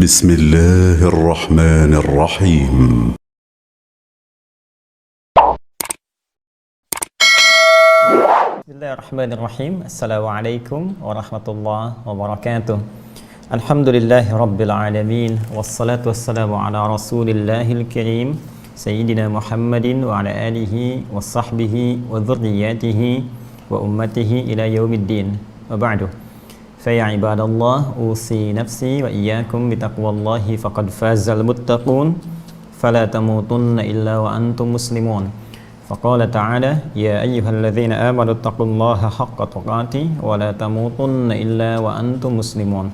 بسم الله الرحمن الرحيم. Bismillahirrahmanirrahim. Assalamualaikum warahmatullahi wabarakatuh. Alhamdulillahi rabbil alamin. Wassalatu wassalamu ala rasulillahil karim Sayyidina Muhammadin wa ala alihi wa sahbihi wa dhurriyyatihi wa ummatihi ila yaumiddin. Wa ba'du. Faya ibadallah, usi nafsi wa iyyakum bitaqwallahi faqad fazal muttaqun fala tamutunna illa wa antum muslimun. Faqala ta'ala ya ayyuhalladzina amanu taqullaha haqqa tuqatih wa la tamutunna illa wa antum muslimun.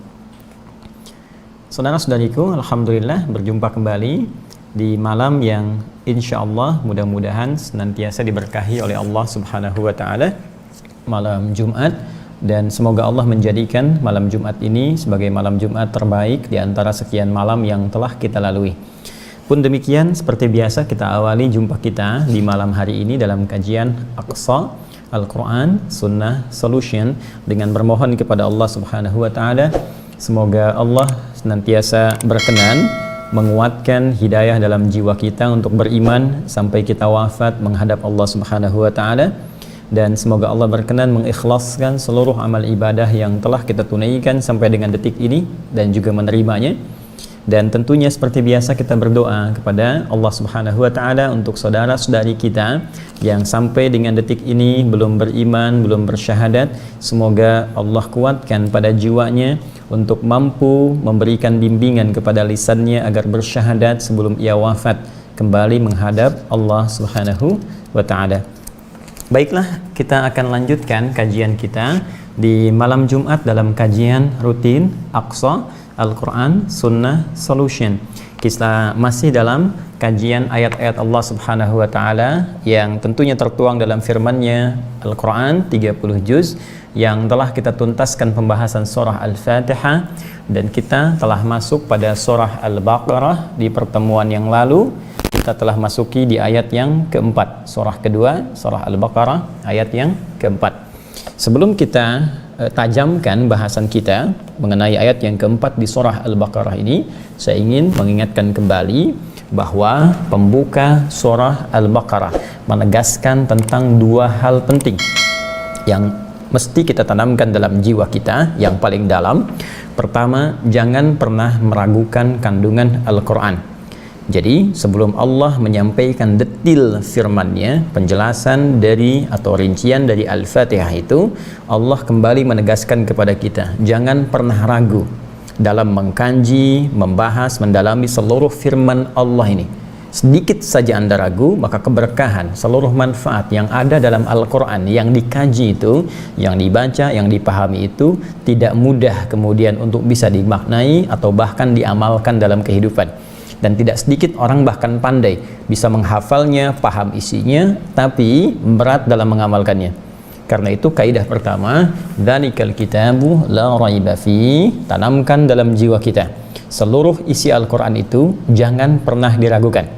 Saudara-saudariku, alhamdulillah berjumpa kembali di malam yang insyaallah mudah-mudahan senantiasa diberkahi oleh Allah Subhanahu wa taala, malam Jumat. Dan semoga Allah menjadikan malam Jumat ini sebagai malam Jumat terbaik di antara sekian malam yang telah kita lalui. Pun demikian, seperti biasa kita awali jumpa kita di malam hari ini dalam kajian Aqsa Al-Quran Sunnah Solution dengan bermohon kepada Allah Subhanahu wa taala semoga Allah senantiasa berkenan menguatkan hidayah dalam jiwa kita untuk beriman sampai kita wafat menghadap Allah Subhanahu wa taala. Dan semoga Allah berkenan mengikhlaskan seluruh amal ibadah yang telah kita tunaikan sampai dengan detik ini dan juga menerimanya. Dan tentunya seperti biasa kita berdoa kepada Allah Subhanahu wa taala untuk saudara-saudari kita yang sampai dengan detik ini belum beriman, belum bersyahadat. Semoga Allah kuatkan pada jiwanya untuk mampu memberikan bimbingan kepada lisannya agar bersyahadat sebelum ia wafat kembali menghadap Allah Subhanahu wa taala. Baiklah, kita akan lanjutkan kajian kita di malam Jumat dalam kajian rutin Aqsa Al-Quran Sunnah Solution. Kita masih dalam kajian ayat-ayat Allah Subhanahu wa taala yang tentunya tertuang dalam firman-Nya Al-Quran 30 juz yang telah kita tuntaskan pembahasan surah Al-Fatihah, dan kita telah masuk pada surah Al-Baqarah di pertemuan yang lalu. Kita telah masuki di ayat yang keempat, surah kedua, surah Al-Baqarah, ayat yang keempat. Sebelum kita tajamkan bahasan kita mengenai ayat yang keempat di surah Al-Baqarah ini, saya ingin mengingatkan kembali bahwa pembuka surah Al-Baqarah menegaskan tentang dua hal penting yang mesti kita tanamkan dalam jiwa kita yang paling dalam. Pertama, jangan pernah meragukan kandungan Al-Quran. Jadi sebelum Allah menyampaikan detil firman-Nya, penjelasan dari atau rincian dari Al-Fatihah itu, Allah kembali menegaskan kepada kita, jangan pernah ragu dalam mengkaji, membahas, mendalami seluruh firman Allah ini. Sedikit saja Anda ragu, maka keberkahan, seluruh manfaat yang ada dalam Al-Quran yang dikaji itu, yang dibaca, yang dipahami itu tidak mudah kemudian untuk bisa dimaknai atau bahkan diamalkan dalam kehidupan. Dan tidak sedikit orang bahkan pandai bisa menghafalnya, paham isinya, tapi berat dalam mengamalkannya. Karena itu kaidah pertama, dzalikal kitabu la raiba fi, tanamkan dalam jiwa kita seluruh isi Al-Quran itu jangan pernah diragukan.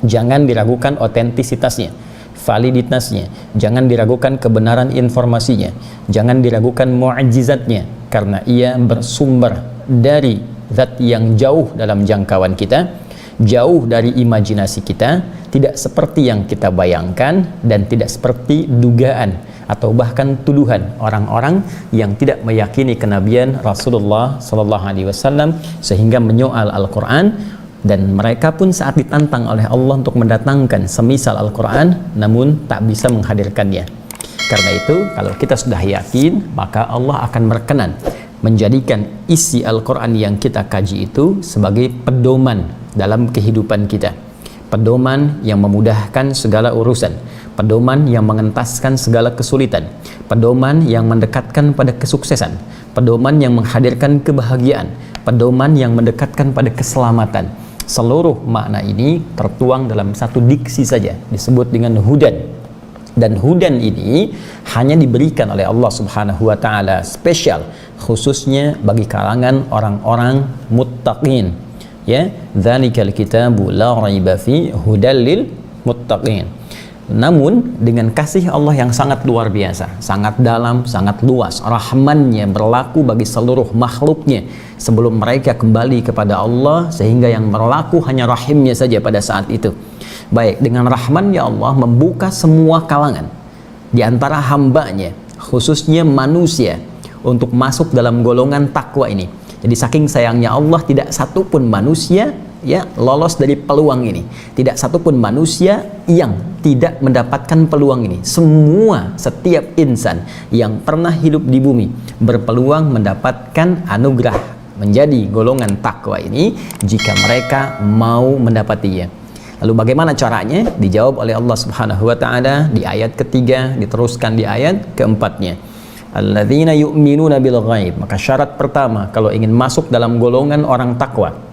Jangan diragukan otentisitasnya, validitasnya, jangan diragukan kebenaran informasinya, jangan diragukan mu'jizatnya, karena ia bersumber dari zat yang jauh dalam jangkauan kita, jauh dari imajinasi kita, tidak seperti yang kita bayangkan, dan tidak seperti dugaan atau bahkan tuduhan orang-orang yang tidak meyakini kenabian Rasulullah SAW sehingga menyoal Al-Quran. Dan mereka pun saat ditantang oleh Allah untuk mendatangkan semisal Al-Quran namun tak bisa menghadirkannya. Karena itu kalau kita sudah yakin, maka Allah akan berkenan menjadikan isi Al-Quran yang kita kaji itu sebagai pedoman dalam kehidupan kita, pedoman yang memudahkan segala urusan, pedoman yang mengentaskan segala kesulitan, pedoman yang mendekatkan pada kesuksesan, pedoman yang menghadirkan kebahagiaan, pedoman yang mendekatkan pada keselamatan. Seluruh makna ini tertuang dalam satu diksi saja, disebut dengan hudan. Dan hudan ini hanya diberikan oleh Allah Subhanahu wa taala spesial, khususnya bagi kalangan orang-orang muttaqin. Ya, dzalikal kitabu la raiba fi hudal lil muttaqin. Namun dengan kasih Allah yang sangat luar biasa, sangat dalam, sangat luas, rahmannya berlaku bagi seluruh makhluknya sebelum mereka kembali kepada Allah, sehingga yang berlaku hanya rahimnya saja pada saat itu. Baik, dengan rahmannya Allah membuka semua kalangan di antara hambanya, khususnya manusia, untuk masuk dalam golongan takwa ini. Jadi saking sayangnya Allah, tidak satupun manusia lolos dari peluang ini. Tidak satupun manusia yang tidak mendapatkan peluang ini. Setiap insan yang pernah hidup di bumi berpeluang mendapatkan anugerah menjadi golongan takwa ini jika mereka mau mendapatinya. Lalu bagaimana caranya? Dijawab oleh Allah Subhanahu wa taala di ayat ketiga, diteruskan di ayat keempatnya. Alladzina yu'minuna bil ghaib. Maka syarat pertama kalau ingin masuk dalam golongan orang takwa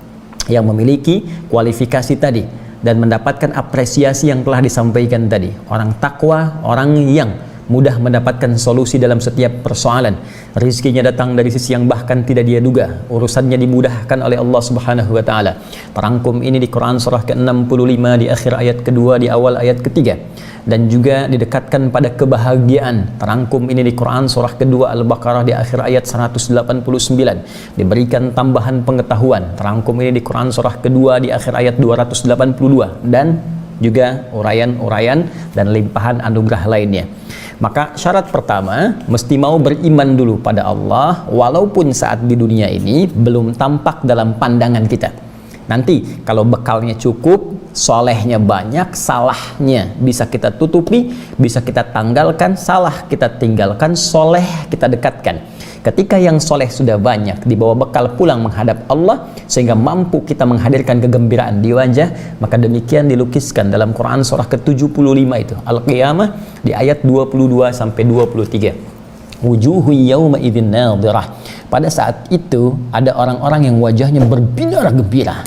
yang memiliki kualifikasi tadi dan mendapatkan apresiasi yang telah disampaikan tadi. Orang takwa, orang yang mudah mendapatkan solusi dalam setiap persoalan. Rizkinya datang dari sisi yang bahkan tidak dia duga. Urusannya dimudahkan oleh Allah Subhanahu wa taala. Terangkum ini di Quran surah ke-65 di akhir ayat kedua, di awal ayat ketiga. Dan juga didekatkan pada kebahagiaan. Terangkum ini di Quran surah kedua Al-Baqarah di akhir ayat 189. Diberikan tambahan pengetahuan. Terangkum ini di Quran surah kedua di akhir ayat 282. Dan juga uraian-uraian dan limpahan anugerah lainnya. Maka syarat pertama, mesti mau beriman dulu pada Allah, walaupun saat di dunia ini belum tampak dalam pandangan kita. Nanti kalau bekalnya cukup, solehnya banyak, salahnya bisa kita tutupi, bisa kita tanggalkan, salah kita tinggalkan, soleh kita dekatkan. Ketika yang soleh sudah banyak, dibawa bekal pulang menghadap Allah, sehingga mampu kita menghadirkan kegembiraan di wajah, maka demikian dilukiskan dalam Quran surah ke-75 itu, Al-Qiyamah, di ayat 22 sampai 23. Wujuhu yawma idzin nadhirah. Pada saat itu ada orang-orang yang wajahnya berbinar gembira,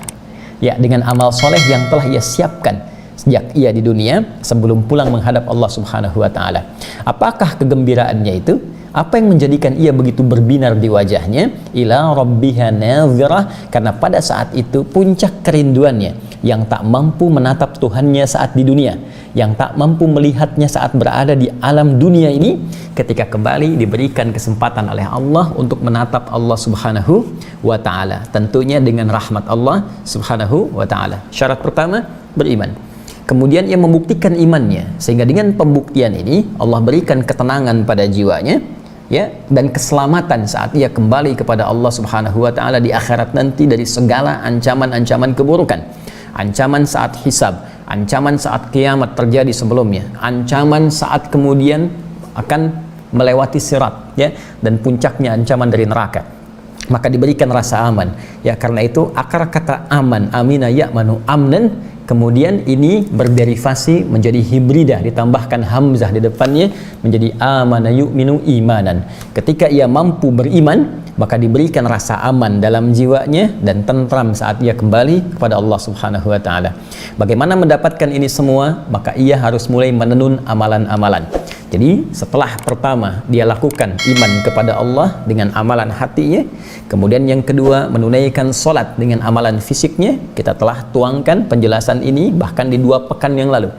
ya, dengan amal soleh yang telah ia siapkan sejak ia di dunia sebelum pulang menghadap Allah Subhanahu wa taala. Apakah kegembiraannya itu? Apa yang menjadikan ia begitu berbinar di wajahnya? Ila rabbiha nadhirah, karena pada saat itu puncak kerinduannya yang tak mampu menatap Tuhannya saat di dunia, yang tak mampu melihatnya saat berada di alam dunia ini, ketika kembali diberikan kesempatan oleh Allah untuk menatap Allah Subhanahu wa taala, tentunya dengan rahmat Allah Subhanahu wa taala. Syarat pertama, beriman. Kemudian ia membuktikan imannya, sehingga dengan pembuktian ini Allah berikan ketenangan pada jiwanya, ya, dan keselamatan saat ia kembali kepada Allah Subhanahu wa taala di akhirat nanti dari segala ancaman-ancaman keburukan. Ancaman saat hisab, ancaman saat kiamat terjadi sebelumnya, ancaman saat kemudian akan melewati sirat, ya, dan puncaknya ancaman dari neraka. Maka diberikan rasa aman, ya, karena itu akar kata aman, amina ya'manu amnan, kemudian ini berderivasi menjadi hibrida, ditambahkan hamzah di depannya menjadi amana yu'minu imanan. Ketika ia mampu beriman, maka diberikan rasa aman dalam jiwanya dan tentram saat ia kembali kepada Allah Subhanahu wa taala. Bagaimana mendapatkan ini semua? Maka ia harus mulai menenun amalan-amalan. Jadi setelah pertama dia lakukan iman kepada Allah dengan amalan hatinya, kemudian yang kedua menunaikan solat dengan amalan fisiknya. Kita telah tuangkan penjelasan ini bahkan di 2 pekan yang lalu.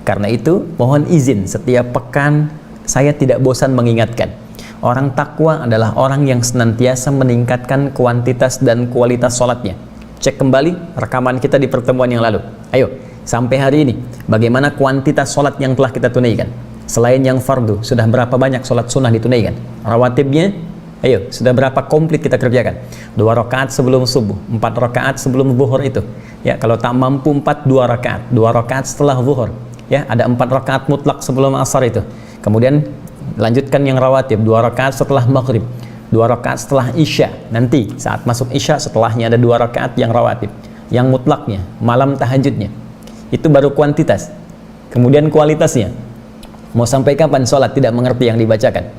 Karena itu mohon izin, setiap pekan saya tidak bosan mengingatkan, orang takwa adalah orang yang senantiasa meningkatkan kuantitas dan kualitas solatnya. Cek kembali rekaman kita di pertemuan yang lalu. Ayo, sampai hari ini bagaimana kuantitas solat yang telah kita tunaikan? Selain yang fardu, sudah berapa banyak sholat sunnah ditunaikan? Rawatibnya, ayo, sudah berapa komplit kita kerjakan? 2 rakaat sebelum subuh, 4 rakaat sebelum zuhur itu. Ya, kalau tak mampu 4, 2 rakaat, 2 rakaat setelah zuhur. Ya, ada 4 rakaat mutlak sebelum asar itu. Kemudian lanjutkan yang rawatib, 2 rakaat setelah maghrib, 2 rakaat setelah isya. Nanti saat masuk isya setelahnya ada 2 rakaat yang rawatib. Yang mutlaknya, malam tahajudnya. Itu baru kuantitas. Kemudian kualitasnya. Mau sampai kapan sholat tidak mengerti yang dibacakan?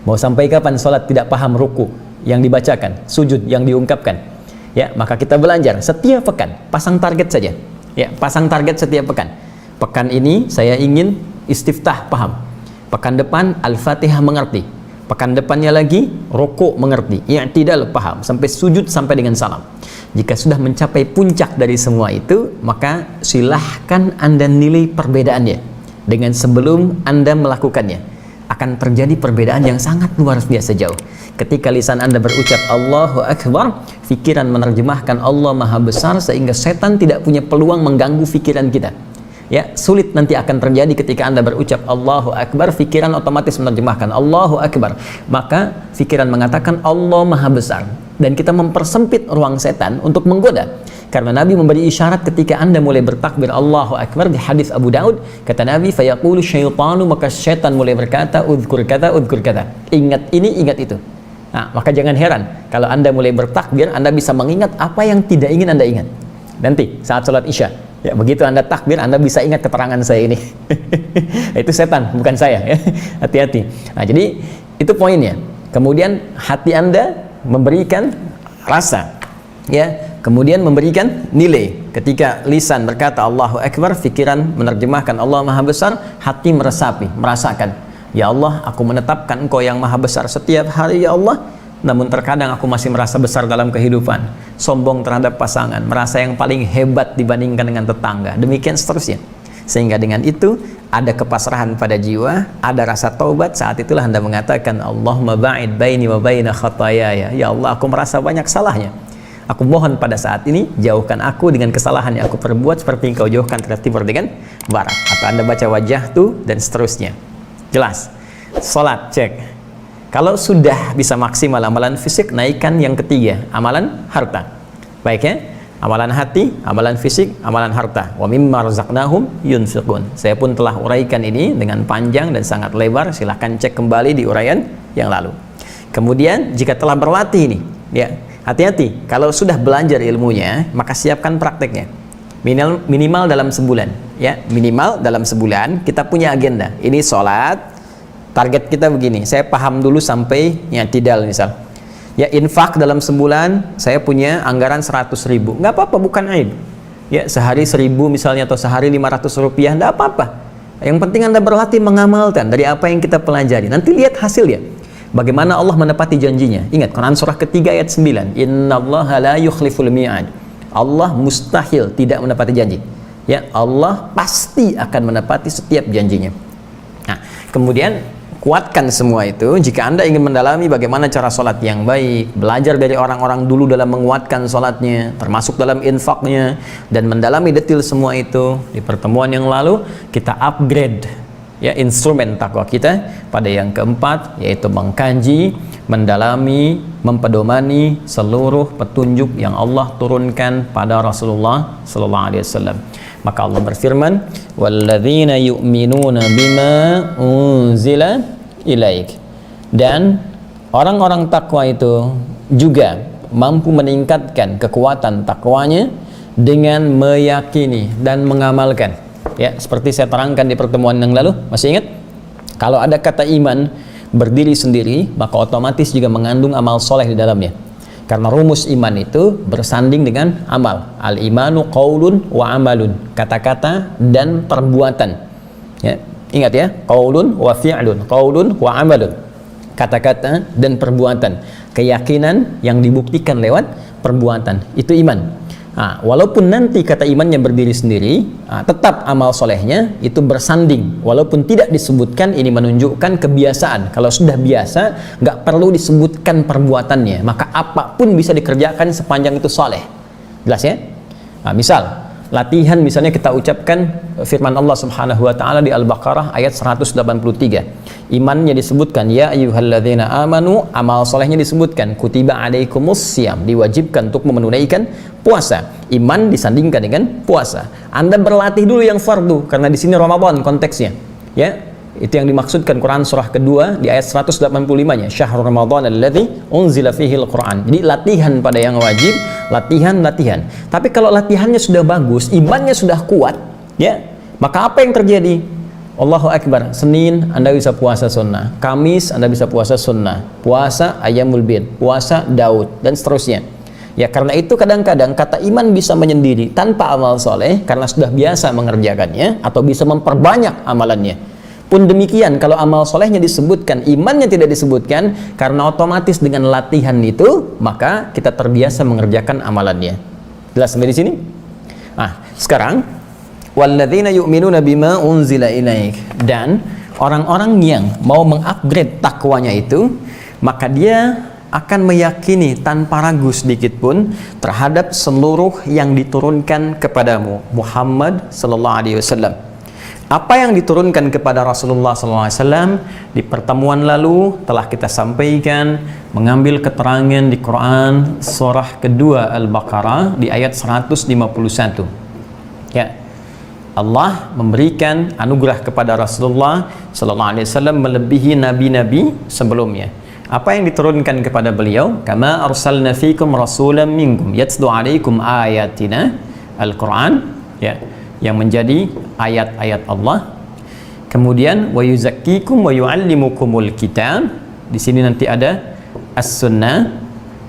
Mau sampai kapan sholat tidak paham ruku yang dibacakan, sujud yang diungkapkan? Ya, maka kita belajar setiap pekan, pasang target saja. Ya, pasang target setiap pekan. Pekan ini saya ingin istiftah paham. Pekan depan Al-Fatihah mengerti. Pekan depannya lagi ruku mengerti. I'tidal paham sampai sujud sampai dengan salam. Jika sudah mencapai puncak dari semua itu, maka silahkan Anda nilai perbedaannya. dengan sebelum Anda melakukannya. Akan terjadi perbedaan yang sangat luar biasa jauh. Ketika lisan Anda berucap Allahu Akbar, pikiran menerjemahkan Allah Maha Besar sehingga setan tidak punya peluang mengganggu pikiran kita. Ya, sulit nanti akan terjadi ketika Anda berucap Allahu Akbar, pikiran otomatis menerjemahkan Allahu Akbar. Maka pikiran mengatakan Allah Maha Besar, dan kita mempersempit ruang setan untuk menggoda. Karena Nabi memberi isyarat ketika Anda mulai bertakbir Allahu Akbar di hadis Abu Daud, kata Nabi, fayaqulu syaitanu, maka syaitan mulai berkata udhkur kata, ingat ini, ingat itu. Nah, maka jangan heran kalau Anda mulai bertakbir, Anda bisa mengingat apa yang tidak ingin Anda ingat. Nanti saat sholat Isya, ya begitu Anda takbir, Anda bisa ingat keterangan saya ini. Itu setan, bukan saya, ya. Hati-hati. Nah, jadi itu poinnya. Kemudian hati Anda memberikan rasa, ya. Kemudian memberikan nilai. Ketika lisan berkata Allahu Akbar, pikiran menerjemahkan Allah Maha Besar, hati meresapi, merasakan, ya Allah, aku menetapkan Engkau yang Maha Besar setiap hari, ya Allah. Namun terkadang aku masih merasa besar dalam kehidupan, sombong terhadap pasangan, merasa yang paling hebat dibandingkan dengan tetangga, demikian seterusnya. Sehingga dengan itu ada kepasrahan pada jiwa, ada rasa taubat. Saat itulah Anda mengatakan Allahumma ba'id baini wa baina khatayaya, ya Allah, aku merasa banyak salahnya, aku mohon pada saat ini jauhkan aku dengan kesalahan yang aku perbuat seperti Engkau jauhkan antara timur dengan barat. Atau Anda baca wajah tuh dan seterusnya. Jelas. Salat cek. Kalau sudah bisa maksimal amalan fisik, naikkan yang ketiga, amalan harta. Baik ya? Amalan hati, amalan fisik, amalan harta. Wa mimma razaqnahum yunfiqun. Saya pun telah uraikan ini dengan panjang dan sangat lebar. Silahkan cek kembali di uraian yang lalu. Kemudian jika telah berlatih ini, ya, hati-hati, kalau sudah belajar ilmunya, maka siapkan prakteknya. Minimal dalam sebulan, ya, minimal dalam sebulan kita punya agenda. Ini sholat, target kita begini. Saya paham dulu sampai i'tidal misal. Ya, infak dalam sebulan saya punya anggaran 100.000. Nggak apa-apa, bukan aib. Ya, sehari 1.000 misalnya atau sehari 500 rupiah, nggak apa-apa. Yang penting Anda berlatih mengamalkan dari apa yang kita pelajari. Nanti lihat hasilnya. Bagaimana Allah menepati janjinya. Ingat Quran surah ketiga ayat 9, innallaha la yukhliful mi'ad. Allah mustahil tidak menepati janji. Ya, Allah pasti akan menepati setiap janjinya. Nah, kemudian kuatkan semua itu. Jika Anda ingin mendalami bagaimana cara sholat yang baik, belajar dari orang-orang dulu dalam menguatkan sholatnya, termasuk dalam infaknya, dan mendalami detail semua itu, di pertemuan yang lalu kita upgrade, ya, instrumen takwa kita pada yang keempat, yaitu mengkaji, mendalami, mempedomani seluruh petunjuk yang Allah turunkan pada Rasulullah sallallahu alaihi wasallam. Maka Allah berfirman, walladzina yu'minuna bima unzila ilaik. Dan orang-orang takwa itu juga mampu meningkatkan kekuatan takwanya dengan meyakini dan mengamalkan. Ya, seperti saya terangkan di pertemuan yang lalu, masih ingat? Kalau ada kata iman berdiri sendiri, maka otomatis juga mengandung amal soleh di dalamnya. Karena rumus iman itu bersanding dengan amal. Al-imanu qaulun wa amalun, kata-kata dan perbuatan. Ya, ingat ya, qaulun wa fi'lun, qaulun wa amalun, kata-kata dan perbuatan. Keyakinan yang dibuktikan lewat perbuatan, itu iman. Nah, walaupun nanti kata imannya berdiri sendiri, tetap amal solehnya itu bersanding. Walaupun tidak disebutkan, ini menunjukkan kebiasaan. Kalau sudah biasa, nggak perlu disebutkan perbuatannya, maka apapun bisa dikerjakan sepanjang itu soleh. Jelas ya? Nah, misal latihan, misalnya kita ucapkan firman Allah Subhanahu wa taala di Al-Baqarah ayat 183. Imannya disebutkan ya ayyuhalladzina amanu, amal solehnya disebutkan kutiba alaikumus syiyam, diwajibkan untuk menunaikan puasa. Iman disandingkan dengan puasa. Anda berlatih dulu yang fardu karena di sini Ramadan konteksnya. Ya, itu yang dimaksudkan Quran surah kedua di ayat 185-nya, syahrul ramadhan alladzi unzila fihil Quran. Jadi latihan pada yang wajib, latihan. Tapi kalau latihannya sudah bagus, imannya sudah kuat, ya, maka apa yang terjadi? Allahu Akbar, Senin Anda bisa puasa sunnah, Kamis Anda bisa puasa sunnah, puasa Ayyamul Bid, puasa Daud, dan seterusnya. Ya, karena itu kadang-kadang kata iman bisa menyendiri tanpa amal soleh karena sudah biasa mengerjakannya atau bisa memperbanyak amalannya. Pun demikian kalau amal solehnya disebutkan, imannya tidak disebutkan, karena otomatis dengan latihan itu maka kita terbiasa mengerjakan amalannya. Jelas sampai di sini? Nah, sekarang walladzina yu'minuna bima unzila ilaik, dan orang-orang yang mau mengupgrade takwanya itu, maka dia akan meyakini tanpa ragu sedikit pun terhadap seluruh yang diturunkan kepadamu Muhammad sallallahu alaihi wasallam. Apa yang diturunkan kepada Rasulullah sallallahu alaihi wasallam di pertemuan lalu telah kita sampaikan, mengambil keterangan di Quran surah kedua Al-Baqarah di ayat 151. Ya. Allah memberikan anugerah kepada Rasulullah sallallahu alaihi wasallam melebihi nabi-nabi sebelumnya. Apa yang diturunkan kepada beliau? Kama arsalna fikum rasulan minkum yatlu alaikum ayatina, Al-Quran, ya, yang menjadi ayat-ayat Allah. Kemudian wa yuzakkikum wa yuallimukumul kitab. Di sini nanti ada as-sunnah,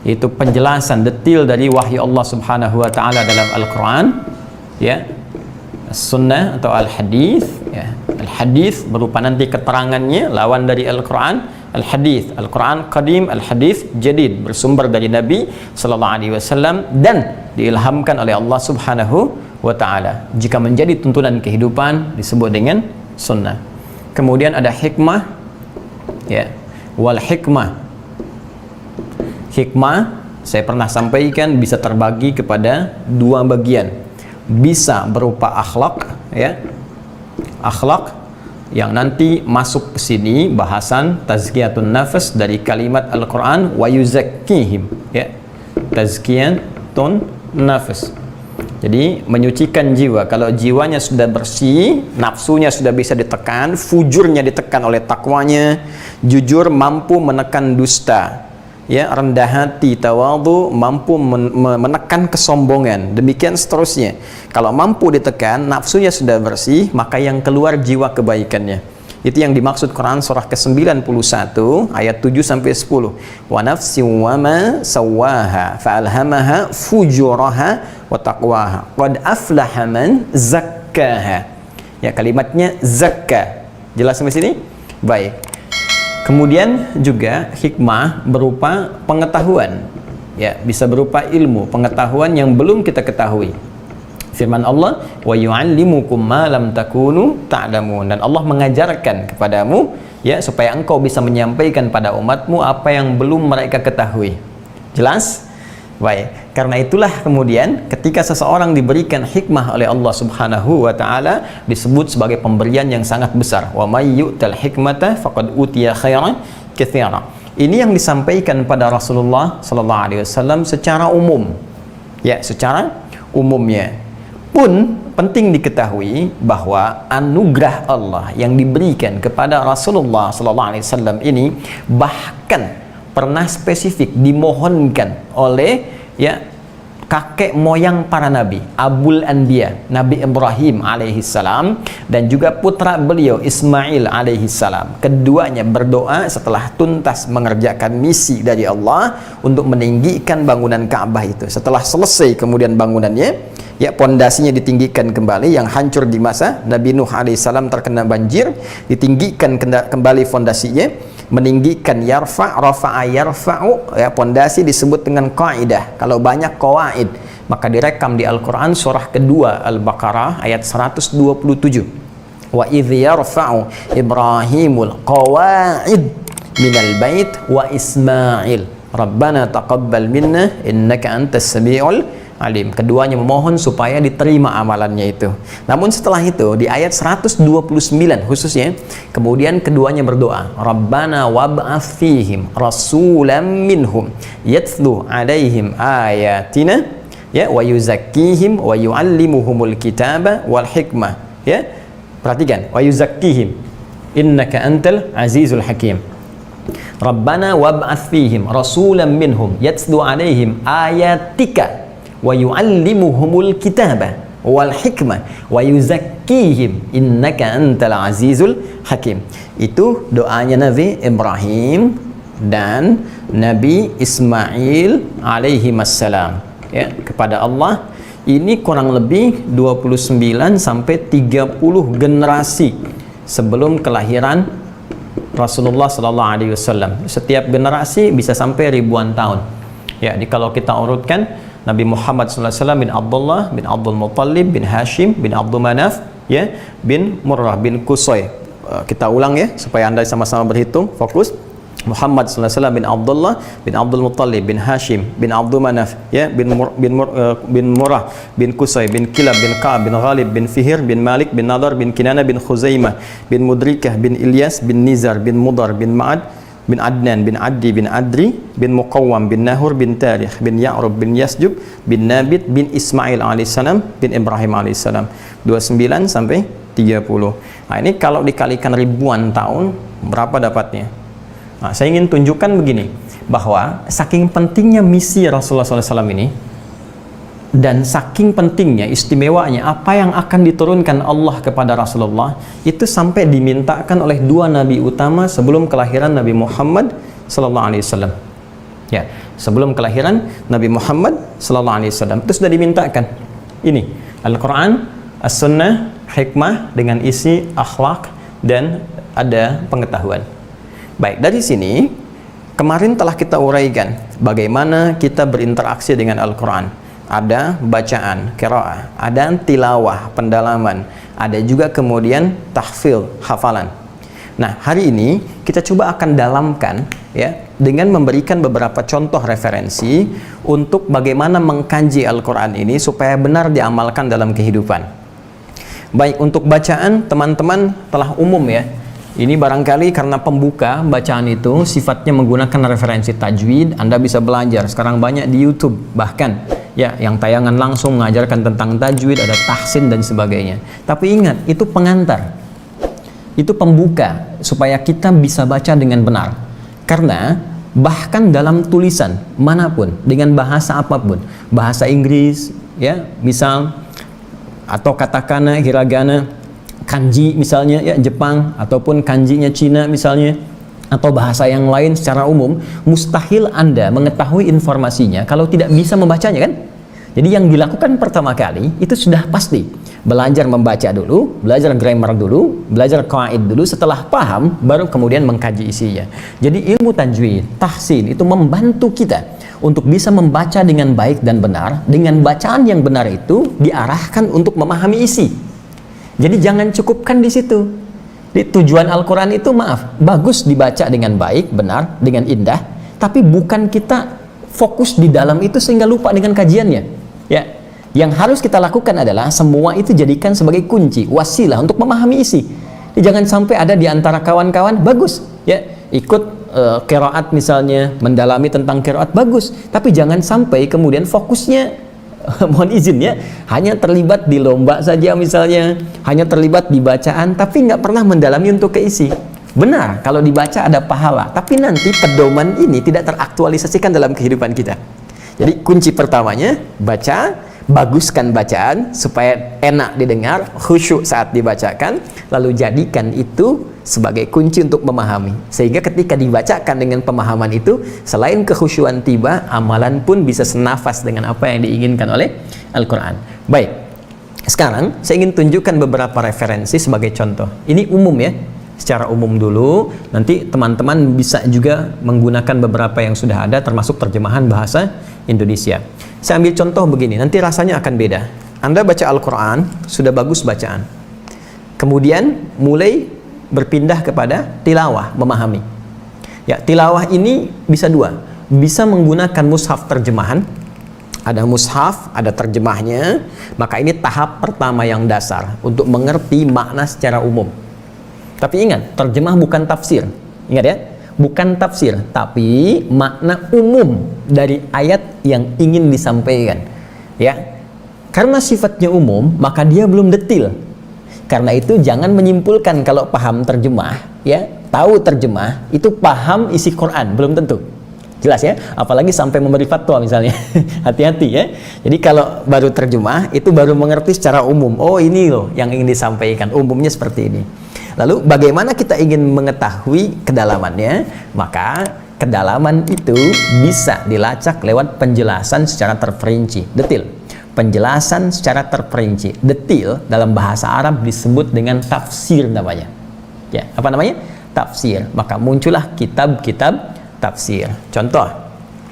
yaitu penjelasan detail dari wahyu Allah Subhanahu wa taala dalam Al-Quran, ya. As-sunnah atau al-hadis, ya. Al-hadis berupa nanti keterangannya lawan dari Al-Quran. Al-hadis, Al-Quran qadim, al-hadis jadid, bersumber dari Nabi sallallahu alaihi wasallam dan diilhamkan oleh Allah Subhanahu wa taala. Jika menjadi tuntunan kehidupan disebut dengan sunnah. Kemudian ada hikmah, ya. Wal hikmah. Hikmah saya pernah sampaikan bisa terbagi kepada dua bagian. Bisa berupa akhlak, ya. Akhlak yang nanti masuk ke sini bahasan tazkiyatun nafas dari kalimat Al-Quran wa yuzakkihim, ya. Tazkiyatun nafas, jadi menyucikan jiwa. Kalau jiwanya sudah bersih, nafsunya sudah bisa ditekan, fujurnya ditekan oleh takwanya, jujur, mampu menekan dusta, ya, rendah hati, tawadhu, mampu menekan kesombongan, demikian seterusnya. Kalau mampu ditekan, nafsunya sudah bersih, maka yang keluar jiwa kebaikannya. Itu yang dimaksud Quran surah ke-91 ayat 7 sampai 10. Wa nafsin wa ma sawwaha fa'alhamaha fujuraha wa taqwaha qad aflaha man zakkaha. Ya, kalimatnya zakka. Jelas sampai sini? Baik. Kemudian juga hikmah berupa pengetahuan, ya, bisa berupa ilmu, pengetahuan yang belum kita ketahui. Firman Allah, wa yu'allimukum ma lam takunu ta'lamun, dan Allah mengajarkan kepadamu, ya, supaya engkau bisa menyampaikan pada umatmu apa yang belum mereka ketahui. Jelas? Baik. Karena itulah kemudian ketika seseorang diberikan hikmah oleh Allah Subhanahu wa taala disebut sebagai pemberian yang sangat besar. Wa may yu'tal hikmata faqad utiya khairan katsira. Ini yang disampaikan pada Rasulullah sallallahu alaihi wasallam secara umum. Ya, secara umumnya. Pun penting diketahui bahwa anugerah Allah yang diberikan kepada Rasulullah sallallahu alaihi wasallam ini bahkan pernah spesifik dimohonkan oleh, ya, kakek moyang para nabi, Abul Anbiya, Nabi Ibrahim alaihi salam, dan juga putra beliau Ismail alaihi salam. Keduanya berdoa setelah tuntas mengerjakan misi dari Allah untuk meninggikan bangunan Ka'bah itu. Setelah selesai kemudian bangunannya, ya, pondasinya ditinggikan kembali, yang hancur di masa Nabi Nuh alaihissalam terkena banjir, ditinggikan kembali fondasinya, meninggikan, rafa'a yarfa'u, ya, pondasi disebut dengan qaidah. Kalau banyak qawaid maka direkam di Al-Quran surah kedua Al-Baqarah ayat 127. Wa idh yarfa'u Ibrahimul qawaid minal bait wa Ismail Rabbana taqabbal minna innaka antas samiul alim. Keduanya memohon supaya diterima amalannya itu. Namun setelah itu di ayat 129 khususnya, kemudian keduanya berdoa, Rabbana wab'ats fihim rasulam minhum yatlu alaihim ayatina, ya, wa yuzakkihim wa yuallimuhumul kitaba wal hikmah. Ya, perhatikan, wa yuzakkihim innaka antal azizul hakim. Rabbana wab'ats fihim rasulam minhum yatlu alaihim ayatika wa yu'allimuhumul kitaba wal hikmah wa yuzakkihim innaka antal azizul hakim. Itu doanya Nabi Ibrahim dan Nabi Ismail alaihi wassalam, ya, kepada Allah. Ini kurang lebih 29 sampai 30 generasi sebelum kelahiran Rasulullah sallallahu alaihi wasallam. Setiap generasi bisa sampai ribuan tahun. Ya, kalau kita urutkan, Nabi Muhammad SAW bin Abdullah bin Abdul Muttalib bin Hashim bin Abdul Manaf, ya, bin Murrah bin Qusay. Kita ulang ya supaya Anda sama-sama berhitung, fokus. Muhammad SAW bin Abdullah bin Abdul Muttalib bin Hashim bin Abdul Manaf, ya, bin Murrah bin Qusay bin Kilab bin Ka'ab bin Ghalib bin Fihir bin Malik bin Nadar bin Kinana bin Khuzaimah bin Mudrikah bin Ilyas bin Nizar bin Mudar bin Ma'ad bin Adnan bin Addi bin Adri bin Muqawwam bin Nahur bin Tarikh bin Ya'rub bin Yasjub bin Nabit bin Ismail alaihissalam bin Ibrahim alaihissalam. 29 sampai 30. Nah, ini kalau dikalikan ribuan tahun berapa dapatnya? Nah, saya ingin tunjukkan begini, bahwa saking pentingnya misi Rasulullah SAW ini, dan saking pentingnya, istimewanya apa yang akan diturunkan Allah kepada Rasulullah, itu sampai dimintakan oleh dua nabi utama sebelum kelahiran Nabi Muhammad SAW. Ya, sebelum kelahiran Nabi Muhammad SAW itu sudah dimintakan. Ini Al-Quran, As-Sunnah, hikmah dengan isi akhlak dan ada pengetahuan. Baik, dari sini kemarin telah kita uraikan bagaimana kita berinteraksi dengan Al-Quran. Ada bacaan, qiraah, ada tilawah, pendalaman, ada juga kemudian tahfidz, hafalan. Nah, hari ini kita coba akan dalamkan ya dengan memberikan beberapa contoh referensi untuk bagaimana mengkaji Al-Quran ini supaya benar diamalkan dalam kehidupan. Baik, untuk bacaan teman-teman telah umum ya. Ini barangkali karena pembuka bacaan itu sifatnya menggunakan referensi tajwid, Anda bisa belajar. Sekarang banyak di YouTube bahkan ya yang tayangan langsung mengajarkan tentang tajwid, ada tahsin dan sebagainya. Tapi ingat, itu pengantar. Itu pembuka supaya kita bisa baca dengan benar. Karena bahkan dalam tulisan manapun dengan bahasa apapun, bahasa Inggris ya, misal, atau katakana, hiragana, kanji misalnya ya Jepang, ataupun kanjinya Cina misalnya, atau bahasa yang lain secara umum, mustahil Anda mengetahui informasinya kalau tidak bisa membacanya kan? Jadi yang dilakukan pertama kali itu sudah pasti belajar membaca dulu, belajar grammar dulu, belajar qaid dulu, setelah paham baru kemudian mengkaji isinya. Jadi ilmu tajwid, tahsin itu membantu kita untuk bisa membaca dengan baik dan benar. Dengan bacaan yang benar itu diarahkan untuk memahami isi. Jadi jangan cukupkan di situ. Di tujuan Al-Quran itu bagus dibaca dengan baik, benar, dengan indah, tapi bukan kita fokus di dalam itu sehingga lupa dengan kajiannya. Ya, yang harus kita lakukan adalah semua itu jadikan sebagai kunci, wasilah untuk memahami isi. Jadi jangan sampai ada di antara kawan-kawan bagus, ya, ikut qiraat misalnya, mendalami tentang qiraat bagus, tapi jangan sampai kemudian fokusnya mohon izin ya, hanya terlibat di lomba saja misalnya, hanya terlibat di bacaan tapi nggak pernah mendalami untuk keisi. Benar, kalau dibaca ada pahala, tapi nanti pedoman ini tidak teraktualisasikan dalam kehidupan kita. Jadi kunci pertamanya baca, baguskan bacaan supaya enak didengar, khusyuk saat dibacakan, lalu jadikan itu sebagai kunci untuk memahami, sehingga ketika dibacakan dengan pemahaman itu, selain kekhusyuan tiba, amalan pun bisa senafas dengan apa yang diinginkan oleh Al-Quran. Baik, sekarang saya ingin tunjukkan beberapa referensi sebagai contoh. Ini umum ya, secara umum dulu, nanti teman-teman bisa juga menggunakan beberapa yang sudah ada, termasuk terjemahan bahasa Indonesia. Saya ambil contoh begini, nanti rasanya akan beda. Anda baca Al-Quran, sudah bagus bacaan, kemudian mulai berpindah kepada tilawah, memahami. Ya, tilawah ini bisa dua, bisa menggunakan mushaf terjemahan, ada mushaf, ada terjemahnya, maka ini tahap pertama yang dasar untuk mengerti makna secara umum. Tapi ingat, terjemah bukan tafsir, ingat ya, bukan tafsir, tapi makna umum dari ayat yang ingin disampaikan. Ya, karena sifatnya umum, maka dia belum detil. Karena itu jangan menyimpulkan kalau paham terjemah, ya, tahu terjemah, itu paham isi Quran, belum tentu. Jelas ya, apalagi sampai memberi fatwa misalnya. Hati-hati ya. Jadi kalau baru terjemah, itu baru mengerti secara umum. Oh, ini loh yang ingin disampaikan, umumnya seperti ini. Lalu bagaimana kita ingin mengetahui kedalamannya? Maka kedalaman itu bisa dilacak lewat penjelasan secara terperinci, detil. Penjelasan secara terperinci, detil, dalam bahasa Arab disebut dengan tafsir namanya. Ya, apa namanya? Tafsir. Maka muncullah kitab-kitab tafsir. Contoh,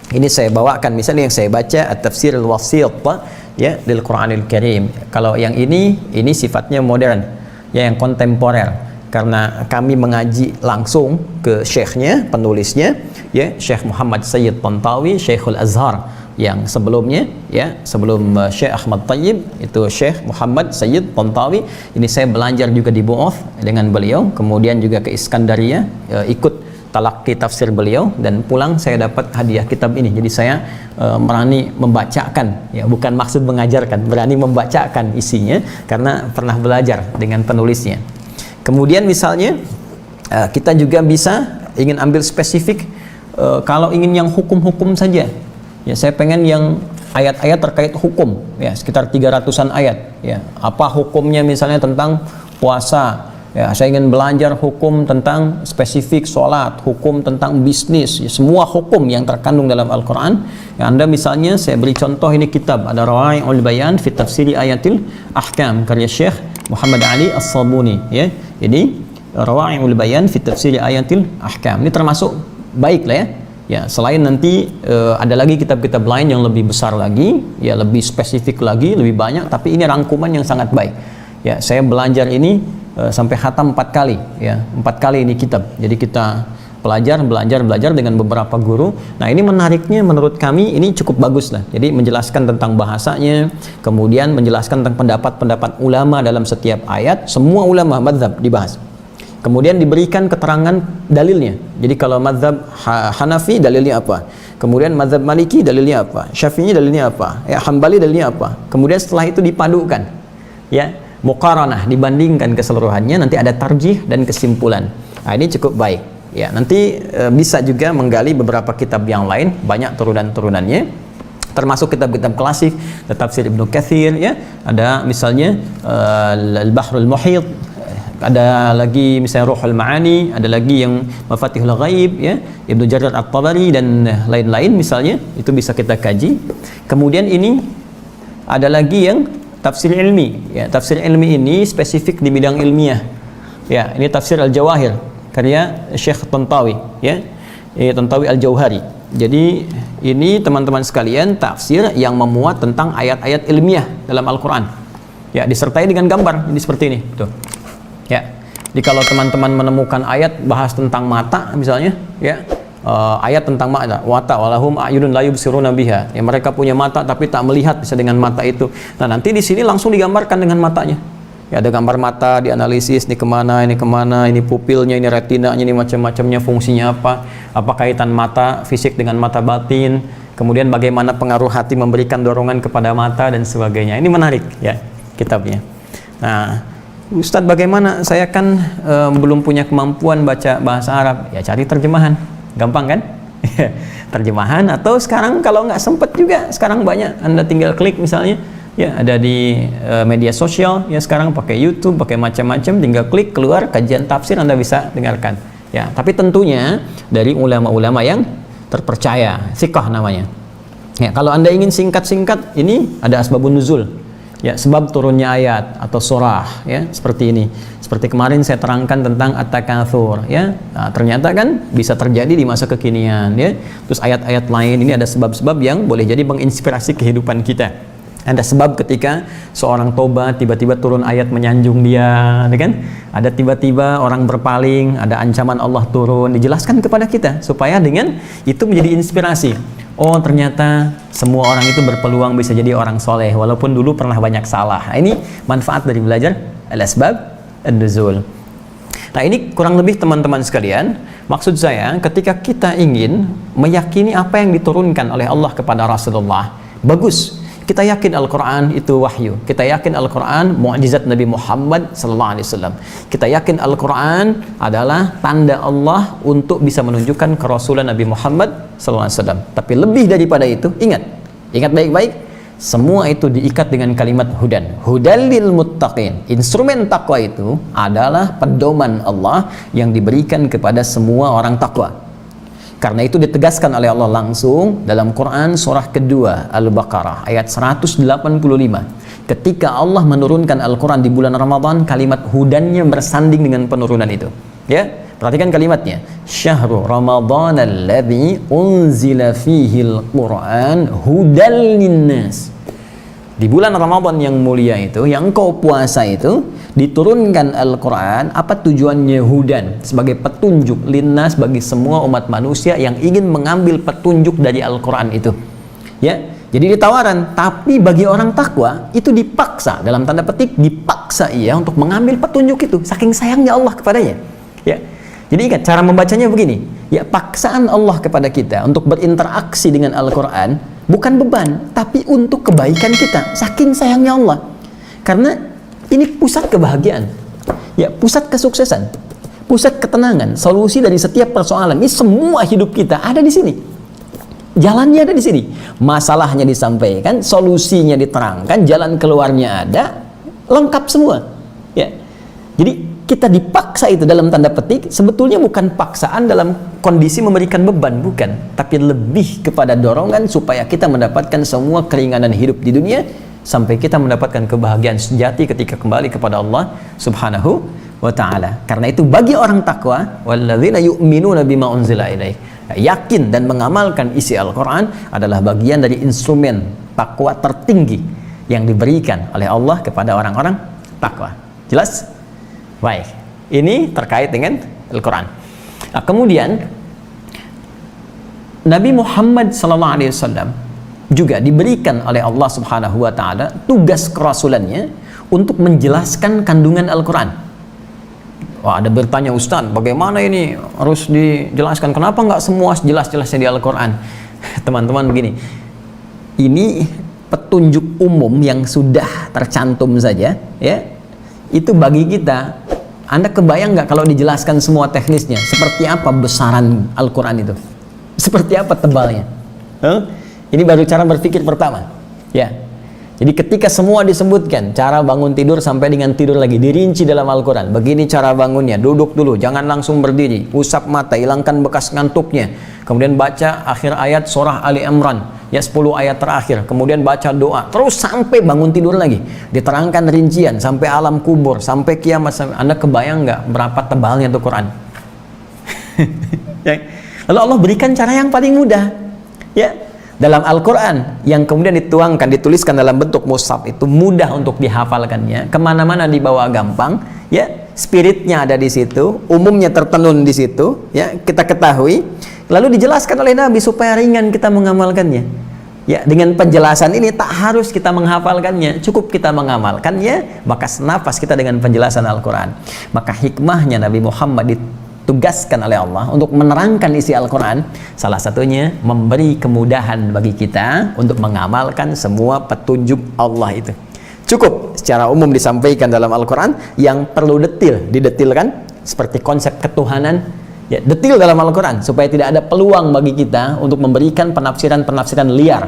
Ini saya bawakan misalnya yang saya baca At-Tafsir Al-Wasit ya lil Qur'anil Karim. Kalau yang ini sifatnya modern, ya yang kontemporer. Karena kami mengaji langsung ke syekhnya, penulisnya, ya Syekh Muhammad Sayyid Tantawi, Syekhul Azhar, yang sebelumnya ya sebelum Syekh Ahmad Tayyib itu Syekh Muhammad Sayyid Tantawi. Ini saya belajar juga di Bu'ath dengan beliau, kemudian juga ke Iskandaria, ikut talaqi tafsir beliau, dan pulang saya dapat hadiah kitab ini. Jadi saya berani membacakan, ya bukan maksud mengajarkan, berani membacakan isinya karena pernah belajar dengan penulisnya. Kemudian misalnya kita juga bisa ingin ambil spesifik, kalau ingin yang hukum-hukum saja, ya saya pengen yang ayat-ayat terkait hukum, ya sekitar 300-an ayat, ya apa hukumnya misalnya tentang puasa. Ya, saya ingin belajar hukum tentang spesifik sholat, hukum tentang bisnis, ya, semua hukum yang terkandung dalam Al-Quran. Ya, Anda misalnya, saya beri contoh, ini kitab, ada Rawa'i'ul Bayan fi Tafsiri Ayatil Ahkam, karya Syekh Muhammad Ali As-Sabuni. Ya. Jadi, Rawa'i'ul Bayan fi Tafsiri Ayatil Ahkam. Ini termasuk baik lah ya. Ya, selain nanti ada lagi kitab-kitab lain yang lebih besar lagi, ya lebih spesifik lagi, lebih banyak, tapi ini rangkuman yang sangat baik. Ya, saya belajar ini sampai khatam 4 kali, ya 4 kali ini kitab. Jadi kita belajar dengan beberapa guru. Nah, ini menariknya menurut kami ini cukup bagus lah. Jadi menjelaskan tentang bahasanya, kemudian menjelaskan tentang pendapat-pendapat ulama dalam setiap ayat, semua ulama madzhab dibahas. Kemudian diberikan keterangan dalilnya. Jadi kalau madzhab Hanafi dalilnya apa? Kemudian madzhab Maliki dalilnya apa? Syafi'i dalilnya apa? Ya, Hambali dalilnya apa? Kemudian setelah itu dipadukan. Ya, muqaranah, dibandingkan keseluruhannya, nanti ada tarjih dan kesimpulan. Nah, ini cukup baik. Ya, nanti bisa juga menggali beberapa kitab yang lain, banyak turunan-turunannya, termasuk kitab-kitab klasik, tafsir Ibnu Katsir, ya. Ada misalnya Al-Bahrul Muhit, ada lagi misalnya Ruhul Ma'ani, ada lagi yang Mafatihul Ghaib, ya, Ibnu Jarir At-Tabari dan lain-lain misalnya, itu bisa kita kaji. Kemudian ini ada lagi yang tafsir ilmi, ya tafsir ilmi ini spesifik di bidang ilmiah, ya ini tafsir Al-Jawahir karya Syekh Tantawi, ya Tantawi Al-Jauhari. Jadi ini teman-teman sekalian tafsir yang memuat tentang ayat-ayat ilmiah dalam Al-Quran, ya disertai dengan gambar, ini seperti ini tuh, ya. Jadi kalau teman-teman menemukan ayat bahas tentang mata misalnya, ya ayat tentang mata, wata walahum ayunun la yubsiruna biha, ya mereka punya mata tapi tak melihat bisa dengan mata itu. Nah, nanti di sini langsung digambarkan dengan matanya. Ya, ada gambar mata, dianalisis ini kemana, ini pupilnya, ini retinanya, ini macam-macamnya, fungsinya apa kaitan mata fisik dengan mata batin, kemudian bagaimana pengaruh hati memberikan dorongan kepada mata dan sebagainya. Ini menarik ya kitabnya. Nah, Ustadz, bagaimana saya kan belum punya kemampuan baca bahasa Arab, ya cari terjemahan. Gampang kan? Terjemahan, atau sekarang kalau nggak sempet juga, sekarang banyak, Anda tinggal klik misalnya, ya ada di media sosial, ya sekarang pakai YouTube, pakai macam-macam, tinggal klik keluar kajian tafsir, Anda bisa dengarkan. Ya, tapi tentunya dari ulama-ulama yang terpercaya, thiqah namanya. Ya, kalau Anda ingin singkat-singkat, ini ada asbabun nuzul. Ya, sebab turunnya ayat atau surah, ya seperti ini. Seperti kemarin saya terangkan tentang at-takatsur, ya. Nah, ternyata kan bisa terjadi di masa kekinian, ya. Terus ayat-ayat lain ini ada sebab-sebab yang boleh jadi menginspirasi kehidupan kita. Ada sebab ketika seorang tobat tiba-tiba turun ayat menyanjung dia, ya kan? Ada tiba-tiba orang berpaling, ada ancaman Allah turun, dijelaskan kepada kita supaya dengan itu menjadi inspirasi. Oh, ternyata semua orang itu berpeluang bisa jadi orang soleh walaupun dulu pernah banyak salah. Nah, ini manfaat dari belajar al-asbab an-nuzul. Nah, ini kurang lebih teman-teman sekalian, maksud saya ketika kita ingin meyakini apa yang diturunkan oleh Allah kepada Rasulullah, bagus. Kita yakin Al-Quran itu wahyu. Kita yakin Al-Quran mu'jizat Nabi Muhammad SAW. Kita yakin Al-Quran adalah tanda Allah untuk bisa menunjukkan kerasulan Nabi Muhammad SAW. Tapi lebih daripada itu, ingat baik-baik, semua itu diikat dengan kalimat hudan. Hudan lil muttaqin. Instrumen takwa itu adalah pedoman Allah yang diberikan kepada semua orang takwa. Karena itu ditegaskan oleh Allah langsung dalam Quran surah kedua Al-Baqarah ayat 185. Ketika Allah menurunkan Al-Quran di bulan Ramadan, kalimat hudannya bersanding dengan penurunan itu. Ya, Perhatikan kalimatnya. Syahrul Ramadhan alladzi unzila fihil Qur'an hudal linnas. Di bulan Ramadan yang mulia itu, yang kau puasa itu, diturunkan Al-Quran. Apa tujuannya? Hudan, sebagai petunjuk linnas, bagi semua umat manusia yang ingin mengambil petunjuk dari Al-Quran itu. Ya, jadi ditawaran. Tapi bagi orang takwa itu dipaksa, dalam tanda petik dipaksa ia untuk mengambil petunjuk itu, saking sayangnya Allah kepadanya. Ya, jadi ingat cara membacanya begini. Ya, paksaan Allah kepada kita untuk berinteraksi dengan Al-Quran bukan beban, tapi untuk kebaikan kita, saking sayangnya Allah. Karena ini pusat kebahagiaan, ya, pusat kesuksesan, pusat ketenangan, solusi dari setiap persoalan. Ini semua hidup kita ada di sini, jalannya ada di sini, masalahnya disampaikan, solusinya diterangkan, jalan keluarnya ada, lengkap semua. Ya, jadi kita dipaksa itu dalam tanda petik, sebetulnya bukan paksaan dalam kondisi memberikan beban, bukan, tapi lebih kepada dorongan supaya kita mendapatkan semua keringanan hidup di dunia sampai kita mendapatkan kebahagiaan sejati ketika kembali kepada Allah Subhanahu wa ta'ala. Karena itu bagi orang takwa, walladzina yu'minuna bima unzila ilaik, yakin dan mengamalkan isi Al-Quran adalah bagian dari instrumen takwa tertinggi yang diberikan oleh Allah kepada orang-orang takwa. Jelas? Baik, ini terkait dengan Al-Quran. Nah, kemudian Nabi Muhammad SAW juga diberikan oleh Allah Subhanahu wa ta'ala tugas kerasulannya untuk menjelaskan kandungan Al-Quran. Wah, ada bertanya, Ustaz, bagaimana ini harus dijelaskan? Kenapa nggak semua jelas-jelasnya di Al-Quran? Teman-teman, begini, ini petunjuk umum yang sudah tercantum saja, ya, itu bagi kita. Anda kebayang nggak kalau dijelaskan semua teknisnya? Seperti apa besaran Al-Quran itu? Seperti apa tebalnya? Ini baru cara berpikir pertama. Ya. Jadi ketika semua disebutkan, cara bangun tidur sampai dengan tidur lagi, dirinci dalam Al-Quran. Begini cara bangunnya, duduk dulu, jangan langsung berdiri, usap mata, hilangkan bekas ngantuknya. Kemudian baca akhir ayat surah Ali Imran, ya 10 ayat terakhir. Kemudian baca doa, terus sampai bangun tidur lagi. Diterangkan rincian, sampai alam kubur, sampai kiamat. Anda kebayang nggak berapa tebalnya tuh Quran? Lalu Allah berikan cara yang paling mudah. Ya, dalam Al-Quran yang kemudian dituangkan, dituliskan dalam bentuk mushaf, itu mudah untuk dihafalkannya, kemana-mana dibawa gampang, ya, spiritnya ada di situ, umumnya tertenun di situ, ya, kita ketahui, lalu dijelaskan oleh Nabi supaya ringan kita mengamalkannya. Ya, dengan penjelasan ini tak harus kita menghafalkannya, cukup kita mengamalkannya, maka senafas kita dengan penjelasan Al-Quran. Maka hikmahnya Nabi Muhammad ditugaskan oleh Allah untuk menerangkan isi Al-Quran, salah satunya memberi kemudahan bagi kita untuk mengamalkan semua petunjuk Allah itu. Cukup secara umum disampaikan dalam Al-Quran, yang perlu didetilkan seperti konsep ketuhanan, ya, detil dalam Al-Quran supaya tidak ada peluang bagi kita untuk memberikan penafsiran-penafsiran liar.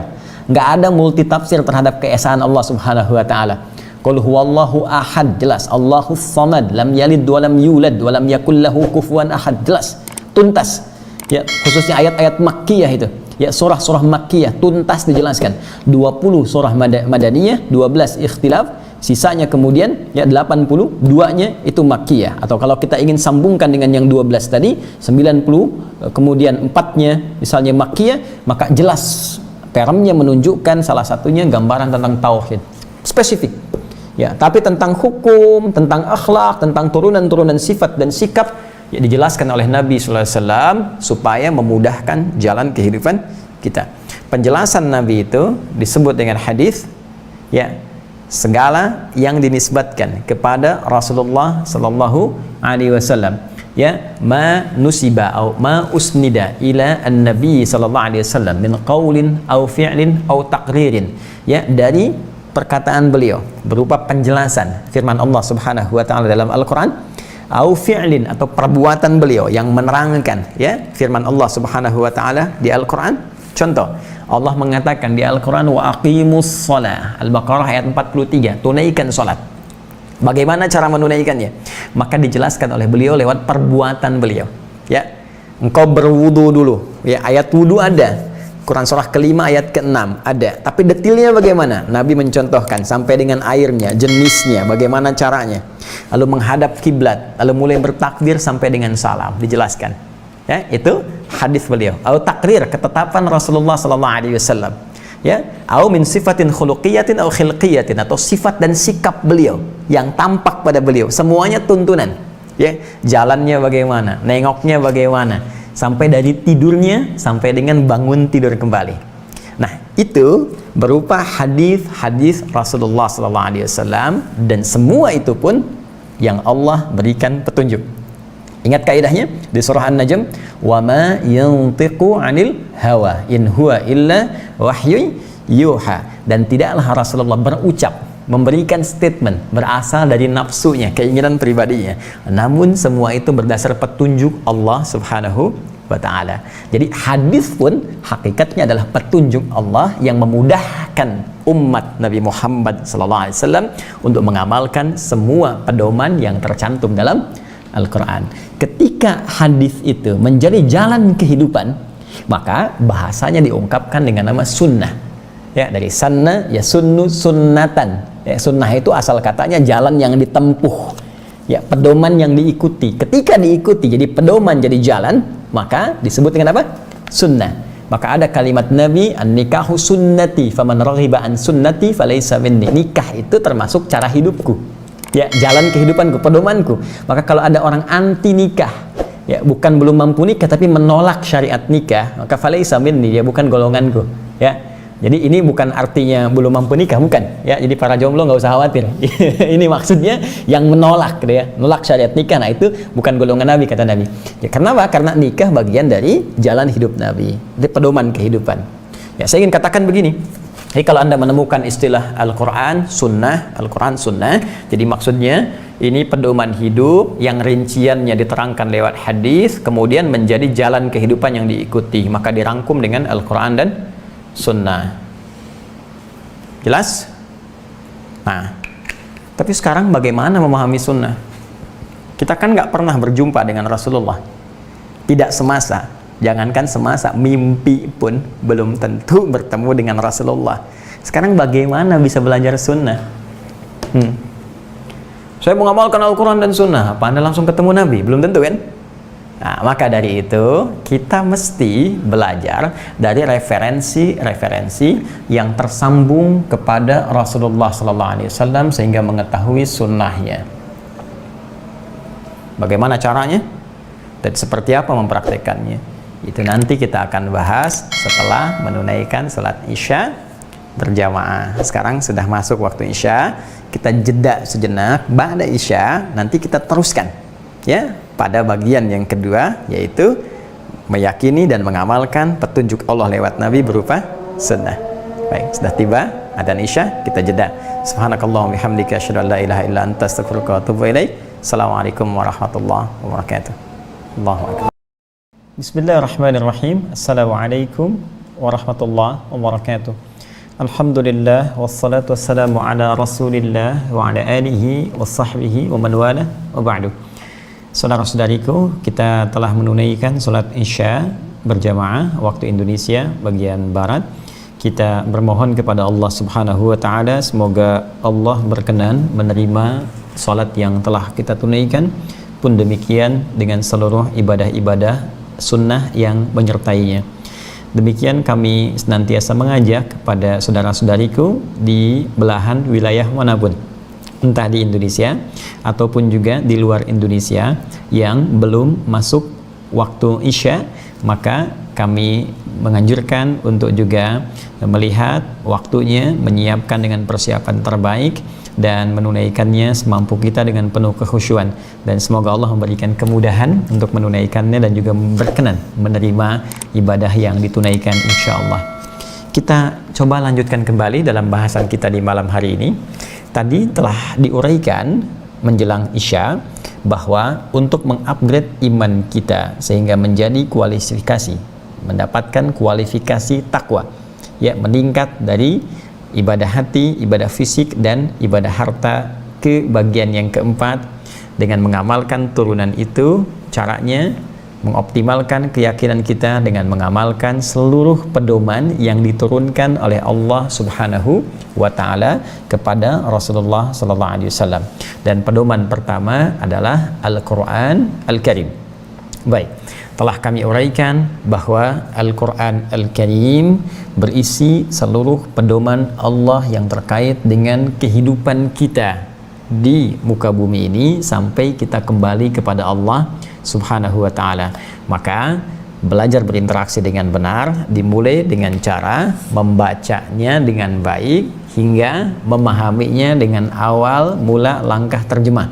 Nggak ada multitafsir terhadap keesaan Allah Subhanahu wa ta'ala. Qul huwallahu ahad, jelas. Allahus samad, lam yalid wa lam yulad wa lam yakul lahu kufuwan ahad, jelas, tuntas. Ya, khususnya ayat-ayat Makkiyah itu, ya, surah-surah Makkiyah tuntas dijelaskan. 20 surah Madaniyah, 12 ikhtilaf, sisanya kemudian ya 82-nya itu Makkiyah. Atau kalau kita ingin sambungkan dengan yang 12 tadi, 90 kemudian 4-nya misalnya Makkiyah, maka jelas termnya menunjukkan salah satunya gambaran tentang tauhid. Spesifik. Ya, tapi tentang hukum, tentang akhlak, tentang turunan-turunan sifat dan sikap, ya, dijelaskan oleh Nabi SAW supaya memudahkan jalan kehidupan kita. Penjelasan Nabi itu disebut dengan hadis, ya, segala yang dinisbatkan kepada Rasulullah Sallallahu Alaihi Wasallam, ya, ma nusiba atau ma usnida ila an-nabi Sallallahu Alaihi Wasallam min qaulin au fi'lin au taqririn, ya, dari perkataan beliau berupa penjelasan firman Allah Subhanahu wa ta'ala dalam Al-Quran, au fi'lin atau perbuatan beliau yang menerangkan, ya, firman Allah Subhanahu wa ta'ala di Al-Quran. Contoh, Allah mengatakan di Al-Quran, wa aqimus shalah, Al-Baqarah ayat 43, tunaikan salat. Bagaimana cara menunaikannya? Maka dijelaskan oleh beliau lewat perbuatan beliau. Ya, engkau berwudu dulu, ya, ayat wudu ada. Quran surah kelima ayat ke-6 ada. Tapi detailnya bagaimana? Nabi mencontohkan sampai dengan airnya, jenisnya, bagaimana caranya. Lalu menghadap kiblat, lalu mulai bertakbir sampai dengan salam, dijelaskan. Ya, itu hadis beliau. Atau takrir, ketetapan Rasulullah sallallahu alaihi wasallam. Ya, au min sifatin khuluqiyatin au khilqiyatin, atau sifat dan sikap beliau yang tampak pada beliau, semuanya tuntunan. Ya, jalannya bagaimana, nengoknya bagaimana, sampai dari tidurnya sampai dengan bangun tidur kembali. Nah, itu berupa hadis-hadis Rasulullah sallallahu alaihi wasallam, dan semua itu pun yang Allah berikan petunjuk. Ingat kaidahnya di surah An-Najm, wa ma yantiqu 'anil hawa in huwa illa wahyu yuha, dan tidaklah Rasulullah berucap, memberikan statement berasal dari nafsunya, keinginan pribadinya, namun semua itu berdasar petunjuk Allah Subhanahu wa ta'ala. Jadi hadis pun hakikatnya adalah petunjuk Allah yang memudahkan umat Nabi Muhammad SAW untuk mengamalkan semua pedoman yang tercantum dalam Al-Quran. Ketika hadis itu menjadi jalan kehidupan, maka bahasanya diungkapkan dengan nama sunnah. Ya, dari sanna ya sunnu sunnatan. Ya, sunnah itu asal katanya jalan yang ditempuh. Ya, pedoman yang diikuti. Ketika diikuti jadi pedoman, jadi jalan, maka disebut dengan apa? Sunnah. Maka ada kalimat Nabi, an-nikahu sunnati, faman raghiba an sunnati falaysa minni. Nikah itu termasuk cara hidupku. Ya, jalan kehidupanku, pedomanku. Maka kalau ada orang anti nikah, ya, bukan belum mampu nikah tapi menolak syariat nikah, maka falaysa minni, dia bukan golonganku. Ya, jadi ini bukan artinya belum mampu nikah, bukan. Ya, jadi para jomblo nggak usah khawatir. Ini maksudnya yang menolak, gitu ya, nolak syariat nikah. Nah, itu bukan golongan Nabi, kata Nabi. Ya, kenapa? Karena nikah bagian dari jalan hidup Nabi, dari pedoman kehidupan. Ya, saya ingin katakan begini. Jadi kalau Anda menemukan istilah Al-Quran Sunnah, Al-Quran Sunnah, jadi maksudnya ini pedoman hidup yang rinciannya diterangkan lewat hadis, kemudian menjadi jalan kehidupan yang diikuti, maka dirangkum dengan Al-Quran dan Sunnah. Jelas? Nah, tapi sekarang bagaimana memahami Sunnah? Kita kan nggak pernah berjumpa dengan Rasulullah, tidak semasa. Jangankan semasa, mimpi pun belum tentu bertemu dengan Rasulullah. Sekarang bagaimana bisa belajar sunnah? Saya mengamalkan Al-Quran dan sunnah. Apa Anda langsung ketemu Nabi? Belum tentu kan? Nah, maka dari itu kita mesti belajar dari referensi-referensi yang tersambung kepada Rasulullah SAW sehingga mengetahui sunnahnya. Bagaimana caranya? Dan seperti apa mempraktekannya? Itu nanti kita akan bahas setelah menunaikan salat Isya berjamaah. Sekarang sudah masuk waktu Isya, kita jeda sejenak. Ba'da Isya nanti kita teruskan ya pada bagian yang kedua, yaitu meyakini dan mengamalkan petunjuk Allah lewat Nabi berupa sunnah. Baik, sudah tiba adzan Isya, kita jeda. Subhanakallahumma bihamdika asyhadu an la ilaha illa anta astaghfiruka wa atubu ilaik. Assalamualaikum warahmatullahi wabarakatuh. Allahu akbar. Bismillahirrahmanirrahim. Assalamualaikum warahmatullahi wabarakatuh. Alhamdulillah wassalatu wassalamu ala Rasulillah wa ala alihi wa sahbihi wa man wala wa ba'du. Saudara-saudariku, kita telah menunaikan salat Isya berjamaah waktu Indonesia bagian barat. Kita bermohon kepada Allah Subhanahu wa taala semoga Allah berkenan menerima salat yang telah kita tunaikan, pun demikian dengan seluruh ibadah-ibadah sunnah yang menyertainya. Demikian kami senantiasa mengajak kepada saudara-saudariku di belahan wilayah manapun, entah di Indonesia ataupun juga di luar Indonesia yang belum masuk waktu Isya, maka kami menganjurkan untuk juga melihat waktunya, menyiapkan dengan persiapan terbaik dan menunaikannya semampu kita dengan penuh kekhusyuan, dan semoga Allah memberikan kemudahan untuk menunaikannya dan juga berkenan menerima ibadah yang ditunaikan insyaallah. Kita coba lanjutkan kembali dalam bahasan kita di malam hari ini. Tadi telah diuraikan menjelang Isya bahwa untuk mengupgrade iman kita sehingga menjadi kualifikasi, mendapatkan kualifikasi takwa, ya, meningkat dari ibadah hati, ibadah fisik, dan ibadah harta ke bagian yang keempat dengan mengamalkan turunan itu. Caranya mengoptimalkan keyakinan kita dengan mengamalkan seluruh pedoman yang diturunkan oleh Allah Subhanahu wa taala kepada Rasulullah sallallahu alaihi wasallam. Dan pedoman pertama adalah Al-Qur'an Al-Karim. Baik, telah kami uraikan bahwa Al-Qur'an Al-Karim berisi seluruh pedoman Allah yang terkait dengan kehidupan kita di muka bumi ini sampai kita kembali kepada Allah Subhanahu wa ta'ala. Maka belajar berinteraksi dengan benar dimulai dengan cara membacanya dengan baik hingga memahaminya dengan awal mula langkah terjemah.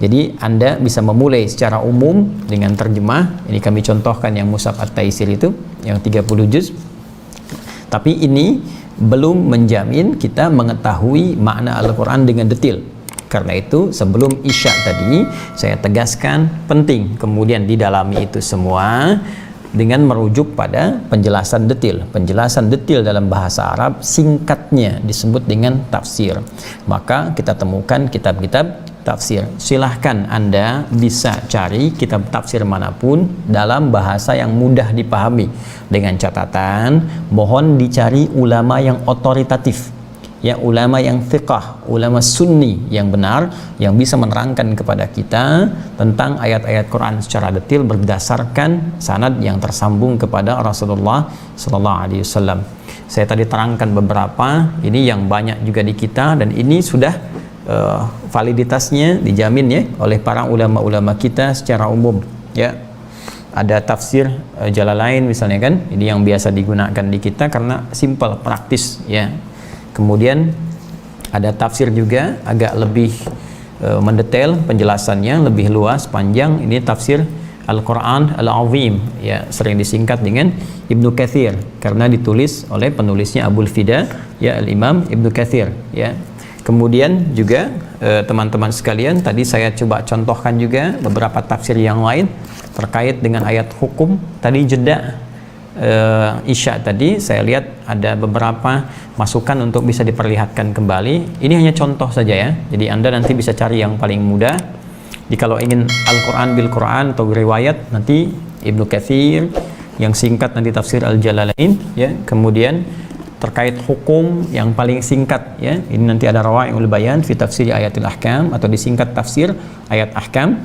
Jadi Anda bisa memulai secara umum dengan terjemah. Ini kami contohkan yang Mushaf At-Taisir itu yang 30 juz. Tapi ini belum menjamin kita mengetahui makna Al-Quran dengan detail. Karena itu sebelum Isya tadi saya tegaskan penting kemudian didalami itu semua dengan merujuk pada penjelasan detail. Penjelasan detail dalam bahasa Arab singkatnya disebut dengan tafsir. Maka kita temukan kitab-kitab tafsir. Silahkan Anda bisa cari kitab tafsir manapun dalam bahasa yang mudah dipahami. Dengan catatan mohon dicari ulama yang otoritatif, ya, ulama yang fiqh, ulama sunni yang benar, yang bisa menerangkan kepada kita tentang ayat-ayat Quran secara detail berdasarkan sanad yang tersambung kepada Rasulullah sallallahu alaihi wasallam. Saya tadi terangkan beberapa, ini yang banyak juga di kita, dan ini sudah validitasnya dijamin ya oleh para ulama-ulama kita secara umum, ya. Ada tafsir Jalalain misalnya kan, ini yang biasa digunakan di kita karena simple, praktis, ya. Kemudian ada tafsir juga agak lebih mendetail penjelasannya, lebih luas, panjang. Ini tafsir Al-Quran Al-Azim, ya, sering disingkat dengan Ibnu Katsir karena ditulis oleh penulisnya Abul Fida, ya, Al-Imam Ibnu Katsir, ya. Kemudian juga teman-teman sekalian, tadi saya coba contohkan juga beberapa tafsir yang lain terkait dengan ayat hukum. Tadi jeda Isya tadi saya lihat ada beberapa masukan untuk bisa diperlihatkan kembali. Ini hanya contoh saja ya, jadi Anda nanti bisa cari yang paling mudah. Jadi kalau ingin Al-Quran bil Quran atau riwayat, nanti Ibnu Katsir, yang singkat nanti tafsir Al-Jalalain, ya. Kemudian terkait hukum yang paling singkat, ya, ini nanti ada Rawa'iul Bayan fi tafsir ayatil ahkam atau disingkat tafsir ayat ahkam,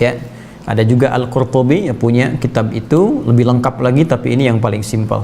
ya. Ada juga Al-Qurtubi yang punya kitab itu lebih lengkap lagi, tapi ini yang paling simpel.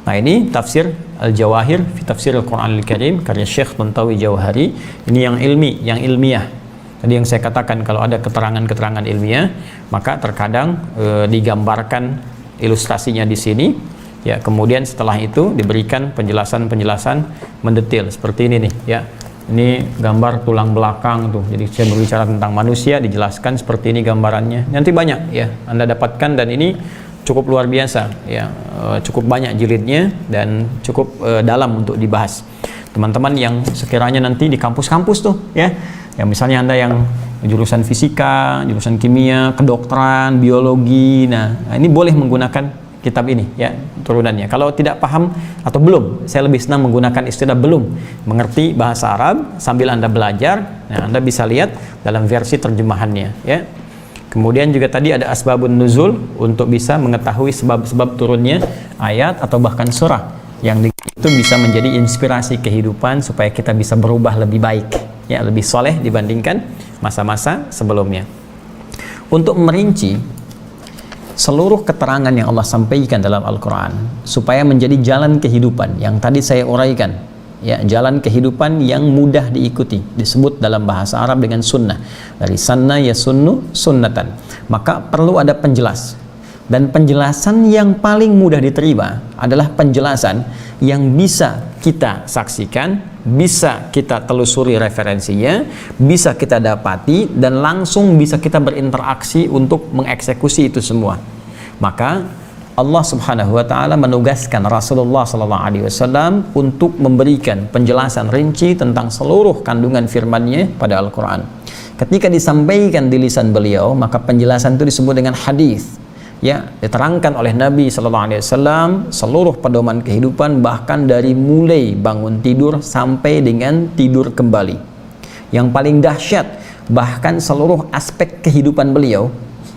Nah, ini tafsir Al-Jawahir fi tafsir Al-Quran Al-Karim karya Syekh Tantawi Jauhari. Ini yang ilmi, yang ilmiah. Tadi yang saya katakan kalau ada keterangan-keterangan ilmiah, maka terkadang digambarkan ilustrasinya di sini. Ya, kemudian setelah itu diberikan penjelasan-penjelasan mendetail seperti ini nih, ya. Ini gambar tulang belakang tuh. Jadi saya berbicara tentang manusia, dijelaskan seperti ini gambarannya. Nanti banyak ya Anda dapatkan, dan ini cukup luar biasa ya. Cukup banyak jilidnya dan cukup dalam untuk dibahas. Teman-teman yang sekiranya nanti di kampus-kampus tuh ya, yang misalnya Anda yang jurusan fisika, jurusan kimia, kedokteran, biologi, nah ini boleh menggunakan kitab ini ya, turunannya. Kalau tidak paham atau belum, saya lebih senang menggunakan istilah belum mengerti bahasa Arab sambil Anda belajar, nah Anda bisa lihat dalam versi terjemahannya ya. Kemudian juga tadi ada asbabun nuzul untuk bisa mengetahui sebab-sebab turunnya ayat atau bahkan surah, yang itu bisa menjadi inspirasi kehidupan supaya kita bisa berubah lebih baik ya, lebih soleh dibandingkan masa-masa sebelumnya. Untuk merinci seluruh keterangan yang Allah sampaikan dalam Al-Quran supaya menjadi jalan kehidupan yang tadi saya uraikan ya, jalan kehidupan yang mudah diikuti, disebut dalam bahasa Arab dengan sunnah, dari sanna yasunnu sunnatan. Maka perlu ada penjelas, dan penjelasan yang paling mudah diterima adalah penjelasan yang bisa kita saksikan, bisa kita telusuri referensinya, bisa kita dapati, dan langsung bisa kita berinteraksi untuk mengeksekusi itu semua. Maka Allah Subhanahu wa taala menugaskan Rasulullah sallallahu alaihi wasallam untuk memberikan penjelasan rinci tentang seluruh kandungan firman-Nya pada Al-Qur'an. Ketika disampaikan di lisan beliau, maka penjelasan itu disebut dengan hadis. Ya, diterangkan oleh Nabi sallallahu alaihi wasallam seluruh pedoman kehidupan, bahkan dari mulai bangun tidur sampai dengan tidur kembali. Yang paling dahsyat, bahkan seluruh aspek kehidupan beliau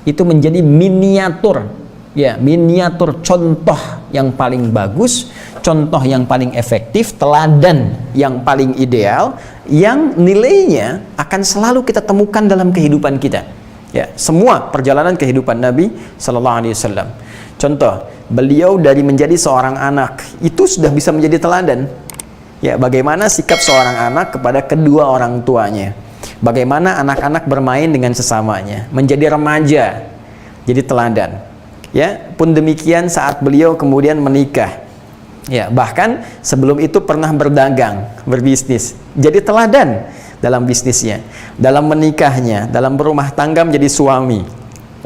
itu menjadi miniatur, ya, miniatur contoh yang paling bagus, contoh yang paling efektif, teladan yang paling ideal, yang nilainya akan selalu kita temukan dalam kehidupan kita. Ya, semua perjalanan kehidupan Nabi Sallallahu Alaihi Wasallam. Contoh, beliau dari menjadi seorang anak itu sudah bisa menjadi teladan. Ya, bagaimana sikap seorang anak kepada kedua orang tuanya. Bagaimana anak-anak bermain dengan sesamanya. Menjadi remaja, jadi teladan. Ya, pun demikian saat beliau kemudian menikah. Ya, bahkan sebelum itu pernah berdagang, berbisnis. Jadi teladan dalam bisnisnya, dalam menikahnya, dalam berumah tangga menjadi suami.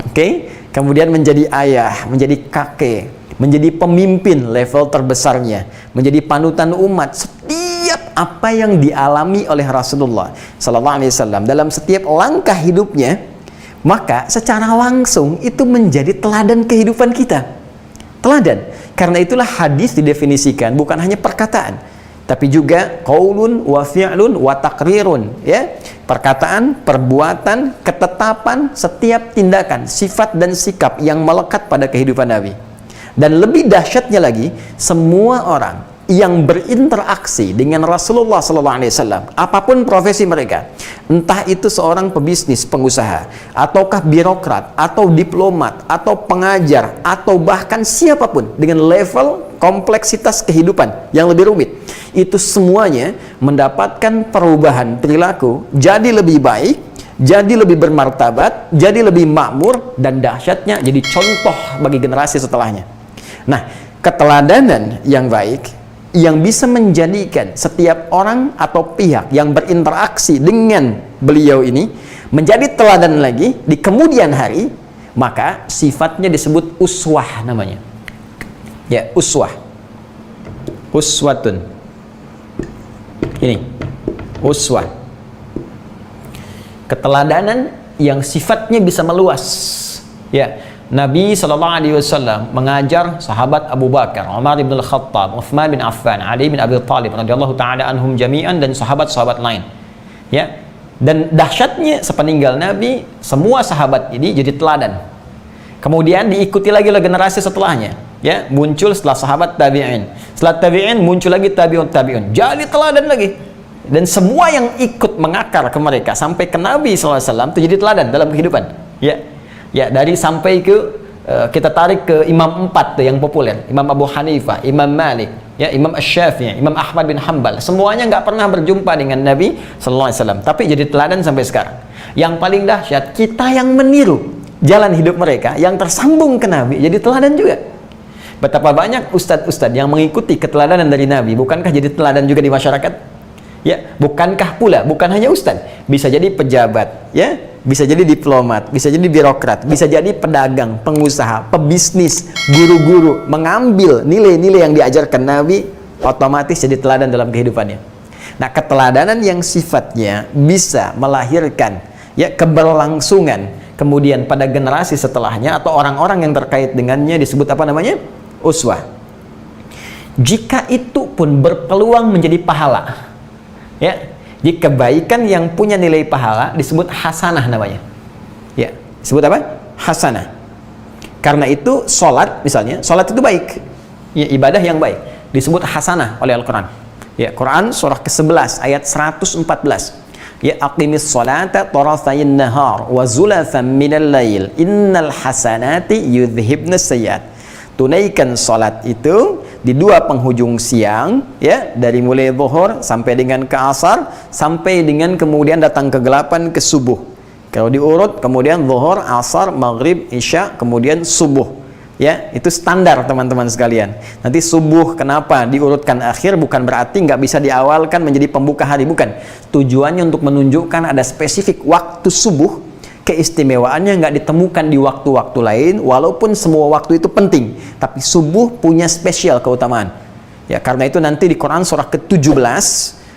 Oke? Kemudian menjadi ayah, menjadi kakek, menjadi pemimpin level terbesarnya, menjadi panutan umat. Setiap apa yang dialami oleh Rasulullah Sallallahu Alaihi Wasallam dalam setiap langkah hidupnya, maka secara langsung itu menjadi teladan kehidupan kita. Teladan. Karena itulah hadis didefinisikan bukan hanya perkataan, tapi juga qaulun wa fi'lun wa taqrirun, ya. Perkataan, perbuatan, ketetapan, setiap tindakan, sifat dan sikap yang melekat pada kehidupan Nabi. Dan lebih dahsyatnya lagi, semua orang yang berinteraksi dengan Rasulullah SAW, apapun profesi mereka, entah itu seorang pebisnis, pengusaha, ataukah birokrat, atau diplomat, atau pengajar, atau bahkan siapapun dengan level kompleksitas kehidupan yang lebih rumit, itu semuanya mendapatkan perubahan perilaku, jadi lebih baik, jadi lebih bermartabat, jadi lebih makmur, dan dahsyatnya jadi contoh bagi generasi setelahnya. Nah, keteladanan yang baik yang bisa menjadikan setiap orang atau pihak yang berinteraksi dengan beliau ini menjadi teladan lagi di kemudian hari, maka sifatnya disebut uswah namanya. Ya, uswah. Uswatun. Ini uswah. Keteladanan yang sifatnya bisa meluas. Ya, Nabi SAW mengajar sahabat Abu Bakar, Umar bin Al-Khattab, Uthman bin Affan, Ali bin Abi Thalib radhiyallahu ta'ala anhum jami'an, dan sahabat-sahabat lain. Ya. Dan dahsyatnya sepeninggal Nabi, semua sahabat ini jadi teladan. Kemudian diikuti lagi oleh generasi setelahnya. Ya, muncul setelah sahabat tabi'in. Setelah tabi'in muncul lagi tabi'un tabi'un. Jadi teladan lagi. Dan semua yang ikut mengakar ke mereka sampai ke Nabi SAW itu jadi teladan dalam kehidupan. Ya. Ya, dari sampai ke kita tarik ke imam 4 tuh yang populer, Imam Abu Hanifah, Imam Malik, ya, Imam Asy-Syafi'i, Imam Ahmad bin Hanbal, semuanya nggak pernah berjumpa dengan Nabi Sallallahu Alaihi Wasallam, tapi jadi teladan sampai sekarang. Yang paling dahsyat, kita yang meniru jalan hidup mereka, yang tersambung ke Nabi, jadi teladan juga. Betapa banyak ustadz-ustadz yang mengikuti keteladanan dari Nabi, bukankah jadi teladan juga di masyarakat? Ya, bukankah pula, bukan hanya ustadz, bisa jadi pejabat, ya, bisa jadi diplomat, bisa jadi birokrat, bisa jadi pedagang, pengusaha, pebisnis, guru-guru, mengambil nilai-nilai yang diajarkan Nabi, otomatis jadi teladan dalam kehidupannya. Nah, keteladanan yang sifatnya bisa melahirkan, ya, keberlangsungan kemudian pada generasi setelahnya atau orang-orang yang terkait dengannya disebut apa namanya? Uswah. Jika itu pun berpeluang menjadi pahala, ya, jika kebaikan yang punya nilai pahala disebut hasanah namanya. Ya, disebut apa? Hasanah. Karena itu sholat misalnya, sholat itu baik. Ya, ibadah yang baik disebut hasanah oleh Al-Quran. Ya, Quran surah ke-11 ayat 114. Ya, aqimis sholata tarafayin nahar wa zulafan minal lail innal hasanati yudhibnas sayyiat. Tunaikan salat itu di dua penghujung siang, ya, dari mulai zuhur sampai dengan ke asar, sampai dengan kemudian datang kegelapan ke subuh. Kalau diurut kemudian zuhur, asar, maghrib, isya, kemudian subuh. Ya, itu standar teman-teman sekalian. Nanti subuh kenapa diurutkan akhir, bukan berarti nggak bisa diawalkan menjadi pembuka hari, bukan. Tujuannya untuk menunjukkan ada spesifik waktu subuh, keistimewaannya nggak ditemukan di waktu-waktu lain, walaupun semua waktu itu penting, tapi subuh punya spesial keutamaan. Ya, karena itu nanti di Quran surah ke-17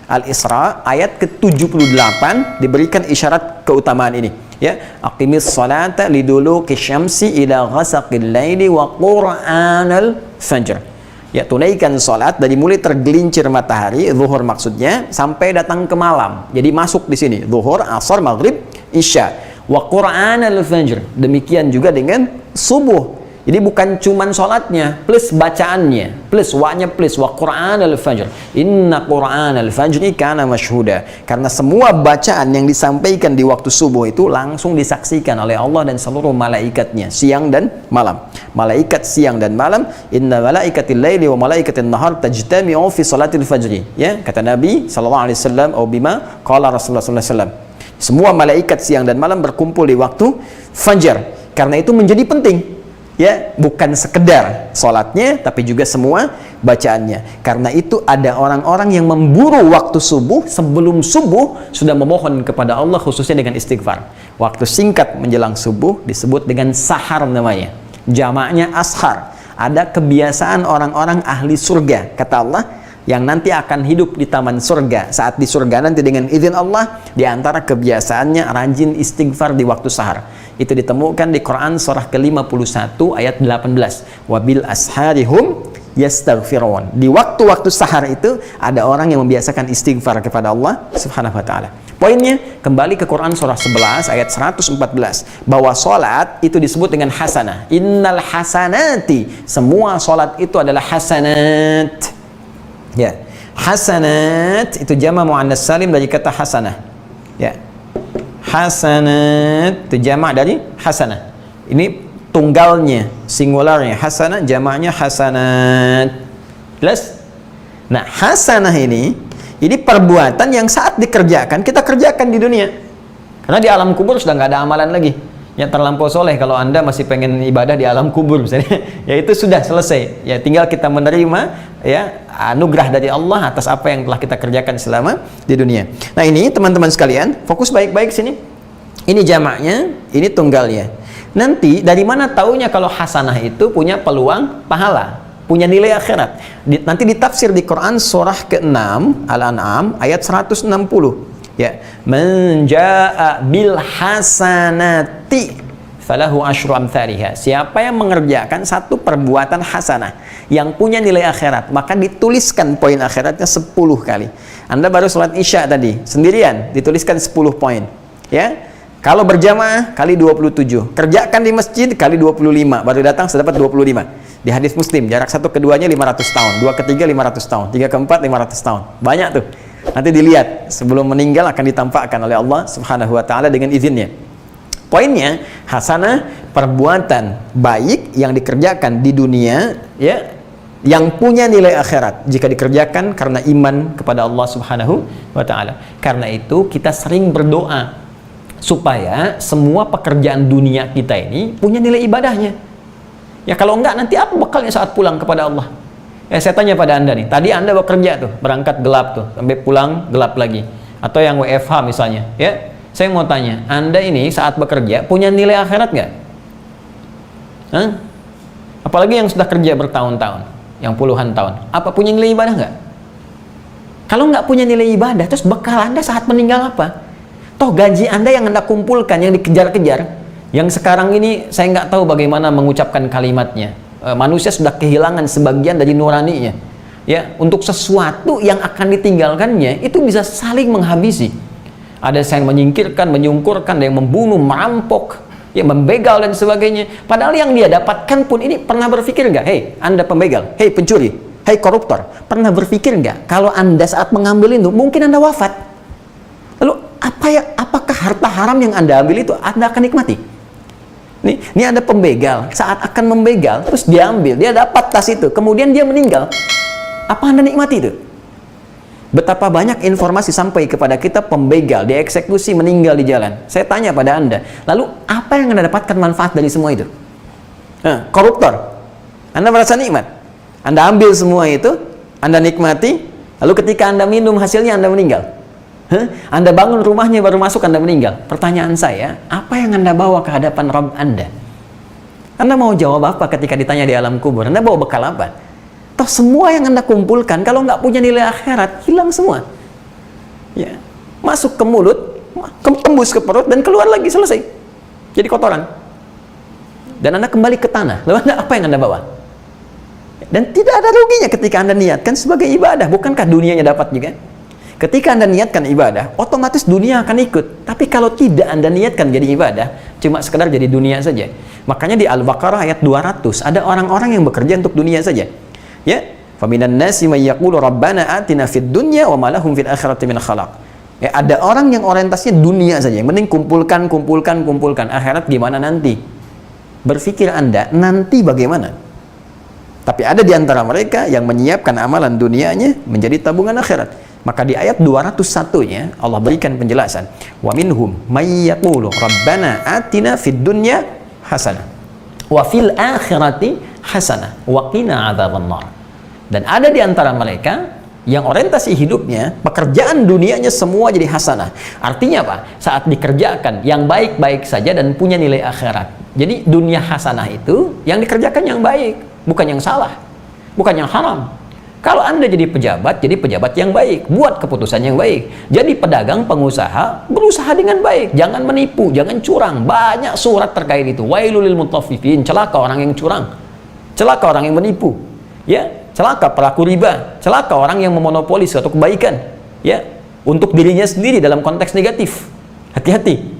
Al-Isra ayat ke-78 diberikan isyarat keutamaan ini. Ya, aqimis salata liduluki syamsi ila ghasaqil laili wa qur'anal fajr. Ya, tunaikan salat dari mulai tergelincir matahari, zuhur maksudnya, sampai datang ke malam. Jadi masuk di sini zuhur, asar, maghrib, isya. Wa Qur'anal fajr. Demikian juga dengan subuh. Jadi bukan cuman sholatnya, plus bacaannya, plus wa-nya plus wa Qur'anal fajr. Inna Qur'anal fajri kana masyhuda. Karena semua bacaan yang disampaikan di waktu subuh itu langsung disaksikan oleh Allah dan seluruh malaikatnya siang dan malam. Malaikat siang dan malam, inna malaikatil laili wa malaikatin nahar tajtami'u fi salatil fajri. Ya, kata Nabi sallallahu alaihi wasallam atau bima qala Rasulullah sallallahu alaihi wasallam. Semua malaikat siang dan malam berkumpul di waktu fajar. Karena itu menjadi penting. Ya, bukan sekedar sholatnya, tapi juga semua bacaannya. Karena itu ada orang-orang yang memburu waktu subuh, sebelum subuh sudah memohon kepada Allah, khususnya dengan istighfar. Waktu singkat menjelang subuh disebut dengan sahar namanya. Jamaknya ashar. Ada kebiasaan orang-orang ahli surga, kata Allah, yang nanti akan hidup di taman surga. Saat di surga nanti dengan izin Allah, di antara kebiasaannya rajin istighfar di waktu sahar. Itu ditemukan di Quran surah ke-51 ayat 18. Wabil asharihum yastaghfirun. Di waktu-waktu sahar itu ada orang yang membiasakan istighfar kepada Allah Subhanahu wa taala. Poinnya kembali ke Quran surah 11 ayat 114 bahwa salat itu disebut dengan hasanah. Innal hasanati. Semua salat itu adalah hasanat. Ya. Hasanat itu jama' muannas salim dari kata hasanah. Ya. Hasanat itu jamak dari hasanah. Ini tunggalnya, singularnya. Hasanah, jamaknya hasanat. Jelas? Nah, hasanah ini perbuatan yang saat dikerjakan, kita kerjakan di dunia. Karena di alam kubur sudah nggak ada amalan lagi. Yang terlampau soleh, kalau Anda masih pengen ibadah di alam kubur misalnya, ya itu sudah selesai. Ya tinggal kita menerima ya anugerah dari Allah atas apa yang telah kita kerjakan selama di dunia. Nah ini teman-teman sekalian, fokus baik-baik sini. Ini jamaknya, ini tunggalnya. Nanti dari mana taunya kalau hasanah itu punya peluang pahala, punya nilai akhirat? Nanti ditafsir di Quran surah ke-6 Al-An'am ayat 160. Ya, man jaa bil hasanati falahu asyru amthaliha. Siapa yang mengerjakan satu perbuatan hasanah yang punya nilai akhirat, maka dituliskan poin akhiratnya 10 kali. Anda baru sholat isya tadi sendirian, dituliskan 10 poin. Ya, kalau berjamaah kali 27, kerjakan di masjid kali 25, baru datang sudah dapat 25. Di hadis Muslim, jarak satu keduanya 500 tahun, dua ketiga 500 tahun, tiga keempat 500 tahun. Banyak tuh. Nanti dilihat sebelum meninggal akan ditampakkan oleh Allah Subhanahu wa taala dengan izinnya. Poinnya, hasanah perbuatan baik yang dikerjakan di dunia ya, yang punya nilai akhirat jika dikerjakan karena iman kepada Allah Subhanahu wa taala. Karena itu kita sering berdoa supaya semua pekerjaan dunia kita ini punya nilai ibadahnya. Ya kalau enggak nanti apa bekalnya saat pulang kepada Allah? Ya saya tanya pada Anda nih, tadi Anda bekerja tuh, berangkat gelap tuh, sampai pulang gelap lagi. Atau yang WFH misalnya, ya. Saya mau tanya, Anda ini saat bekerja punya nilai akhirat nggak? Hah? Apalagi yang sudah kerja bertahun-tahun, yang puluhan tahun, apa punya nilai ibadah nggak? Kalau nggak punya nilai ibadah, terus bekal Anda saat meninggal apa? Toh gaji Anda yang Anda kumpulkan, yang dikejar-kejar, yang sekarang ini saya nggak tahu bagaimana mengucapkan kalimatnya. Manusia sudah kehilangan sebagian dari nuraninya. Ya, untuk sesuatu yang akan ditinggalkannya itu bisa saling menghabisi. Ada yang menyingkirkan, menyungkurkan, ada yang membunuh, merampok, ya membegal dan sebagainya. Padahal yang dia dapatkan pun ini pernah berpikir nggak? Hei, Anda pembegal, hei pencuri, hei koruptor, pernah berpikir nggak kalau Anda saat mengambil itu mungkin Anda wafat? Lalu apakah harta haram yang Anda ambil itu Anda akan nikmati? Ini ada pembegal, saat akan membegal, terus diambil, dia dapat tas itu, kemudian dia meninggal. Apa Anda nikmati itu? Betapa banyak informasi sampai kepada kita pembegal, dieksekusi, meninggal di jalan. Saya tanya pada Anda, lalu apa yang Anda dapatkan manfaat dari semua itu? Koruptor, Anda merasa nikmat? Anda ambil semua itu, Anda nikmati, lalu ketika Anda minum hasilnya Anda meninggal. Anda bangun rumahnya baru masuk Anda meninggal. Pertanyaan saya, apa yang Anda bawa ke hadapan Rabb Anda? Anda mau jawab apa ketika ditanya di alam kubur? Anda bawa bekal apa? Toh semua yang Anda kumpulkan kalau nggak punya nilai akhirat hilang semua. Ya, masuk ke mulut, tembus ke perut dan keluar lagi, selesai. Jadi kotoran. Dan Anda kembali ke tanah. Lalu apa yang Anda bawa? Dan tidak ada ruginya ketika Anda niatkan sebagai ibadah. Bukankah dunianya dapat juga? Ketika Anda niatkan ibadah, otomatis dunia akan ikut. Tapi kalau tidak Anda niatkan jadi ibadah, cuma sekedar jadi dunia saja. Makanya di Al-Baqarah ayat 200, ada orang-orang yang bekerja untuk dunia saja. Ya, faminan nasi may yaqulu rabbana atina fid dunya wa ma lahum fil akhirati min khalaq. Ya, ada orang yang orientasinya dunia saja. Yang penting kumpulkan. Akhirat gimana nanti? Berpikir Anda, nanti bagaimana? Tapi ada di antara mereka yang menyiapkan amalan dunianya menjadi tabungan akhirat. Maka di ayat 201-nya Allah berikan penjelasan. Wa minhum may yaqulu rabbana atina fid dunya hasanah wa fil akhirati hasanah wa qina adzabannar. Dan ada di antara mereka yang orientasi hidupnya, pekerjaan dunianya semua jadi hasanah. Artinya apa? Saat dikerjakan yang baik-baik saja dan punya nilai akhirat. Jadi dunia hasanah itu yang dikerjakan yang baik, bukan yang salah, bukan yang haram. Kalau Anda jadi pejabat yang baik, buat keputusan yang baik. Jadi pedagang, pengusaha, berusaha dengan baik, jangan menipu, jangan curang. Banyak surat terkait itu. Wailul lil mutaffifin, celaka orang yang curang, celaka orang yang menipu, ya, celaka pelaku riba, celaka orang yang memonopoli suatu kebaikan, ya, untuk dirinya sendiri dalam konteks negatif. Hati-hati.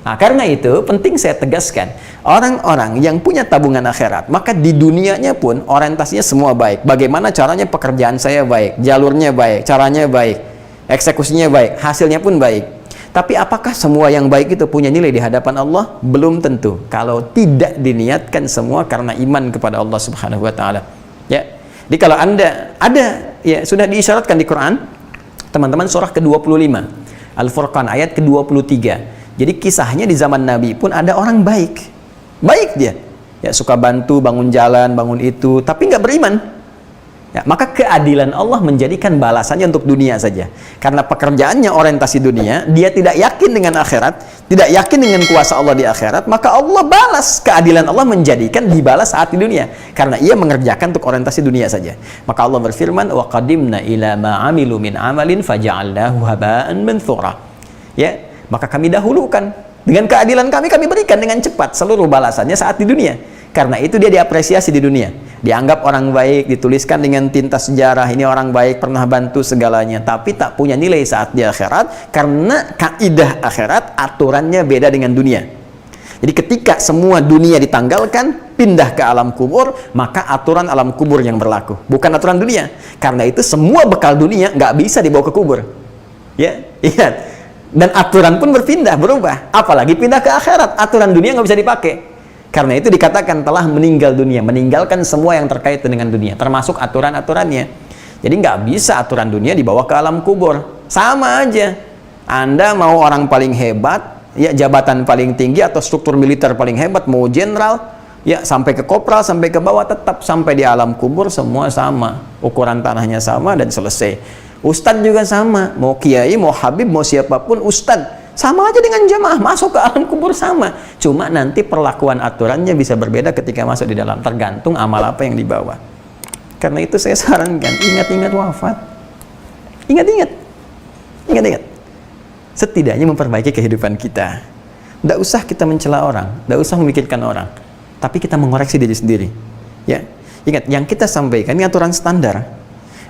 Nah, karena itu penting saya tegaskan, orang-orang yang punya tabungan akhirat, maka di dunianya pun orientasinya semua baik. Bagaimana caranya pekerjaan saya baik, jalurnya baik, caranya baik, eksekusinya baik, hasilnya pun baik. Tapi apakah semua yang baik itu punya nilai di hadapan Allah? Belum tentu. Kalau tidak diniatkan semua karena iman kepada Allah Subhanahu wa taala. Ya. Jadi kalau Anda ada, ya, sudah diisyaratkan di Quran, teman-teman, surah ke-25 Al-Furqan ayat ke-23. Jadi kisahnya di zaman Nabi pun ada orang baik dia, ya, suka bantu, bangun jalan, bangun itu, tapi nggak beriman. Ya, maka keadilan Allah menjadikan balasannya untuk dunia saja. Karena pekerjaannya orientasi dunia, dia tidak yakin dengan akhirat, tidak yakin dengan kuasa Allah di akhirat, maka Allah balas, keadilan Allah menjadikan dibalas saat di dunia. Karena ia mengerjakan untuk orientasi dunia saja. Maka Allah berfirman, wa qadimna ila ma amilu min amalin faja'alnahu haba'an manthura. Ya, maka kami dahulukan dengan keadilan kami berikan dengan cepat seluruh balasannya saat di dunia. Karena itu dia diapresiasi di dunia, dianggap orang baik, dituliskan dengan tinta sejarah, ini orang baik, pernah bantu segalanya. Tapi tak punya nilai saat di akhirat, karena kaidah akhirat aturannya beda dengan dunia. Jadi ketika semua dunia ditanggalkan, pindah ke alam kubur, maka aturan alam kubur yang berlaku, bukan aturan dunia. Karena itu semua bekal dunia nggak bisa dibawa ke kubur. Ya, ingat. Dan aturan pun berubah, apalagi pindah ke akhirat, aturan dunia nggak bisa dipakai. Karena itu dikatakan telah meninggal dunia, meninggalkan semua yang terkait dengan dunia, termasuk aturan-aturannya. Jadi nggak bisa aturan dunia dibawa ke alam kubur. Sama aja, Anda mau orang paling hebat, ya, jabatan paling tinggi atau struktur militer paling hebat, mau jenderal, ya, sampai ke kopral, sampai ke bawah, tetap sampai di alam kubur semua sama, ukuran tanahnya sama dan selesai. Ustadz juga sama, mau kiai, mau habib, mau siapapun ustadz, sama aja dengan jamaah, masuk ke alam kubur sama. Cuma nanti perlakuan aturannya bisa berbeda ketika masuk di dalam, tergantung amal apa yang dibawa. Karena itu saya sarankan, ingat-ingat wafat, ingat-ingat, setidaknya memperbaiki kehidupan kita. Tidak usah kita mencela orang, tidak usah memikirkan orang, tapi kita mengoreksi diri sendiri. Ya, ingat, yang kita sampaikan ini aturan standar.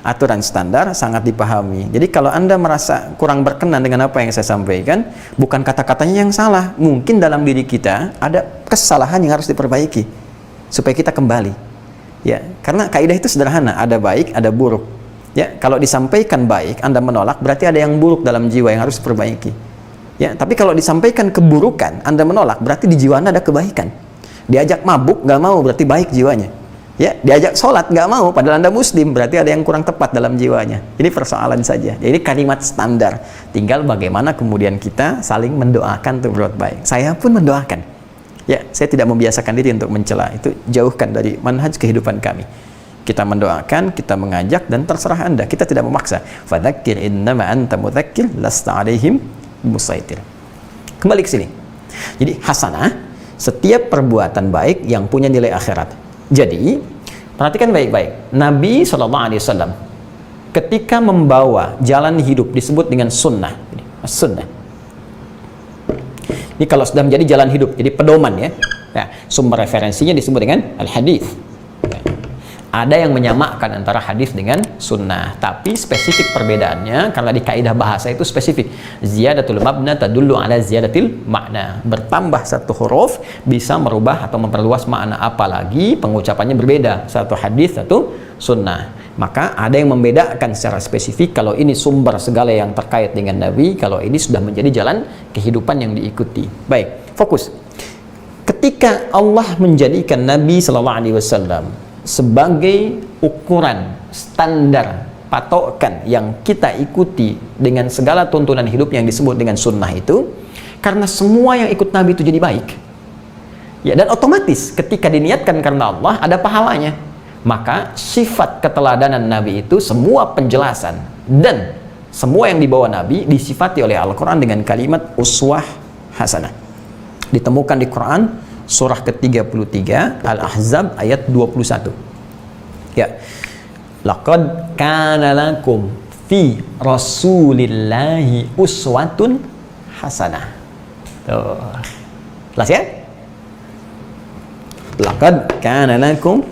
Aturan standar sangat dipahami. Jadi kalau Anda merasa kurang berkenan dengan apa yang saya sampaikan, bukan kata-katanya yang salah. Mungkin dalam diri kita ada kesalahan yang harus diperbaiki supaya kita kembali. Ya, karena kaidah itu sederhana, ada baik, ada buruk. Ya, kalau disampaikan baik, Anda menolak, berarti ada yang buruk dalam jiwa yang harus diperbaiki. Ya, tapi kalau disampaikan keburukan, Anda menolak, berarti di jiwa Anda ada kebaikan. Diajak mabuk, nggak mau, berarti baik jiwanya. Ya, diajak sholat nggak mau, padahal Anda muslim, berarti ada yang kurang tepat dalam jiwanya. Ini persoalan saja. Jadi kalimat standar. Tinggal bagaimana kemudian kita saling mendoakan untuk berbuat baik. Saya pun mendoakan. Ya, saya tidak membiasakan diri untuk mencela. Itu jauhkan dari manhaj kehidupan kami. Kita mendoakan, kita mengajak, dan terserah Anda. Kita tidak memaksa. Fadzakir innama anta mudzakir lasta alaihim musaitir. Kembali ke sini. Jadi hasanah, setiap perbuatan baik yang punya nilai akhirat. Jadi, perhatikan baik-baik. Nabi SAW ketika membawa jalan hidup disebut dengan sunnah. Sunnah. Ini kalau sudah menjadi jalan hidup, jadi pedoman ya. Ya, sumber referensinya disebut dengan al-hadis. Ya. Ada yang menyamakan antara hadis dengan sunnah. Tapi spesifik perbedaannya karena di kaidah bahasa itu spesifik. Ziyadatul mabna tadullu ala ziyadatil makna. Bertambah satu huruf bisa merubah atau memperluas makna, apalagi pengucapannya berbeda. Satu hadis, satu sunnah. Maka ada yang membedakan secara spesifik kalau ini sumber segala yang terkait dengan Nabi, kalau ini sudah menjadi jalan kehidupan yang diikuti. Baik, fokus. Ketika Allah menjadikan Nabi Sallallahu Alaihi Wasallam sebagai ukuran, standar, patokan yang kita ikuti dengan segala tuntunan hidup yang disebut dengan sunnah itu, karena semua yang ikut Nabi itu jadi baik, ya, dan otomatis ketika diniatkan karena Allah ada pahalanya. Maka sifat keteladanan Nabi itu semua penjelasan dan semua yang dibawa Nabi disifati oleh Al-Quran dengan kalimat uswah hasanah. Ditemukan di Quran surah ke-33 Al-Ahzab ayat 21. Ya. Laqad kana lakum fi rasulillahi uswatun hasanah. Tuh. Jelas ya? Laqad kana lakum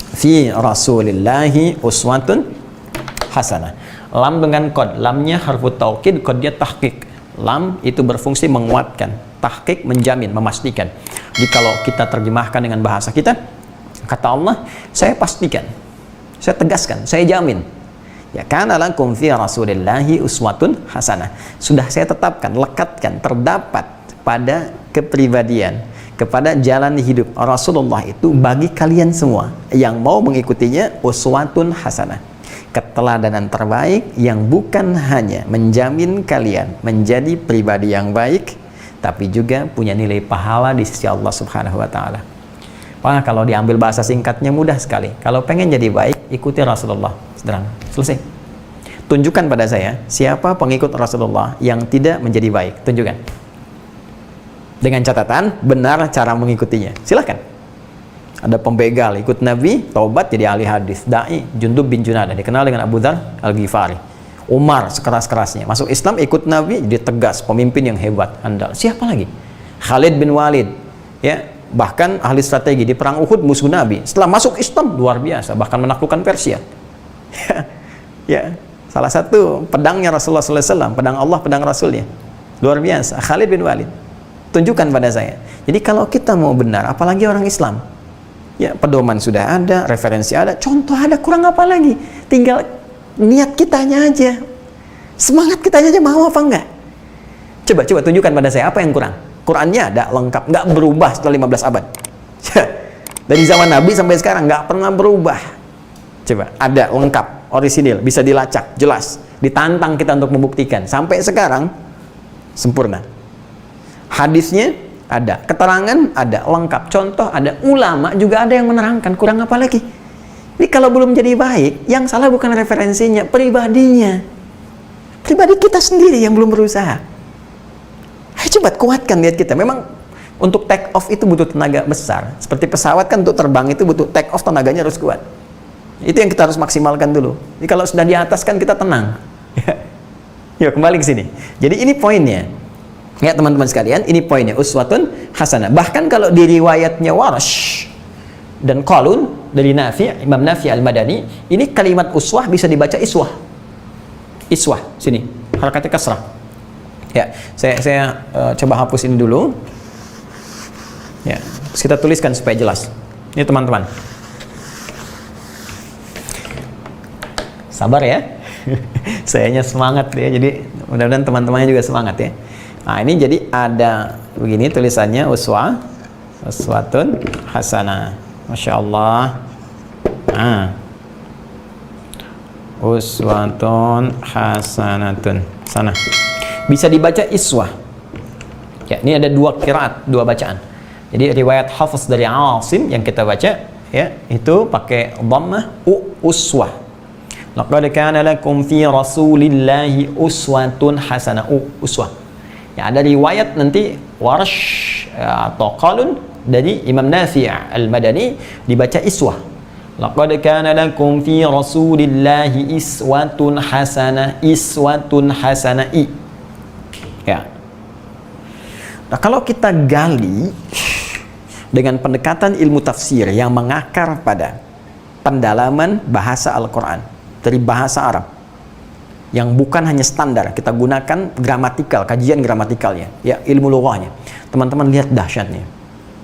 fi rasulillahi uswatun hasanah. Lam dengan qad, lamnya harfu taukid, qadnya tahqiq. Lam itu berfungsi menguatkan, tahqiq menjamin, memastikan. Jadi kalau kita terjemahkan dengan bahasa kita, kata Allah, saya pastikan, saya tegaskan, saya jamin, ya, kana lakum fi rasulillahi uswatun hasanah. Sudah saya tetapkan, lekatkan, terdapat pada kepribadian, kepada jalan hidup Rasulullah itu bagi kalian semua yang mau mengikutinya uswatun hasanah, keteladanan terbaik yang bukan hanya menjamin kalian menjadi pribadi yang baik, tapi juga punya nilai pahala di sisi Allah Subhanahu wa Ta'ala. Wah, kalau diambil bahasa singkatnya mudah sekali. Kalau pengen jadi baik, ikuti Rasulullah. Sederhana, selesai. Tunjukkan pada saya siapa pengikut Rasulullah yang tidak menjadi baik. Tunjukkan. Dengan catatan benar cara mengikutinya. Silahkan. Ada pembegal ikut Nabi, taubat jadi ahli hadis. Dai Jundub bin Junadah dikenal dengan Abu Dzar Al-Ghifari. Umar sekeras-kerasnya masuk Islam, ikut Nabi, jadi tegas, pemimpin yang hebat, andal. Siapa lagi? Khalid bin Walid, ya, bahkan ahli strategi di perang Uhud, musuh Nabi. Setelah masuk Islam luar biasa, bahkan menaklukkan Persia. Ya, salah satu pedangnya Rasulullah SAW, pedang Allah, pedang Rasulnya. Luar biasa, Khalid bin Walid. Tunjukkan pada saya. Jadi kalau kita mau benar, apalagi orang Islam, ya, pedoman sudah ada, referensi ada, contoh ada, kurang apa lagi? Tinggal niat kitanya aja, semangat kitanya aja, mau apa enggak? Coba tunjukkan pada saya apa yang kurang. Qurannya ada lengkap, nggak berubah setelah 15 abad. Dari zaman Nabi sampai sekarang nggak pernah berubah. Coba, ada lengkap, orisinil, bisa dilacak, jelas, ditantang kita untuk membuktikan. Sampai sekarang sempurna. Hadisnya ada, keterangan ada, lengkap, contoh ada, ulama juga ada yang menerangkan, kurang apa lagi? Jadi kalau belum jadi baik, yang salah bukan referensinya, pribadinya. Pribadi kita sendiri yang belum berusaha. Ayo coba kuatkan niat kita. Memang untuk take off itu butuh tenaga besar. Seperti pesawat kan, untuk terbang itu butuh take off, tenaganya harus kuat. Itu yang kita harus maksimalkan dulu. Jadi kalau sudah di atas kan kita tenang. Yuk kembali ke sini. Jadi ini poinnya. Ya teman-teman sekalian, ini poinnya, uswatun hasanah. Bahkan kalau di riwayatnya Warsh dan Qalun dari Nafi', Imam Nafi' Al-Madani, ini kalimat uswah bisa dibaca iswah. Iswah, sini, harakatnya kasrah. Ya, saya coba hapus ini dulu. Ya, kita tuliskan supaya jelas. Ini teman-teman. Sabar ya. Sayanya semangat ya, jadi mudah-mudahan teman-temannya juga semangat ya. Nah ini jadi ada begini tulisannya, uswatun hasanah. Masya Allah. Nah, uswatun hasanatun. Sana. Bisa dibaca iswah. Ya, ini ada dua qiraat, dua bacaan. Jadi riwayat Hafiz dari Asim yang kita baca, ya, itu pakai dhammah uswah. Laqad kana lakum fi rasulillahi uswatun hasanah. Uswah. Ya, ada riwayat nanti Warsh atau Qalun dari Imam Nafi' Al-Madani dibaca iswah. Laqad kana lakum fi rasulillahi iswatun hasanah. Iswatun hasanah. Ya. Nah, kalau kita gali dengan pendekatan ilmu tafsir yang mengakar pada pendalaman bahasa Al-Quran, dari bahasa Arab yang bukan hanya standar, kita gunakan gramatikal, kajian gramatikalnya, ya, ilmu lughahnya. Teman-teman lihat dahsyatnya,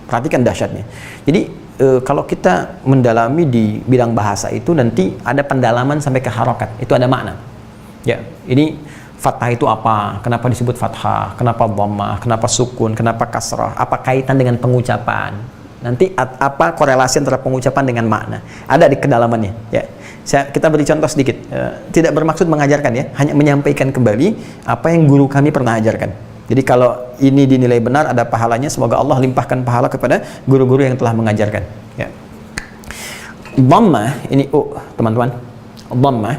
perhatikan dahsyatnya. Jadi kalau kita mendalami di bidang bahasa itu nanti ada pendalaman sampai ke harokat, itu ada makna. Ya, ini fathah itu apa? Kenapa disebut fathah? Kenapa dhammah? Kenapa sukun? Kenapa kasrah? Apa kaitan dengan pengucapan? Nanti apa korelasi antara pengucapan dengan makna? Ada di kedalamannya. Ya, kita beri contoh sedikit. Tidak bermaksud mengajarkan ya, hanya menyampaikan kembali apa yang guru kami pernah ajarkan. Jadi kalau ini dinilai benar, ada pahalanya. Semoga Allah limpahkan pahala kepada guru-guru yang telah mengajarkan. Ya. Dhammah ini teman-teman. Dhammah.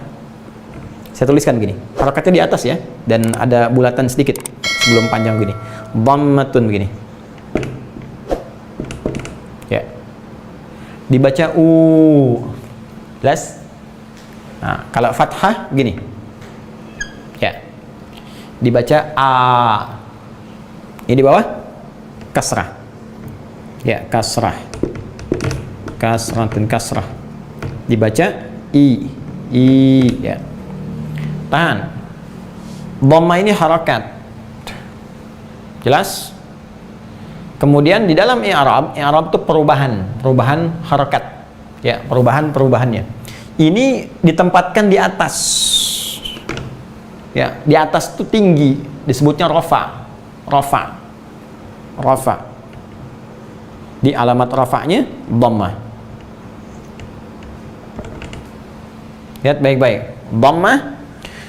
Saya tuliskan gini. Harokatnya di atas ya, dan ada bulatan sedikit sebelum panjang gini. Dhammatun begini. Ya. Dibaca jelas? Nah, kalau fathah gini. Ya. Dibaca a. Ini di bawah kasrah. Ya, kasrah. Kasratun kasrah. Dibaca i. Ya. Tahan. Dhammah ini harakat. Jelas? Kemudian di dalam i'rab itu perubahan harakat. Ya, perubahannya. Ini ditempatkan di atas. Ya, di atas itu tinggi, disebutnya rafa. Di alamat rafa'nya dhammah. Lihat baik-baik. Dhammah,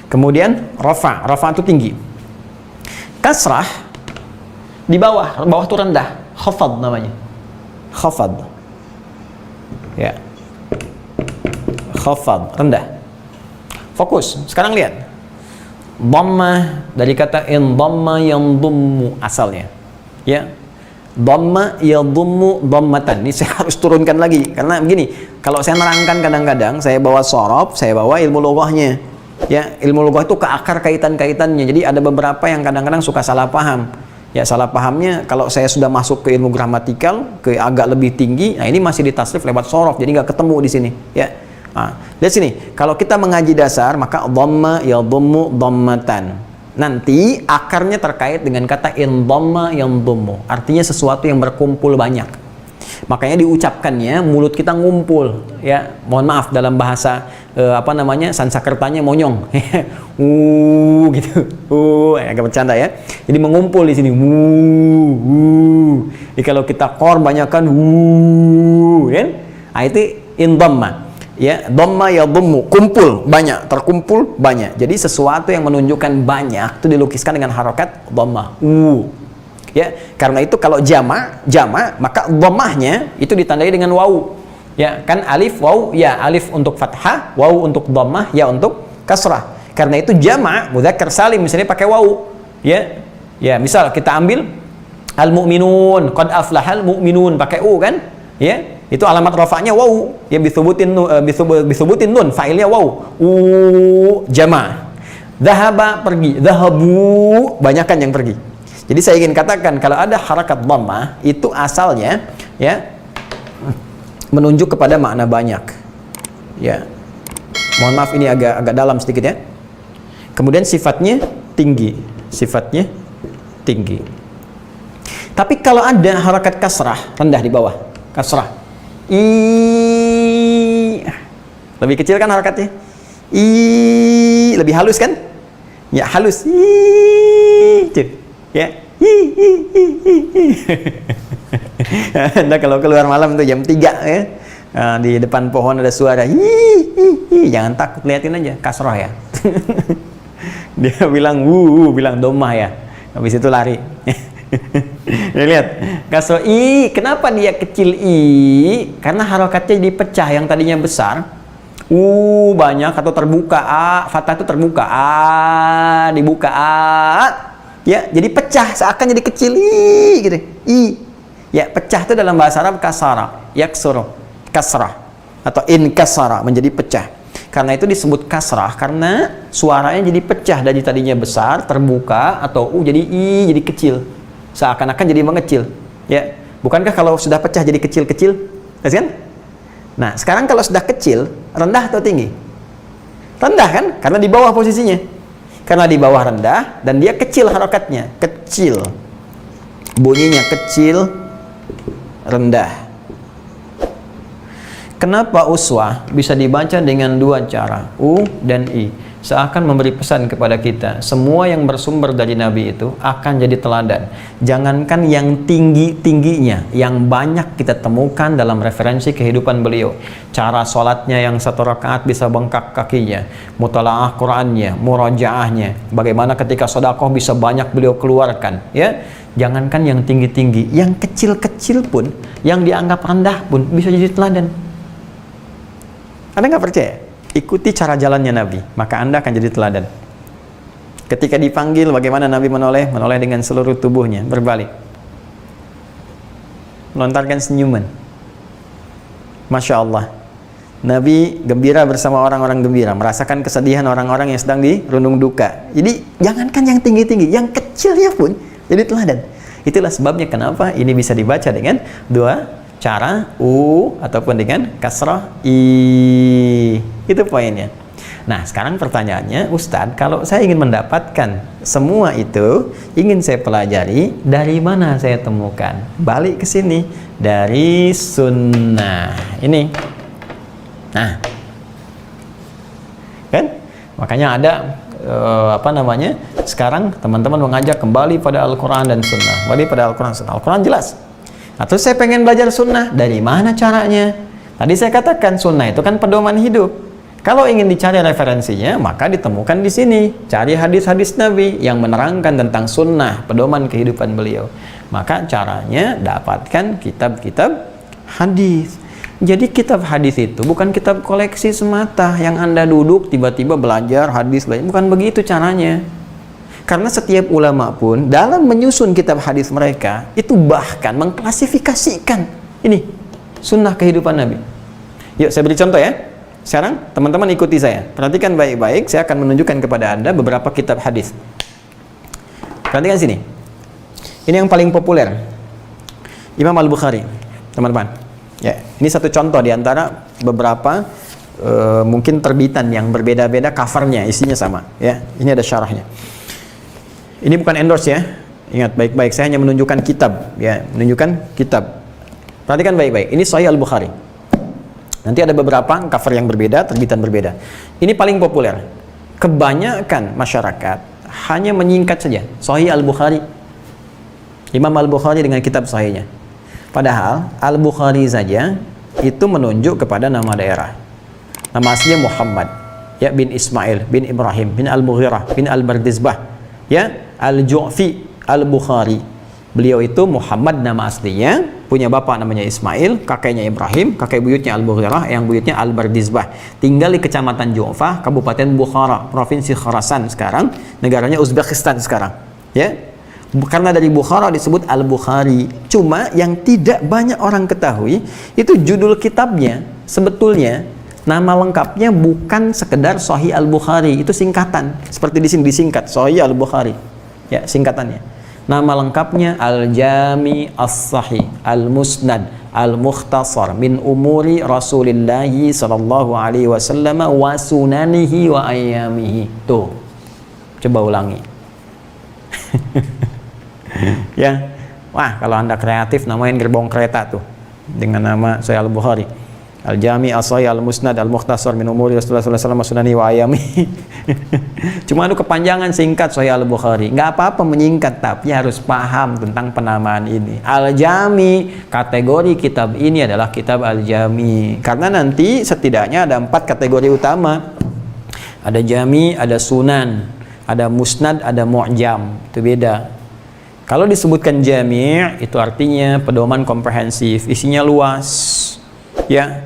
kemudian rafa itu tinggi. Kasrah di bawah itu rendah, khafad namanya. Khafad. Ya. Khafad, rendah. Fokus. Sekarang lihat. Dhammah dari kata indhamma yandhummu asalnya. Ya. Dhamma yadhummu dhammatan. Ini saya harus turunkan lagi karena begini, kalau saya nerangkan kadang-kadang saya bawa shorof, saya bawa ilmu lughahnya. Ya, ilmu lughah itu ke akar kaitan-kaitannya. Jadi ada beberapa yang kadang-kadang suka salah paham. Ya, salah pahamnya kalau saya sudah masuk ke ilmu gramatikal, ke agak lebih tinggi, nah ini masih ditasrif lewat shorof, jadi nggak ketemu di sini. Ya. Nah, lihat sini, kalau kita mengaji dasar maka dhamma yadhummu dhammatan. Nanti akarnya terkait dengan kata indhamma yandhummu, artinya sesuatu yang berkumpul banyak. Makanya diucapkannya mulut kita ngumpul, ya. Mohon maaf dalam bahasa Sansakertanya monyong. Gitu. Agak bercanda ya. Jadi mengumpul di sini. Jadi kalau kita kor banyakkan kan? Nah, itu indhamma. Ya, dhamma yadhummu, kumpul banyak, terkumpul banyak. Jadi sesuatu yang menunjukkan banyak itu dilukiskan dengan harokat dhamma. Ya, karena itu kalau jama maka dhammahnya itu ditandai dengan wawu. Ya, kan alif wawu, ya alif untuk fathah, wawu untuk dhammah, ya untuk kasrah. Karena itu jama mudzakkar salim misalnya pakai wawu. Ya. Ya, misal kita ambil al-mu'minun, qad aflahal mu'minun pakai kan? Ya. Itu alamat rafa'nya wawu, ya bithubutin nun, fa'ilnya wawu. Jama. Dhahaba pergi, dhahabu banyakan yang pergi. Jadi saya ingin katakan kalau ada harakat dhammah itu asalnya ya menunjuk kepada makna banyak. Ya. Mohon maaf ini agak dalam sedikit ya. Kemudian sifatnya tinggi. Tapi kalau ada harakat kasrah rendah di bawah, kasrah. Lebih kecil kan harakatnya? Lebih halus kan? Ya, halus. Ya. Anda kalau keluar malam tuh jam 3 ya. Di depan pohon ada suara jangan takut, liatin aja kasroh ya. Dia bilang bilang dhammah ya. Habis itu lari. Ya, lihat kasroh kenapa dia kecil karena harokatnya dipecah, yang tadinya besar banyak atau terbuka fathah itu terbuka dibuka ya, jadi pecah seakan jadi kecil gitu. Ya, pecah itu dalam bahasa Arab kasara, yaksuru, kasrah atau inkasara, menjadi pecah. Karena itu disebut kasrah karena suaranya jadi pecah dari tadinya besar terbuka atau jadi jadi kecil. Seakan-akan jadi mengecil, ya. Bukankah kalau sudah pecah jadi kecil-kecil, kan? Nah, sekarang kalau sudah kecil, rendah atau tinggi? Rendah kan? Karena di bawah posisinya. Karena di bawah rendah dan dia kecil harokatnya, kecil. Bunyinya kecil, rendah. Kenapa uswah bisa dibaca dengan dua cara, U dan I? Seakan memberi pesan kepada kita, semua yang bersumber dari Nabi itu akan jadi teladan. Jangankan yang tinggi-tingginya, yang banyak kita temukan dalam referensi kehidupan beliau. Cara sholatnya yang 1 rakaat bisa bengkak kakinya, mutalaah Qur'annya, murajaahnya, bagaimana ketika sedekah bisa banyak beliau keluarkan, ya. Jangankan yang tinggi-tinggi, yang kecil-kecil pun, yang dianggap rendah pun bisa jadi teladan. Anda nggak percaya? Ikuti cara jalannya Nabi, maka Anda akan jadi teladan. Ketika dipanggil, bagaimana Nabi menoleh? Menoleh dengan seluruh tubuhnya, berbalik. Melontarkan senyuman. Masya Allah. Nabi gembira bersama orang-orang gembira, merasakan kesedihan orang-orang yang sedang dirundung duka. Jadi, jangankan yang tinggi-tinggi, yang kecilnya pun jadi teladan. Itulah sebabnya kenapa ini bisa dibaca dengan dua cara, U ataupun dengan kasrah I. Itu poinnya. Nah, sekarang pertanyaannya, Ustadz, kalau saya ingin mendapatkan semua itu, ingin saya pelajari, dari mana saya temukan? Balik ke sini, dari sunnah. Ini. Nah. Kan? Makanya ada sekarang teman-teman mengajak kembali pada Al-Quran dan Sunnah. Kembali pada Al-Quran dan Sunnah. Al-Quran jelas. Atau saya pengen belajar sunnah, dari mana caranya? Tadi saya katakan sunnah itu kan pedoman hidup. Kalau ingin dicari referensinya, maka ditemukan di sini. Cari hadis-hadis Nabi yang menerangkan tentang sunnah, pedoman kehidupan beliau. Maka caranya dapatkan kitab-kitab hadis. Jadi kitab hadis itu bukan kitab koleksi semata yang Anda duduk tiba-tiba belajar hadis, bukan begitu caranya. Karena setiap ulama pun dalam menyusun kitab hadis mereka itu bahkan mengklasifikasikan ini sunnah kehidupan Nabi. Yuk saya beri contoh ya. Sekarang teman-teman ikuti saya. Perhatikan baik-baik, saya akan menunjukkan kepada Anda beberapa kitab hadis. Perhatikan sini. Ini yang paling populer. Imam Al-Bukhari, teman-teman. Ya, ini satu contoh di antara beberapa mungkin terbitan yang berbeda-beda, covernya isinya sama. Ya, ini ada syarahnya. Ini bukan endorse ya. Ingat baik-baik, saya hanya menunjukkan kitab, ya, menunjukkan kitab. Perhatikan baik-baik. Ini Sahih Al-Bukhari. Nanti ada beberapa cover yang berbeda, terbitan berbeda. Ini paling populer. Kebanyakan masyarakat hanya menyingkat saja Sahih Al-Bukhari. Imam Al-Bukhari dengan kitab sahihnya. Padahal Al-Bukhari saja itu menunjuk kepada nama daerah. Nama aslinya Muhammad, ya, bin Ismail, bin Ibrahim, bin Al-Mughirah, bin Al-Bardizbah, ya, Al-Ju'fi Al-Bukhari. Beliau itu Muhammad nama aslinya, punya bapak namanya Ismail, kakeknya Ibrahim, kakek buyutnya Al-Mughirah, yang buyutnya Al-Bardizbah. Tinggal di Kecamatan Ju'fah, Kabupaten Bukhara, Provinsi Khorasan sekarang, negaranya Uzbekistan sekarang. Ya. Karena dari Bukhara disebut Al-Bukhari. Cuma yang tidak banyak orang ketahui, itu judul kitabnya sebetulnya nama lengkapnya bukan sekedar Sahih Al-Bukhari, itu singkatan. Seperti di sini disingkat Sahih Al-Bukhari. Ya, singkatannya. Nama lengkapnya Al-Jami As-Sahih Al-Musnad Al-Mukhtasar min umuri Rasulillah sallallahu alaihi wasallam wa sunanihi wa ayyamihi. Tuh. Coba ulangi. Ya. Wah, kalau Anda kreatif namain gerbong kereta tuh dengan nama Sahih Al-Bukhari. Al-Jami As-Sahih Al-Musnad Al-Mukhtasar min umuri Rasulullah sallallahu alaihi wasallam wa sunanihi wa ayyamihi. Cuma itu kepanjangan singkat Sahih Al-Bukhari. Nggak apa-apa menyingkat, tapi harus paham tentang penamaan ini. Al-Jami, kategori kitab ini adalah kitab Al-Jami. Karena nanti setidaknya ada 4 kategori utama. Ada Jami, ada Sunan, ada Musnad, ada Mu'jam. Itu beda. Kalau disebutkan Jami' itu artinya pedoman komprehensif, isinya luas. Ya.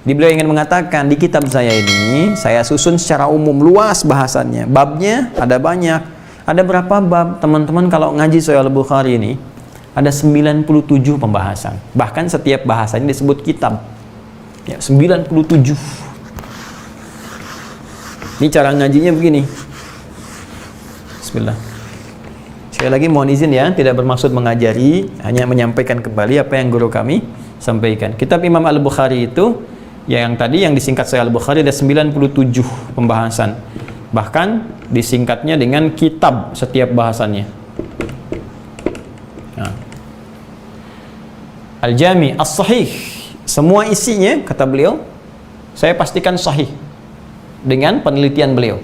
Beliau ingin mengatakan di kitab saya ini saya susun secara umum, luas bahasannya. Babnya ada banyak. Ada berapa bab? Teman-teman kalau ngaji Sahih Al-Bukhari ini ada 97 pembahasan. Bahkan setiap bahasannya disebut kitab. Ya, 97. Ini cara ngajinya begini. Bismillah. Sekali lagi mohon izin ya, tidak bermaksud mengajari, hanya menyampaikan kembali apa yang guru kami sampaikan. Kitab Imam Al-Bukhari itu Ya, yang tadi yang disingkat Sahih Al-Bukhari ada 97 pembahasan. Bahkan disingkatnya dengan kitab setiap bahasannya. Nah. Al-Jami As-Sahih, semua isinya kata beliau saya pastikan sahih dengan penelitian beliau.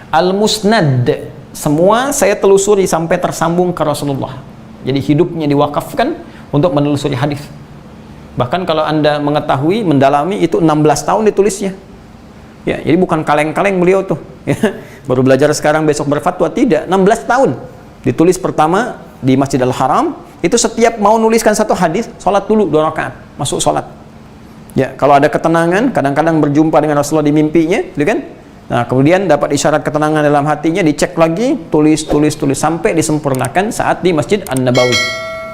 Al-Musnad, semua saya telusuri sampai tersambung ke Rasulullah. Jadi hidupnya diwakafkan untuk menelusuri hadis. Bahkan kalau Anda mengetahui, mendalami, itu 16 tahun ditulisnya. Ya, jadi bukan kaleng-kaleng beliau tuh. Ya, baru belajar sekarang besok berfatwa, tidak. 16 tahun. Ditulis pertama di Masjid Al-Haram, itu setiap mau nuliskan satu hadis, sholat dulu 2 rakaat, masuk sholat. Ya, kalau ada ketenangan, kadang-kadang berjumpa dengan Rasulullah di mimpinya, gitu kan? Nah, kemudian dapat isyarat ketenangan dalam hatinya, dicek lagi, tulis sampai disempurnakan saat di Masjid An-Nabawi.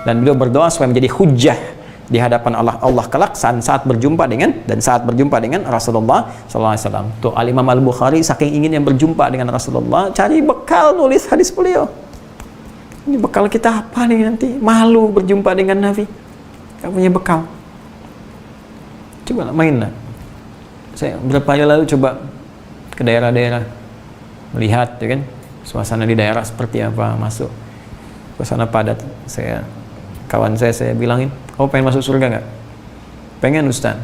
Dan beliau berdoa supaya menjadi hujjah di hadapan Allah kelak saat berjumpa dengan Rasulullah sallallahu alaihi wasallam. Tuh Al-Imam Al-Bukhari saking ingin yang berjumpa dengan Rasulullah, cari bekal nulis hadis beliau. Ini bekal kita apa nih nanti? Malu berjumpa dengan Nabi. Gak punya bekal. Coba main lah. Saya beberapa hari lalu coba ke daerah-daerah melihat, ya kan, suasana di daerah seperti apa, masuk suasana padat. Kawan saya bilangin, kamu pengen masuk surga nggak? Pengen, Ustaz.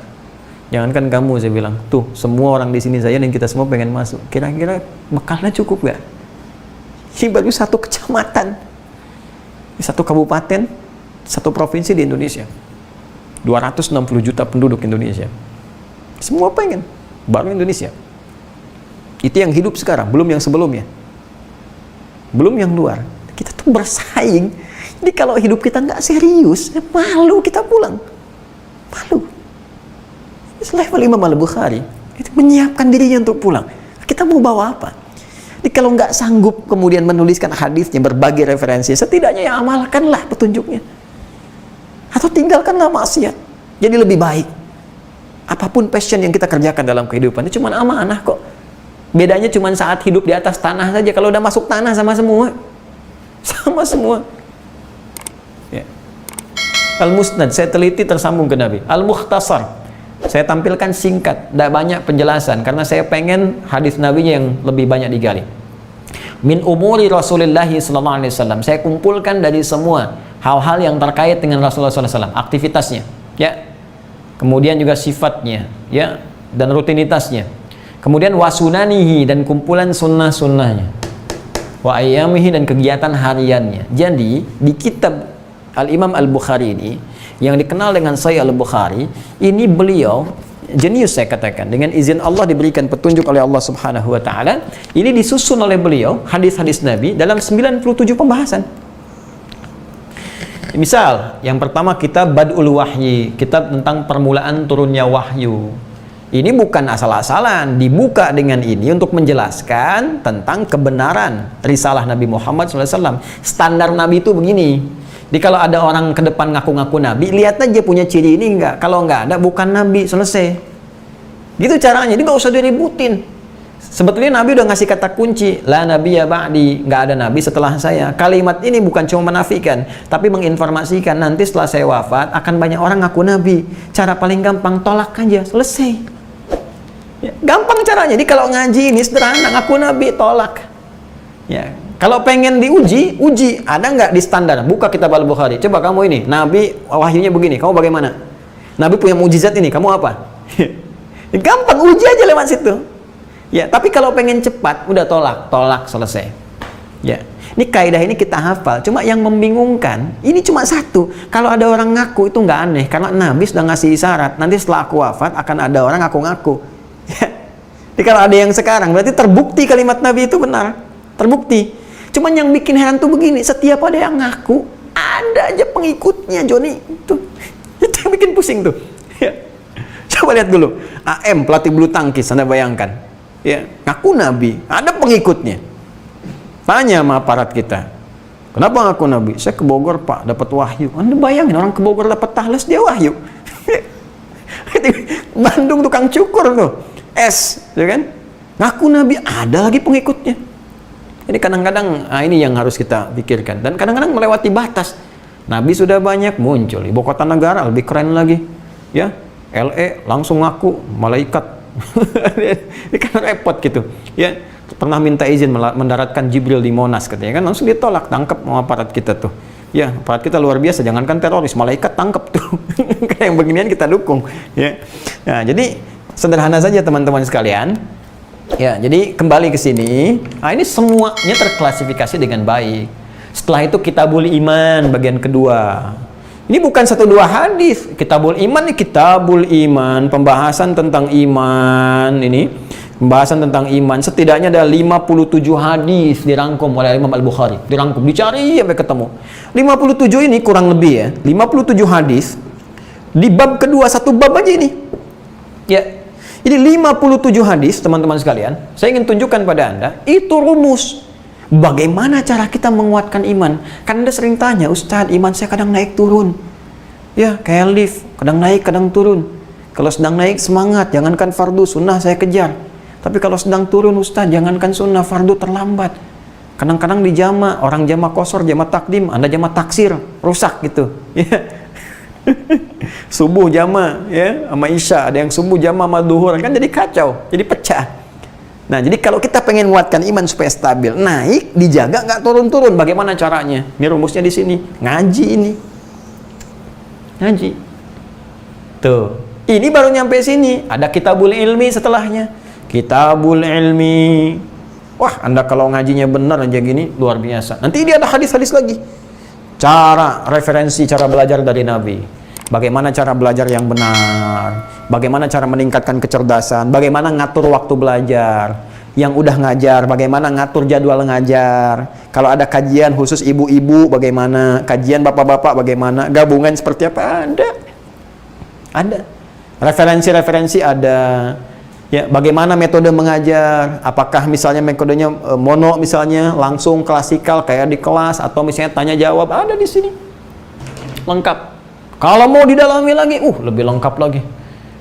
Jangankan kamu, saya bilang, tuh semua orang di sini saya dan kita semua pengen masuk. Kira-kira bekalnya cukup nggak? Ini baru satu kecamatan, satu kabupaten, satu provinsi di Indonesia. 260 juta penduduk Indonesia. Semua pengen, baru Indonesia. Itu yang hidup sekarang, belum yang sebelumnya. Belum yang luar. Kita tuh bersaing. Jadi kalau hidup kita nggak serius, malu kita pulang. Malu. Level Imam Al-Bukhari itu menyiapkan dirinya untuk pulang. Kita mau bawa apa? Jadi kalau nggak sanggup kemudian menuliskan hadisnya, berbagi referensi, setidaknya ya amalkanlah petunjuknya. Atau tinggalkanlah maksiat. Jadi lebih baik. Apapun passion yang kita kerjakan dalam kehidupan, itu cuma amanah kok. Bedanya cuma saat hidup di atas tanah saja. Kalau udah masuk tanah sama semua. Sama semua. Ya. Al-Musnad, saya teliti tersambung ke Nabi. Al-Mukhtasar, saya tampilkan singkat, tidak banyak penjelasan, karena saya pengen hadis Nabi yang lebih banyak digali. Min umuri Rasulillahi sallallahu alaihi wasallam, saya kumpulkan dari semua hal-hal yang terkait dengan Rasulullah sallallahu alaihi wasallam, aktivitasnya, ya. Kemudian juga sifatnya, ya, dan rutinitasnya. Kemudian wasunanihi, dan kumpulan sunnah-sunnahnya. Wa ayyamihi, dan kegiatan hariannya. Jadi di kitab Al-Imam Al-Bukhari ini, yang dikenal dengan Sahih Al-Bukhari, ini beliau jenius, saya katakan, dengan izin Allah diberikan petunjuk oleh Allah Subhanahu wa taala. Ini disusun oleh beliau hadis-hadis Nabi dalam 97 pembahasan. Misal, yang pertama kitab Bad'ul Wahyi, kitab tentang permulaan turunnya wahyu. Ini bukan asal-asalan, dibuka dengan ini untuk menjelaskan tentang kebenaran risalah Nabi Muhammad SAW. Standar Nabi itu begini. Jadi kalau ada orang ke depan ngaku-ngaku Nabi, lihat aja punya ciri ini enggak. Kalau enggak ada, bukan Nabi, selesai. Gitu caranya, jadi nggak usah diributin. Sebetulnya Nabi udah ngasih kata kunci, la nabiyya ba'di, nggak ada Nabi setelah saya. Kalimat ini bukan cuma menafikan, tapi menginformasikan nanti setelah saya wafat akan banyak orang ngaku Nabi. Cara paling gampang, tolak aja, selesai. Ya, gampang caranya. Jadi kalau ngaji ini sederhana, ngaku Nabi, tolak. Ya. Kalau pengen diuji, uji. Ada nggak di standar? Buka kitab Al-Bukhari. Coba kamu ini, Nabi wahyunya begini, kamu bagaimana? Nabi punya mujizat ini, kamu apa? Gampang, uji aja lewat situ. Ya, tapi kalau pengen cepat, udah tolak, selesai. Ya, ini kaidah ini kita hafal. Cuma yang membingungkan, ini cuma satu. Kalau ada orang ngaku itu nggak aneh, karena Nabi sudah ngasih isyarat. Nanti setelah aku wafat akan ada orang ngaku-ngaku. Ya. Jadi kalau ada yang sekarang, berarti terbukti kalimat Nabi itu benar, terbukti. Cuman yang bikin heran tuh begini, setiap ada yang ngaku, ada aja pengikutnya, Joni. Itu yang bikin pusing tuh. Ya. Coba lihat dulu, AM, pelatih bulu tangkis, Anda bayangkan. Ya, ngaku Nabi, ada pengikutnya. Tanya sama aparat kita, kenapa ngaku Nabi? Saya ke Bogor, Pak, dapat wahyu. Anda bayangin, orang ke Bogor dapat tahles, dia wahyu. Bandung tukang cukur tuh, ya kan? Ngaku Nabi, ada lagi pengikutnya. Jadi kadang-kadang ini yang harus kita pikirkan, dan kadang-kadang melewati batas. Nabi sudah banyak muncul, ibu kota negara lebih keren lagi, ya. LE langsung ngaku malaikat. Ini kan repot gitu ya. Pernah minta izin mendaratkan Jibril di Monas katanya kan, langsung ditolak, tangkap sama aparat kita tuh ya. Aparat kita luar biasa, jangankan teroris, malaikat tangkap tuh. Kayak yang beginian kita dukung ya. Nah, jadi sederhana saja teman-teman sekalian ya. Jadi kembali ke sini, nah ini semuanya terklasifikasi dengan baik. Setelah itu Kitabul Iman bagian kedua. Ini bukan 1-2 hadis. Kitabul Iman ini Kitabul Iman, pembahasan tentang iman ini. Pembahasan tentang iman, setidaknya ada 57 hadis dirangkum oleh Imam Al-Bukhari. Dirangkum, dicari sampai ketemu. 57 ini kurang lebih ya, 57 hadis di bab kedua, satu bab aja ini. Ya. Ini 57 hadis, teman-teman sekalian. Saya ingin tunjukkan pada Anda, itu rumus. Bagaimana cara kita menguatkan iman? Kan Anda sering tanya, Ustadz, iman saya kadang naik turun. Ya, kayak lift, kadang naik, kadang turun. Kalau sedang naik, semangat, jangankan fardu, sunnah saya kejar. Tapi kalau sedang turun, Ustadz, jangankan sunnah, fardu terlambat. Kadang-kadang di jama, orang jama kosor, jama takdim, Anda jama taksir, rusak gitu. Ya. Subuh jama, ya, sama isya, ada yang subuh jama sama duhur, kan jadi kacau, jadi pecah. Nah, jadi kalau kita pengen menguatkan iman supaya stabil, naik, dijaga, nggak turun-turun, bagaimana caranya? Ini rumusnya di sini, ngaji ini. Ngaji. Tuh, ini baru nyampe sini, ada Kitabul Ilmi setelahnya. Kitabul Ilmi. Wah, Anda kalau ngajinya benar aja gini, luar biasa. Nanti ini ada hadis-hadis lagi. Referensi cara belajar dari Nabi. Bagaimana cara belajar yang benar, bagaimana cara meningkatkan kecerdasan, bagaimana ngatur waktu belajar, yang udah ngajar, bagaimana ngatur jadwal ngajar, kalau ada kajian khusus ibu-ibu bagaimana, kajian bapak-bapak bagaimana, gabungan seperti apa, ada. Referensi-referensi ada. Ya, bagaimana metode mengajar, apakah misalnya metodenya mono misalnya, langsung klasikal kayak di kelas, atau misalnya tanya jawab, ada di sini. Lengkap. Kalau mau didalami lagi, lebih lengkap lagi.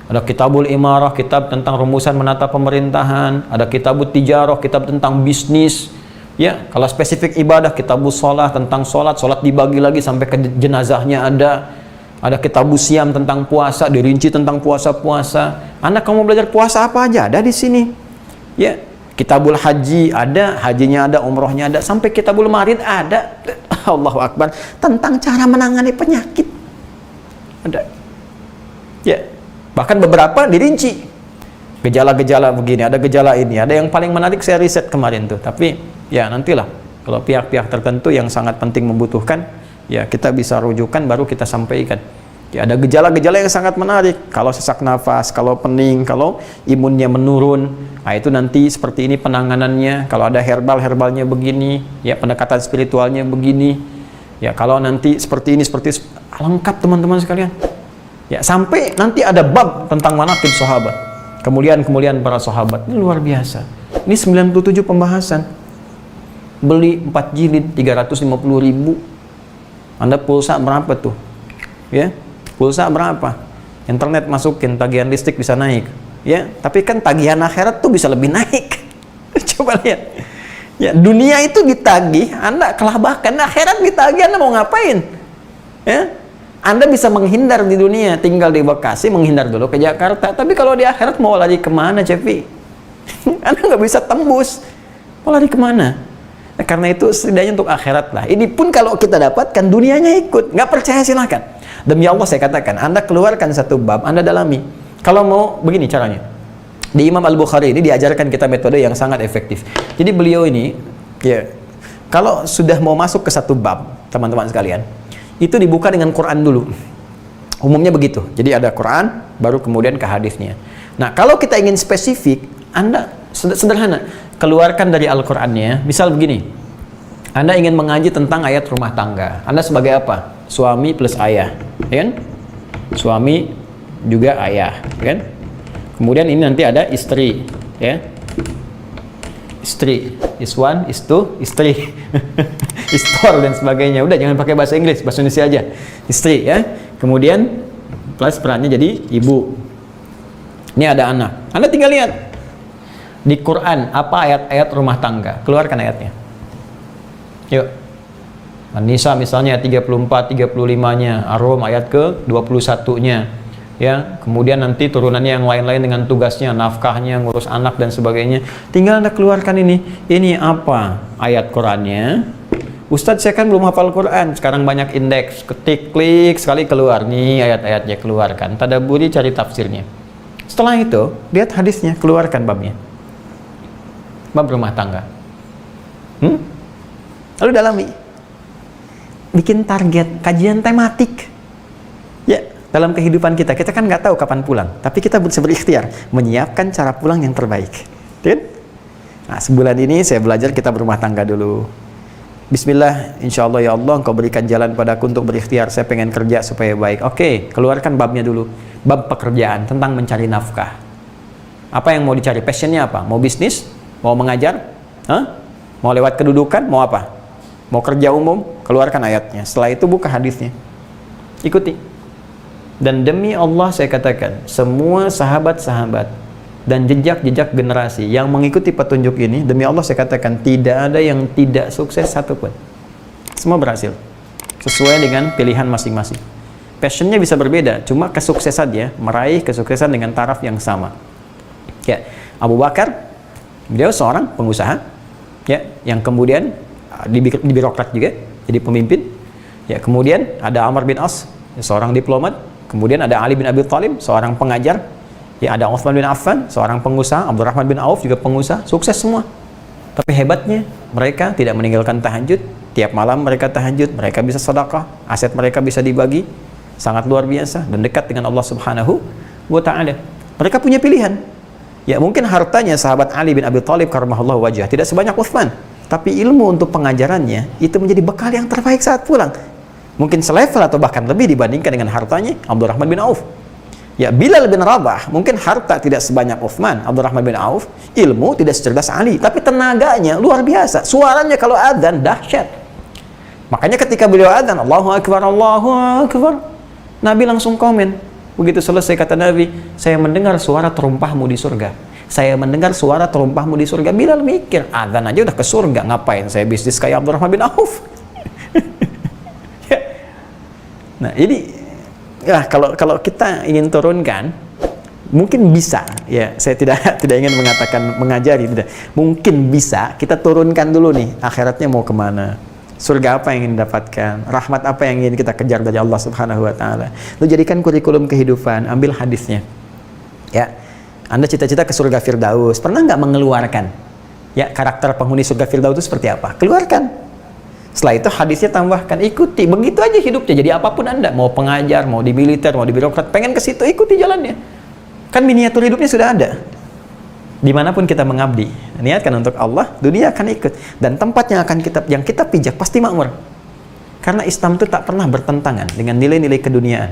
Ada Kitabul Imarah, kitab tentang rumusan menata pemerintahan. Ada Kitabul Tijarah, kitab tentang bisnis. Ya, kalau spesifik ibadah, Kitabul Sholat, tentang sholat dibagi lagi sampai ke jenazahnya ada. Ada Kitabul Siam tentang puasa, dirinci tentang puasa-puasa. Anda kalau mau belajar puasa apa aja ada di sini. Ya, Kitabul Haji ada, hajinya ada, umrohnya ada, sampai Kitabul Marid ada. Allahu Akbar, tentang cara menangani penyakit. Ada. Ya, bahkan beberapa dirinci. Gejala-gejala begini, ada gejala ini, ada yang paling menarik saya riset kemarin tuh. Tapi ya nantilah, kalau pihak-pihak tertentu yang sangat penting membutuhkan, ya kita bisa rujukan baru kita sampaikan. Ya, ada gejala-gejala yang sangat menarik. Kalau sesak nafas, kalau pening, kalau imunnya menurun, nah itu nanti seperti ini penanganannya. Kalau ada herbalnya begini, ya pendekatan spiritualnya begini. Ya, kalau nanti seperti ini, lengkap teman-teman sekalian. Ya, sampai nanti ada bab tentang manaqib sahabat. Kemuliaan para sahabat. Ini luar biasa. Ini 97 pembahasan. Beli 4 jilid 350.000. Anda pulsa berapa tuh? Ya, pulsa berapa? Internet masukin, tagihan listrik bisa naik. Ya, tapi kan tagihan akhirat tuh bisa lebih naik. Coba lihat. Ya, dunia itu ditagih, Anda kelabakan, akhirat ditagih, Anda mau ngapain? Ya, Anda bisa menghindar di dunia, tinggal di Bekasi, menghindar dulu ke Jakarta. Tapi kalau di akhirat mau lari kemana, Cepi? Anda nggak bisa tembus. Mau lari kemana? Nah, karena itu setidaknya untuk akhirat lah. Ini pun kalau kita dapatkan, dunianya ikut. Nggak percaya silakan. Demi Allah saya katakan, Anda keluarkan satu bab, Anda dalami. Kalau mau, begini caranya. Di Imam Al-Bukhari ini diajarkan kita metode yang sangat efektif. Jadi beliau ini, ya, kalau sudah mau masuk ke satu bab, teman-teman sekalian, itu dibuka dengan Quran dulu. Umumnya begitu. Jadi ada Quran, baru kemudian ke hadisnya. Nah, kalau kita ingin spesifik, Anda sederhana, keluarkan dari Al-Qurannya. Misal begini, Anda ingin mengaji tentang ayat rumah tangga. Anda sebagai apa? Suami plus ayah, ya kan? Suami juga ayah, ya kan? Kemudian ini nanti ada istri, ya. Istri, is one, is two, istri, is four dan sebagainya. Udah, jangan pakai bahasa Inggris, bahasa Indonesia aja. Istri, ya. Kemudian plus perannya jadi ibu. Ini ada anak. Anda tinggal lihat di Quran apa ayat-ayat rumah tangga. Keluarkan ayatnya. Yuk. An-Nisa misalnya 34, 35-nya, Ar-Rum ayat ke 21-nya. ya, kemudian nanti turunannya yang lain-lain dengan tugasnya, nafkahnya, ngurus anak dan sebagainya. Tinggal Anda keluarkan ini apa ayat Qurannya. Ustadz, saya kan belum hafal Quran, sekarang banyak indeks, ketik, klik, sekali keluar nih ayat-ayatnya, keluarkan, tadaburi, cari tafsirnya. Setelah itu lihat hadisnya, keluarkan babnya, bab rumah tangga. Lalu dalami, bikin target, kajian tematik. Ya, dalam kehidupan kita kan nggak tahu kapan pulang, tapi kita bisa berikhtiar menyiapkan cara pulang yang terbaik. Nah, sebulan ini saya belajar kita berumah tangga dulu. Bismillah, insya Allah ya Allah, Engkau berikan jalan padaku untuk berikhtiar. Saya pengen kerja supaya baik. Oke, keluarkan babnya dulu. Bab pekerjaan, tentang mencari nafkah. Apa yang mau dicari? Passionnya apa? Mau bisnis? Mau mengajar? Mau lewat kedudukan? Mau apa? Mau kerja umum? Keluarkan ayatnya. Setelah itu buka hadisnya, ikuti. Dan demi Allah saya katakan, semua sahabat-sahabat dan jejak-jejak generasi yang mengikuti petunjuk ini, demi Allah saya katakan, tidak ada yang tidak sukses satupun. Semua berhasil sesuai dengan pilihan masing-masing. Passionnya bisa berbeda, cuma kesuksesannya, meraih kesuksesan dengan taraf yang sama. Ya, Abu Bakar, beliau seorang pengusaha, ya, yang kemudian di birokrat juga, jadi pemimpin. Ya, kemudian ada Amr bin As, seorang diplomat. Kemudian ada Ali bin Abi Thalib, seorang pengajar. Ya, ada Utsman bin Affan, seorang pengusaha. Abdurrahman bin Auf juga pengusaha. Sukses semua. Tapi hebatnya, mereka tidak meninggalkan tahajud. Tiap malam mereka tahajud, mereka bisa sedekah, aset mereka bisa dibagi. Sangat luar biasa dan dekat dengan Allah Subhanahu wa Ta'ala. Mereka punya pilihan. Ya, mungkin hartanya sahabat Ali bin Abi Thalib karramallahu wajhah tidak sebanyak Utsman, tapi ilmu untuk pengajarannya itu menjadi bekal yang terbaik saat pulang. Mungkin selevel atau bahkan lebih dibandingkan dengan hartanya Abdurrahman bin Auf. Ya, Bilal bin Rabah, mungkin harta tidak sebanyak Utsman, Abdurrahman bin Auf, ilmu tidak secerdas Ali, tapi tenaganya luar biasa. Suaranya kalau adzan dahsyat. Makanya ketika beliau adzan, Allahu Akbar, Allahu Akbar, Nabi langsung komen. Begitu selesai kata Nabi, saya mendengar suara terumpahmu di surga. Saya mendengar suara terumpahmu di surga. Bilal mikir, adzan aja udah ke surga, ngapain saya bisnis kayak Abdurrahman bin Auf? Nah, ini ya, kalau kita ingin turunkan, mungkin bisa, ya, saya tidak ingin mengatakan mengajari, tidak. Mungkin bisa kita turunkan dulu nih, akhiratnya mau kemana, surga apa yang ingin dapatkan, rahmat apa yang ingin kita kejar dari Allah Subhanahu wa Ta'ala. Lalu jadikan kurikulum kehidupan, ambil hadisnya. Ya, Anda cita-cita ke surga Firdaus, pernah nggak mengeluarkan, ya, karakter penghuni surga Firdaus itu seperti apa? Keluarkan. Setelah itu hadisnya tambahkan, ikuti, begitu aja hidupnya. Jadi apapun Anda, mau pengajar, mau di militer, mau di birokrat, pengen ke situ, ikuti jalannya. Kan miniatur hidupnya sudah ada. Dimanapun kita mengabdi, niatkan untuk Allah, dunia akan ikut. Dan tempat yang kita pijak pasti makmur. Karena Islam itu tak pernah bertentangan dengan nilai-nilai keduniaan.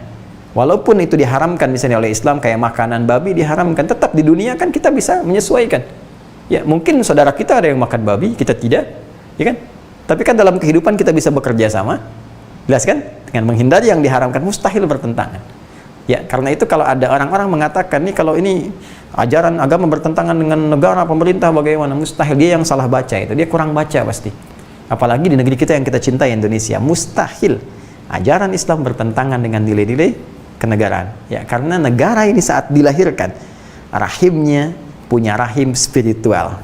Walaupun itu diharamkan misalnya oleh Islam, kayak makanan babi diharamkan, tetap di dunia kan kita bisa menyesuaikan. Ya, mungkin saudara kita ada yang makan babi, kita tidak, ya kan? Tapi kan dalam kehidupan kita bisa bekerja sama, jelas kan? Dengan menghindari yang diharamkan, mustahil bertentangan. Ya, karena itu kalau ada orang-orang mengatakan nih, kalau ini ajaran agama bertentangan dengan negara, pemerintah, bagaimana? Mustahil, dia yang salah baca itu, dia kurang baca pasti. Apalagi di negeri kita yang kita cintai, Indonesia, mustahil ajaran Islam bertentangan dengan nilai-nilai kenegaraan. Ya, karena negara ini saat dilahirkan, rahimnya punya rahim spiritual,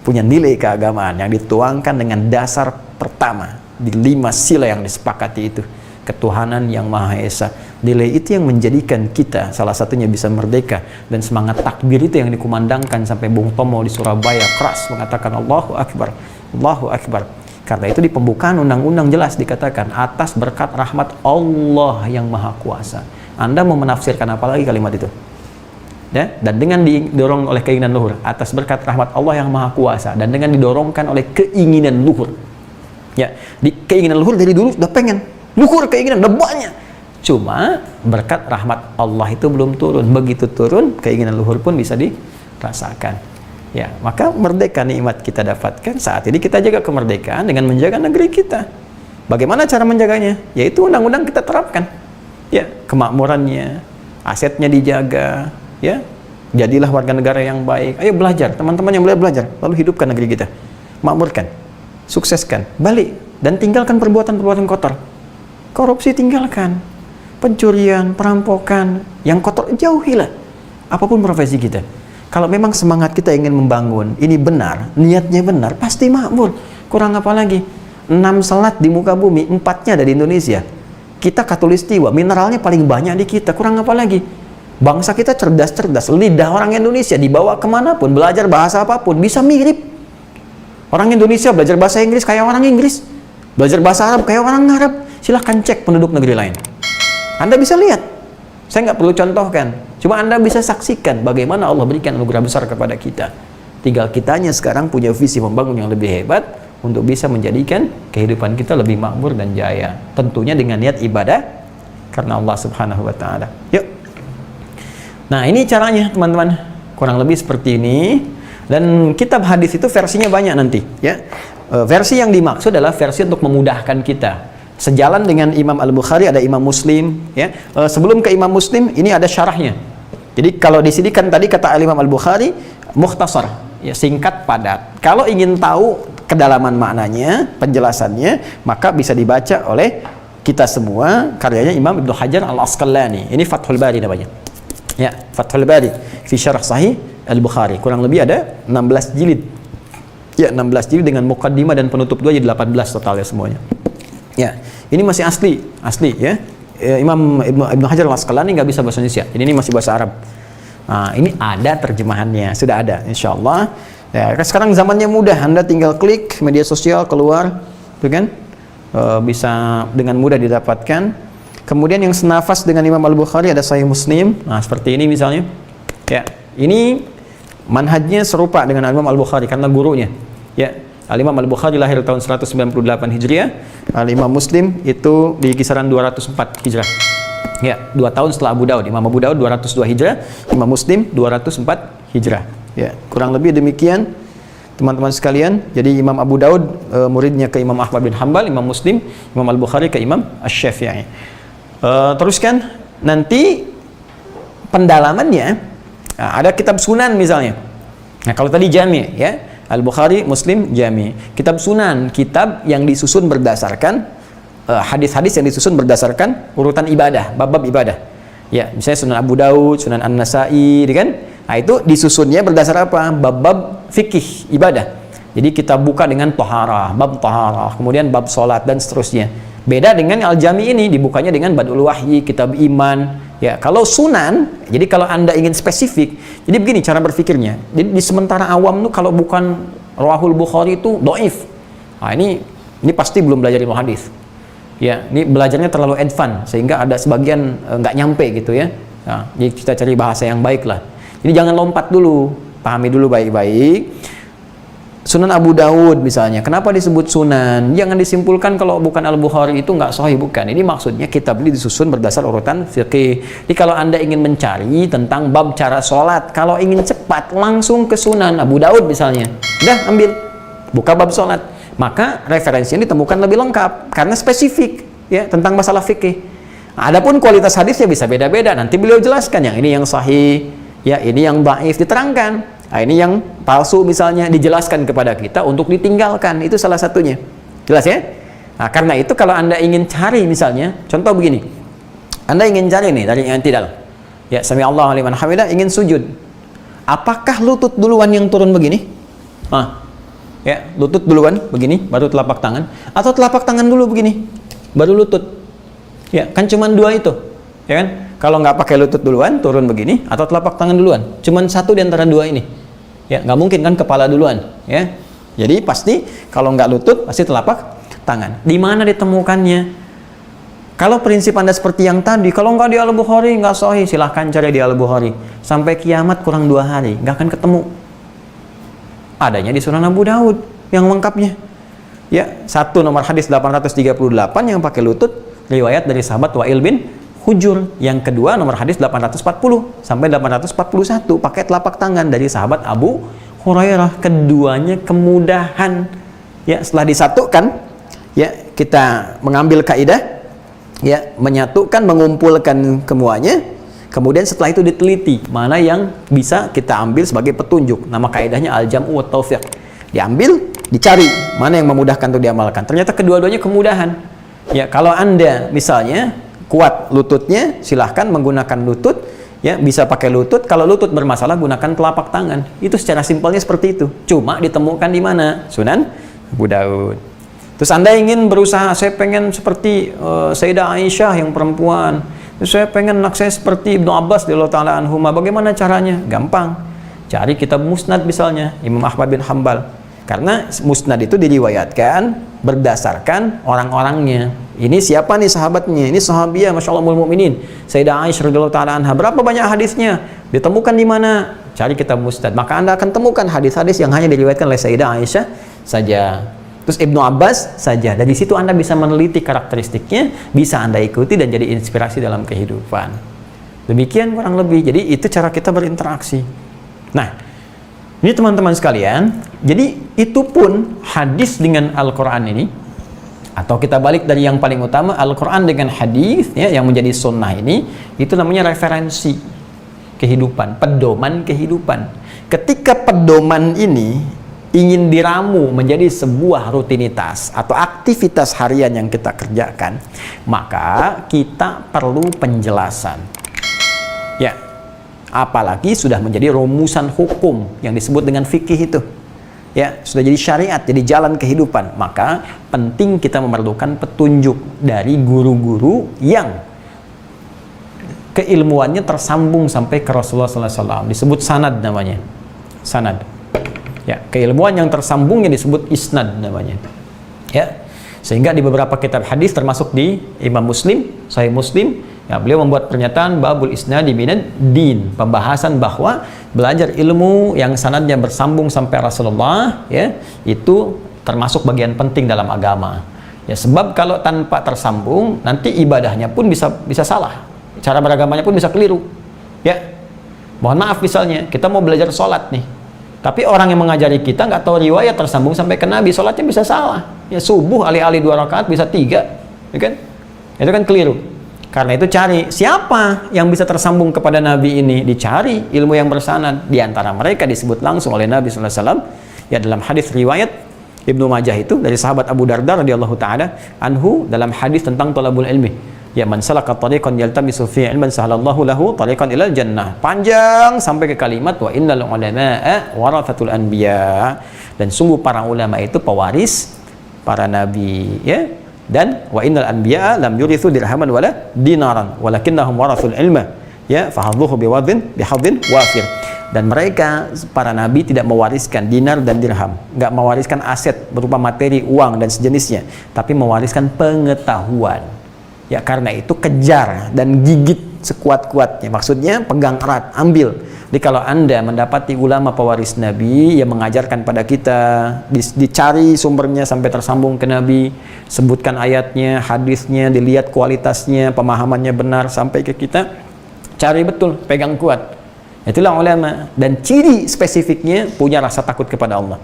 punya nilai keagamaan yang dituangkan dengan dasar pertama di 5 sila yang disepakati itu, ketuhanan yang Maha Esa. Nilai itu yang menjadikan kita salah satunya bisa merdeka, dan semangat takbir itu yang dikumandangkan sampai Bung Tomo di Surabaya keras mengatakan Allahu Akbar, Allahu Akbar. Karena itu di pembukaan undang-undang jelas dikatakan atas berkat rahmat Allah yang Maha Kuasa. Anda mau menafsirkan apa lagi kalimat itu? Ya, dan dengan didorong oleh keinginan luhur, atas berkat rahmat Allah yang Maha Kuasa, dan dengan didorongkan oleh keinginan luhur. Ya, keinginan luhur dari dulu udah pengen, luhur keinginan udah banyak. Cuma berkat rahmat Allah itu belum turun. Begitu turun, keinginan luhur pun bisa dirasakan. Ya, maka merdeka nikmat kita dapatkan saat ini, kita jaga kemerdekaan dengan menjaga negeri kita. Bagaimana cara menjaganya? Yaitu undang-undang kita terapkan. Ya, kemakmurannya, asetnya dijaga. Ya, jadilah warga negara yang baik. Ayo belajar, teman-teman yang belajar, lalu hidupkan negeri kita, makmurkan, sukseskan, balik, dan tinggalkan perbuatan-perbuatan kotor. Korupsi tinggalkan, pencurian, perampokan, yang kotor, jauhilah. Apapun profesi kita. Kalau memang semangat kita ingin membangun, ini benar, niatnya benar, pasti makmur. Kurang apa lagi? 6 selat di muka bumi, 4-nya ada di Indonesia. Kita Katulistiwa, mineralnya paling banyak di kita, kurang apa lagi? Bangsa kita cerdas-cerdas, lidah orang Indonesia dibawa kemanapun, belajar bahasa apapun, bisa mirip. Orang Indonesia belajar bahasa Inggris kayak orang Inggris, belajar bahasa Arab kayak orang Arab. Silahkan cek penduduk negeri lain. Anda bisa lihat, saya nggak perlu contohkan, cuma Anda bisa saksikan bagaimana Allah berikan anugerah besar kepada kita. Tinggal kitanya sekarang punya visi membangun yang lebih hebat untuk bisa menjadikan kehidupan kita lebih makmur dan jaya. Tentunya dengan niat ibadah karena Allah Subhanahu wa Ta'ala. Yuk. Nah, ini caranya, teman-teman. Kurang lebih seperti ini. Dan kitab hadis itu versinya banyak nanti, ya. Versi yang dimaksud adalah versi untuk memudahkan kita. Sejalan dengan Imam Al-Bukhari ada Imam Muslim, ya. Sebelum ke Imam Muslim ini ada syarahnya. Jadi kalau di sini kan tadi kata Imam Al-Bukhari mukhtasar, ya, singkat padat. Kalau ingin tahu kedalaman maknanya, penjelasannya, maka bisa dibaca oleh kita semua karyanya Imam Ibnu Hajar Al-Asqalani. Ini Fathul Bari namanya. Ya, Fathul Bari fi Syarah Sahih Al-Bukhari. Kurang lebih ada 16 jilid. Ya, 16 jilid dengan muqaddimah dan penutup 2 jadi 18 totalnya semuanya. Ya, ini masih asli ya. Imam Ibnu Hajar Al-Asqalani nggak bisa bahasa Indonesia. Jadi ini masih bahasa Arab. Nah, ini ada terjemahannya, sudah ada insyaallah. Ya, sekarang zamannya mudah, Anda tinggal klik media sosial keluar, tuh kan? Bisa dengan mudah didapatkan. Kemudian yang senafas dengan Imam Al-Bukhari ada Sahih Muslim. Nah, seperti ini misalnya. Ya, ini manhajnya serupa dengan Imam Al-Bukhari karena gurunya. Ya, Al-Imam Al-Bukhari lahir tahun 198 Hijriah. Al-Imam Muslim itu di kisaran 204 Hijrah. Ya, 2 tahun setelah Abu Daud. Imam Abu Daud 202 Hijrah, Imam Muslim 204 Hijrah. Ya, kurang lebih demikian teman-teman sekalian. Jadi Imam Abu Daud muridnya ke Imam Ahmad bin Hanbal, Imam Muslim, Imam Al-Bukhari ke Imam Asy-Syafi'i. Teruskan nanti pendalamannya. Nah, ada kitab Sunan misalnya. Nah, kalau tadi jami, ya, Al-Bukhari, Muslim, jami. Kitab Sunan, kitab yang disusun berdasarkan hadis-hadis yang disusun berdasarkan urutan ibadah, bab-bab ibadah. Ya, misalnya Sunan Abu Daud, Sunan An-Nasa'i, kan? Nah, itu disusunnya berdasar apa? Bab-bab fikih ibadah. Jadi kita buka dengan taharah, bab taharah, kemudian bab salat dan seterusnya. Beda dengan Al-Jami ini dibukanya dengan Badul Wahyi, kitab iman. Ya, kalau Sunan, jadi kalau Anda ingin spesifik, jadi begini cara berpikirnya. Jadi di sementara awam tuh kalau bukan Rawahul Bukhari itu dhaif. Nah, ini pasti belum belajar ilmu hadis. Ya, ini belajarnya terlalu advance sehingga ada sebagian nggak nyampe gitu ya. Nah, jadi kita cari bahasa yang baik lah. Jadi jangan lompat dulu, pahami dulu baik-baik. Sunan Abu Daud misalnya, kenapa disebut Sunan? Jangan disimpulkan kalau bukan Al-Bukhari itu nggak sahih, bukan. Ini maksudnya kitab ini disusun berdasar urutan fikih. Jadi kalau Anda ingin mencari tentang bab cara sholat, kalau ingin cepat langsung ke Sunan Abu Daud misalnya, udah ambil, buka bab sholat. Maka referensinya ditemukan lebih lengkap karena spesifik ya tentang masalah fikih. Adapun kualitas hadisnya bisa beda-beda. Nanti beliau jelaskan yang ini yang sahih, ya ini yang dhaif diterangkan. Nah, ini yang palsu misalnya dijelaskan kepada kita untuk ditinggalkan. Itu salah satunya. Jelas ya? Nah, karena itu kalau Anda ingin cari misalnya, contoh begini. Anda ingin cari nih dari i'tidal. Ya, sami Allahu liman hamidah, ingin sujud. Apakah lutut duluan yang turun begini? Ya, lutut duluan begini, baru telapak tangan, atau telapak tangan dulu begini, baru lutut. Ya, kan cuman dua itu. Ya kan? Kalau nggak pakai lutut duluan, turun begini, atau telapak tangan duluan. Cuman satu di antara dua ini. Ya, nggak mungkin kan kepala duluan. Ya, jadi pasti kalau nggak lutut, pasti telapak tangan. Di mana ditemukannya? Kalau prinsip Anda seperti yang tadi, kalau nggak di Al-Bukhari, nggak sahih, silahkan cari di Al-Bukhari. Sampai kiamat kurang 2 hari, nggak akan ketemu. Adanya di Sunan Abu Daud yang lengkapnya. Ya, satu nomor hadis 838 yang pakai lutut, riwayat dari sahabat Wa'il bin Hujur. Yang kedua nomor hadis 840 sampai 841 pakai telapak tangan dari sahabat Abu Hurairah. Keduanya kemudahan. Ya, setelah disatukan, ya kita mengambil kaidah, ya menyatukan, mengumpulkan semuanya. Kemudian setelah itu diteliti mana yang bisa kita ambil sebagai petunjuk. Nama kaidahnya al-jam'u wa taufiq. Diambil, dicari mana yang memudahkan untuk diamalkan. Ternyata kedua-duanya kemudahan. Ya, kalau Anda misalnya kuat lututnya, silahkan menggunakan lutut, ya bisa pakai lutut. Kalau lutut bermasalah, gunakan telapak tangan. Itu secara simpelnya seperti itu. Cuma ditemukan di mana? Sunan Abu Daud. Terus Anda ingin berusaha, saya pengen seperti Sayyidah Aisyah yang perempuan, saya pengen anak saya seperti Ibnu Abbas radhiyallahu taala anhuma. Bagaimana caranya? Gampang. Cari kitab Musnad misalnya, Imam Ahmad bin Hanbal. Karena Musnad itu diriwayatkan berdasarkan orang-orangnya. Ini siapa nih sahabatnya? Ini sahabiah, Masya Allah ummul mukminin, Sayyidah Aisyah radhiyallahu taala anha. Berapa banyak hadisnya? Ditemukan di mana? Cari kitab Musnad. Maka Anda akan temukan hadis-hadis yang hanya diriwayatkan oleh Sayyidah Aisyah saja. Terus Ibnu Abbas saja. Dari situ Anda bisa meneliti karakteristiknya, bisa Anda ikuti dan jadi inspirasi dalam kehidupan. Demikian kurang lebih. Jadi itu cara kita berinteraksi. Nah, ini teman-teman sekalian, jadi itu pun hadis dengan Al-Quran ini, atau kita balik dari yang paling utama, Al-Quran dengan hadis, ya, yang menjadi sunnah ini, itu namanya referensi kehidupan, pedoman kehidupan. Ketika pedoman ini ingin diramu menjadi sebuah rutinitas atau aktivitas harian yang kita kerjakan, maka kita perlu penjelasan. Ya, apalagi sudah menjadi rumusan hukum yang disebut dengan fikih itu. Ya, sudah jadi syariat, jadi jalan kehidupan. Maka penting kita memerlukan petunjuk dari guru-guru yang keilmuannya tersambung sampai ke Rasulullah SAW. Disebut sanad namanya. Sanad. Ya, keilmuan yang tersambungnya disebut isnad namanya. Ya, sehingga di beberapa kitab hadis termasuk di Imam Muslim, Sahih Muslim, ya, beliau membuat pernyataan babul isnadi minad din, pembahasan bahwa belajar ilmu yang sanadnya bersambung sampai Rasulullah, ya, itu termasuk bagian penting dalam agama. Ya, sebab kalau tanpa tersambung nanti ibadahnya pun bisa salah, cara beragamanya pun bisa keliru. Ya, mohon maaf misalnya kita mau belajar sholat nih, tapi orang yang mengajari kita nggak tahu riwayat tersambung sampai ke Nabi, sholatnya bisa salah. Ya, subuh alih-alih 2 rakaat bisa 3, ya kan? Itu kan keliru. Karena itu cari siapa yang bisa tersambung kepada Nabi ini, dicari ilmu yang bersanad. Di antara mereka disebut langsung oleh Nabi SAW, ya, dalam hadis riwayat Ibnu Majah itu dari sahabat Abu Darda radhiyallahu taala anhu dalam hadis tentang thalabul ilmi. Ya, man salaka tariqan yaltamisu fi ilman sahalallahu lahu tariqan ilal jannah. Panjang sampai ke kalimat wa innal ulama'a warathatul anbiya. Dan sungguh para ulama itu pewaris para nabi, ya. Dan wa innal anbiya'a lam yurithu dirhaman wala dinaran walakinnahum warathul ilma, ya, fahadhuhu bihadhin wafir. Dan mereka para nabi tidak mewariskan dinar dan dirham, nggak mewariskan aset berupa materi, uang dan sejenisnya, tapi mewariskan pengetahuan. Ya, karena itu kejar dan gigit sekuat-kuatnya, maksudnya pegang erat, ambil. Jadi kalau Anda mendapati ulama pewaris Nabi yang mengajarkan pada kita, dicari sumbernya sampai tersambung ke Nabi, sebutkan ayatnya, hadisnya, dilihat kualitasnya, pemahamannya benar sampai ke kita, cari betul, pegang kuat. Itulah ulama. Dan ciri spesifiknya punya rasa takut kepada Allah.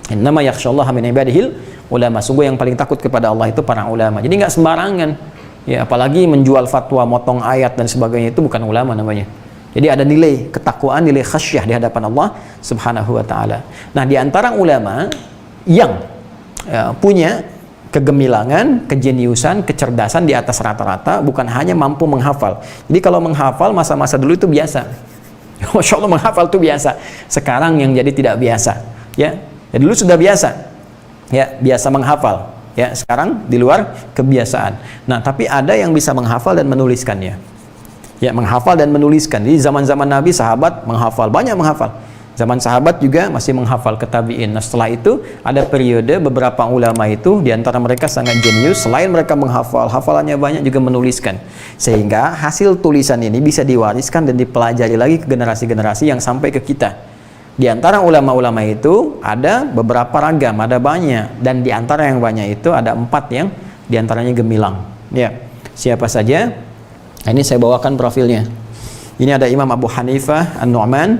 Innama yakhsyallaha min ibadihil ulama. Sungguh yang paling takut kepada Allah itu para ulama. Jadi nggak sembarangan. Ya, apalagi menjual fatwa, motong ayat dan sebagainya, itu bukan ulama namanya. Jadi ada nilai ketakwaan, nilai khasyah di hadapan Allah Subhanahu wa taala. Nah, di antara ulama yang punya kegemilangan, kejeniusan, kecerdasan di atas rata-rata, bukan hanya mampu menghafal. Jadi kalau menghafal masa-masa dulu itu biasa. Masya Allah, menghafal itu biasa. Sekarang yang jadi tidak biasa. Ya, dulu sudah biasa. Ya, biasa menghafal. Ya, sekarang di luar kebiasaan. Nah, tapi ada yang bisa menghafal dan menuliskannya. Ya, menghafal dan menuliskan. Di zaman-zaman Nabi, sahabat menghafal, banyak menghafal. Zaman sahabat juga masih menghafal ke tabi'in. Nah, setelah itu ada periode beberapa ulama itu, di antara mereka sangat jenius, selain mereka menghafal, hafalannya banyak, juga menuliskan. Sehingga hasil tulisan ini bisa diwariskan dan dipelajari lagi ke generasi-generasi yang sampai ke kita. Di antara ulama-ulama itu ada beberapa ragam, ada banyak, dan di antara yang banyak itu ada 4 yang diantaranya gemilang. Ya, siapa saja? Nah, ini saya bawakan profilnya. Ini ada Imam Abu Hanifah An-Nu'man,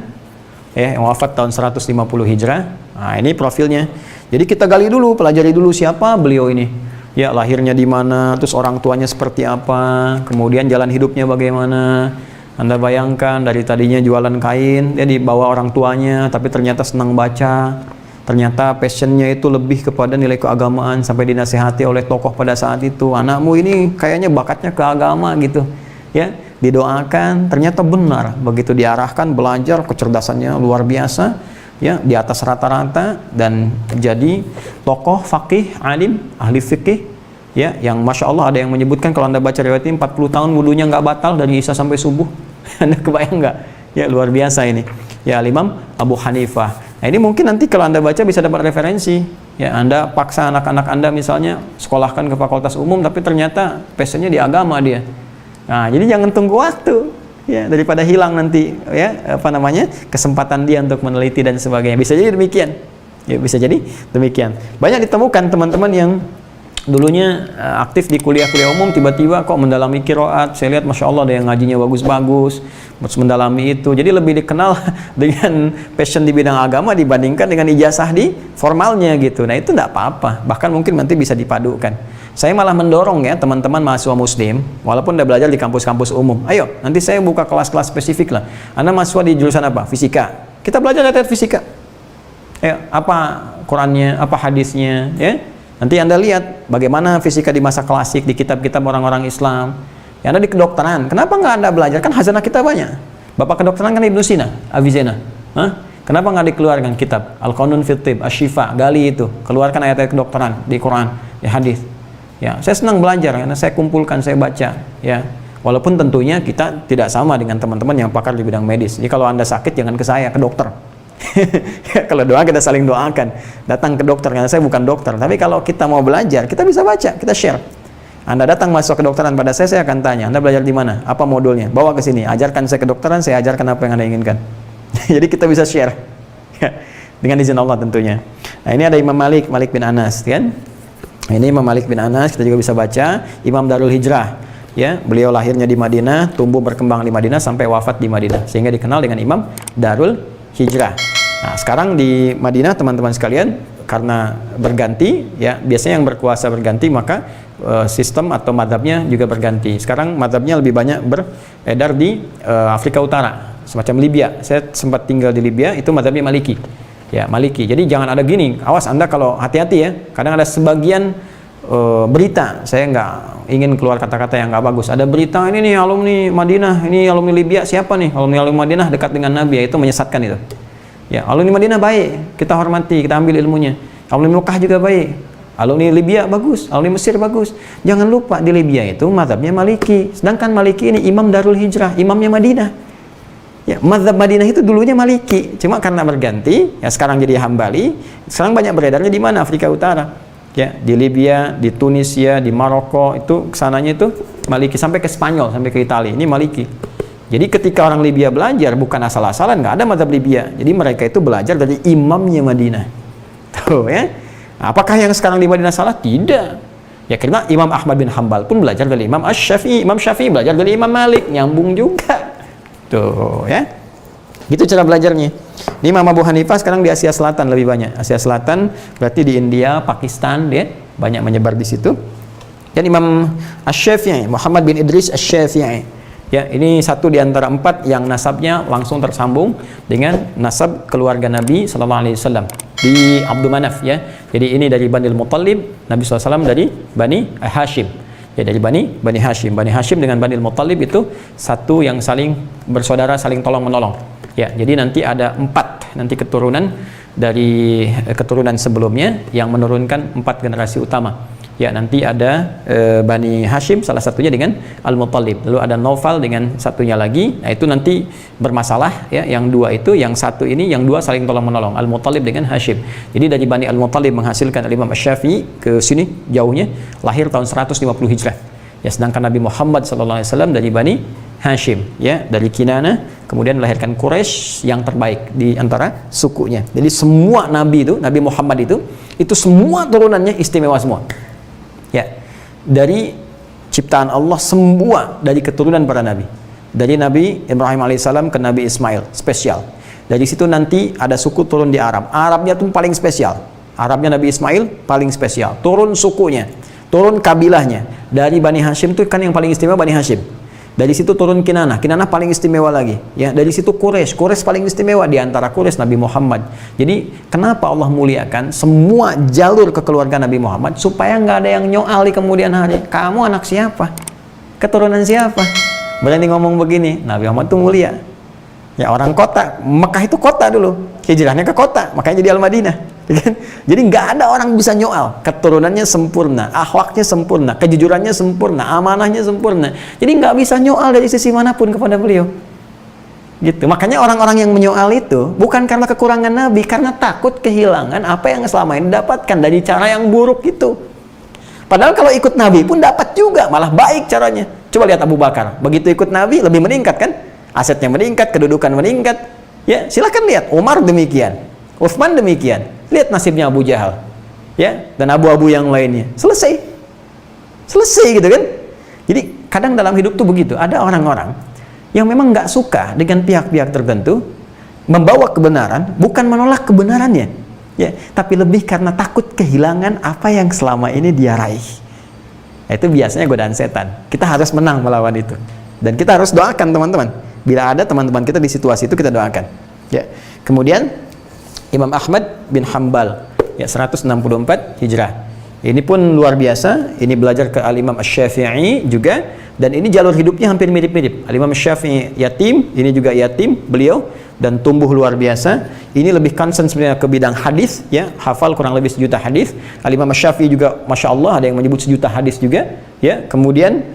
yang wafat tahun 150 Hijrah. Nah, ini profilnya. Jadi kita gali dulu, pelajari dulu siapa beliau ini. Ya, lahirnya di mana, terus orang tuanya seperti apa, kemudian jalan hidupnya bagaimana. Anda bayangkan dari tadinya jualan kain, dia dibawa orang tuanya, tapi ternyata senang baca, ternyata passionnya itu lebih kepada nilai keagamaan, sampai dinasihati oleh tokoh pada saat itu, anakmu ini kayaknya bakatnya ke agama gitu ya, didoakan, ternyata benar, begitu diarahkan belajar, kecerdasannya luar biasa ya, di atas rata-rata, dan jadi tokoh fakih, alim, ahli fikih ya, yang Masya Allah ada yang menyebutkan kalau Anda baca riwayat ini 40 tahun wudunya nggak batal dari Isya sampai subuh. Anda kebayang nggak? Ya luar biasa ini ya, Imam Abu Hanifah. Nah ini mungkin nanti kalau Anda baca bisa dapat referensi ya, Anda paksa anak-anak Anda misalnya sekolahkan ke fakultas umum tapi ternyata passionnya di agama dia. Nah jadi jangan tunggu waktu ya, daripada hilang nanti ya kesempatan dia untuk meneliti dan sebagainya. Bisa jadi demikian ya, bisa jadi demikian. Banyak ditemukan teman-teman yang dulunya aktif di kuliah-kuliah umum, tiba-tiba kok mendalami qiraat. Saya lihat Masya Allah ada yang ngajinya bagus-bagus, mendalami itu, jadi lebih dikenal dengan passion di bidang agama dibandingkan dengan ijazah di formalnya gitu. Nah itu tidak apa-apa, bahkan mungkin nanti bisa dipadukan. Saya malah mendorong ya teman-teman mahasiswa muslim, walaupun udah belajar di kampus-kampus umum, ayo nanti saya buka kelas-kelas spesifik lah. Anda mahasiswa di jurusan apa? Fisika, kita belajar lihat fisika ya, apa Qurannya, apa hadisnya ya. Nanti Anda lihat bagaimana fisika di masa klasik di kitab-kitab orang-orang Islam. Ya, Anda di kedokteran, kenapa nggak Anda belajar? Kan hazanah kita banyak. Bapak kedokteran kan Ibnu Sina, Avicena. Kenapa nggak dikeluarkan kitab Al-Qanun fit Tib, Asy-Syifa, gali itu, keluarkan ayat-ayat kedokteran di Quran, di hadis. Ya, saya senang belajar karena saya kumpulkan, saya baca. Ya, walaupun tentunya kita tidak sama dengan teman-teman yang pakar di bidang medis. Jadi kalau Anda sakit jangan ke saya, ke dokter. Ya, kalau doa kita saling doakan, datang ke dokter, karena saya bukan dokter. Tapi kalau kita mau belajar, kita bisa baca, kita share. Anda datang masuk kedokteran pada saya akan tanya, Anda belajar di mana? Apa modulnya? Bawa ke sini, ajarkan saya kedokteran, saya ajarkan apa yang Anda inginkan. Jadi kita bisa share ya, dengan izin Allah tentunya. Nah ini ada Imam Malik bin Anas kan? Ini Imam Malik bin Anas, kita juga bisa baca Imam Darul Hijrah ya, beliau lahirnya di Madinah, tumbuh berkembang di Madinah sampai wafat di Madinah, sehingga dikenal dengan Imam Darul Hijrah. Nah sekarang di Madinah teman-teman sekalian, karena berganti ya, biasanya yang berkuasa berganti, maka sistem atau madhabnya juga berganti. Sekarang madhabnya lebih banyak beredar di Afrika Utara, semacam Libya. Saya sempat tinggal di Libya, itu madhabnya Maliki ya, Maliki. Jadi jangan ada gini, awas Anda kalau hati-hati ya, kadang ada sebagian berita, saya nggak ingin keluar kata-kata yang nggak bagus, ada berita ini nih alumni Madinah, ini alumni Libya siapa nih, alumni Madinah dekat dengan Nabi, itu menyesatkan itu ya. Alumni Madinah baik, kita hormati, kita ambil ilmunya. Alumni Mekah juga baik, alumni Libya bagus, alumni Mesir bagus. Jangan lupa di Libya itu mazhabnya Maliki, sedangkan Maliki ini Imam Darul Hijrah, imamnya Madinah ya. Mazhab Madinah itu dulunya Maliki, cuma karena berganti ya, sekarang jadi Hambali. Sekarang banyak beredarnya di mana? Afrika Utara ya, di Libya, di Tunisia, di Maroko, itu kesananya itu Maliki, sampai ke Spanyol, sampai ke Italia, ini Maliki. Jadi ketika orang Libya belajar bukan asal-asalan, nggak ada mazhab Libya. Jadi mereka itu belajar dari imamnya Madinah. Tuh ya. Apakah yang sekarang di Madinah salah? Tidak. Ya karena Imam Ahmad bin Hambal pun belajar dari Imam Asy-Syafi'i, Imam Syafi'i belajar dari Imam Malik, nyambung juga. Tuh ya. Gitu cara belajarnya. Ini Imam Abu Hanifah sekarang di Asia Selatan lebih banyak. Asia Selatan berarti di India, Pakistan, dia banyak menyebar di situ. Dan Imam Asy-Syafi'i, Muhammad bin Idris Asy-Syafi'i. Ya, ini satu di antara 4 yang nasabnya langsung tersambung dengan nasab keluarga Nabi Sallallahu Alaihi Wasallam di Abdul Manaf ya. Jadi ini dari Bani Muttalib, Nabi SAW dari Bani Hashim. Ya, dari Bani Hashim. Bani Hashim dengan Bani Muttalib itu satu yang saling bersaudara, saling tolong menolong. Ya, jadi nanti ada 4 nanti keturunan dari keturunan sebelumnya yang menurunkan 4 generasi utama. Ya, nanti ada Bani Hashim salah satunya dengan Al-Muttalib, lalu ada Naufal dengan satunya lagi. Nah itu nanti bermasalah ya, yang 2 itu, yang 1 ini, yang 2 saling tolong menolong, Al-Muttalib dengan Hashim. Jadi dari Bani Al-Muttalib menghasilkan Imam Asy-Syafi'i, ke sini jauhnya, lahir tahun 150 Hijrah. Ya, sedangkan Nabi Muhammad SAW dari Bani Hashim ya, dari Kinana, kemudian melahirkan Quraisy yang terbaik di antara sukunya. Jadi semua nabi itu, Nabi Muhammad itu semua turunannya istimewa semua. Ya, dari ciptaan Allah semua dari keturunan para nabi. Dari Nabi Ibrahim alaihissalam ke Nabi Ismail, spesial. Dari situ nanti ada suku turun di Arab. Arabnya tuh paling spesial. Arabnya Nabi Ismail paling spesial. Turun sukunya, turun kabilahnya. Dari Bani Hashim tuh kan yang paling istimewa Bani Hashim. Dari situ turun Kinanah. Kinanah paling istimewa lagi. Ya, dari situ Quraisy. Quraisy paling istimewa di antara Quraisy Nabi Muhammad. Jadi, kenapa Allah muliakan semua jalur kekeluargaan Nabi Muhammad supaya nggak ada yang nyoal di kemudian hari. Kamu anak siapa? Keturunan siapa? Berani ngomong begini. Nabi Muhammad itu mulia. Ya, orang kota. Mekah itu kota dulu. Hijrahnya ke kota. Makanya jadi Al-Madinah. Jadi nggak ada orang bisa nyoal. Keturunannya sempurna, akhlaknya sempurna, kejujurannya sempurna, amanahnya sempurna. Jadi nggak bisa nyoal dari sisi manapun kepada beliau. Gitu. Makanya orang-orang yang menyoal itu bukan karena kekurangan Nabi, karena takut kehilangan apa yang selama ini dapatkan dari cara yang buruk itu. Padahal kalau ikut Nabi pun dapat juga, malah baik caranya. Coba lihat Abu Bakar, begitu ikut Nabi lebih meningkat kan? Asetnya meningkat, kedudukan meningkat. Ya, silakan lihat. Umar demikian, Utsman demikian. Lihat nasibnya Abu Jahal, ya, dan abu-abu yang lainnya. Selesai gitu kan? Jadi kadang dalam hidup tuh begitu. Ada orang-orang yang memang nggak suka dengan pihak-pihak tertentu, membawa kebenaran, bukan menolak kebenarannya, ya, tapi lebih karena takut kehilangan apa yang selama ini dia raih. Itu biasanya godaan setan. Kita harus menang melawan itu, dan kita harus doakan teman-teman. Bila ada teman-teman kita di situasi itu, kita doakan. Ya, kemudian Imam Ahmad bin Hanbal, ya, 164 Hijrah. Ini pun luar biasa. Ini belajar ke Al-Imam Asy-Syafi'i juga, dan ini jalur hidupnya hampir mirip-mirip. Al-Imam Asy-Syafi'i yatim, ini juga yatim beliau, dan tumbuh luar biasa. Ini lebih concern sebenarnya ke bidang hadis, ya, hafal kurang lebih 1 juta hadis. Al-Imam Asy-Syafi'i juga Masya Allah ada yang menyebut 1 juta hadis juga, ya. Kemudian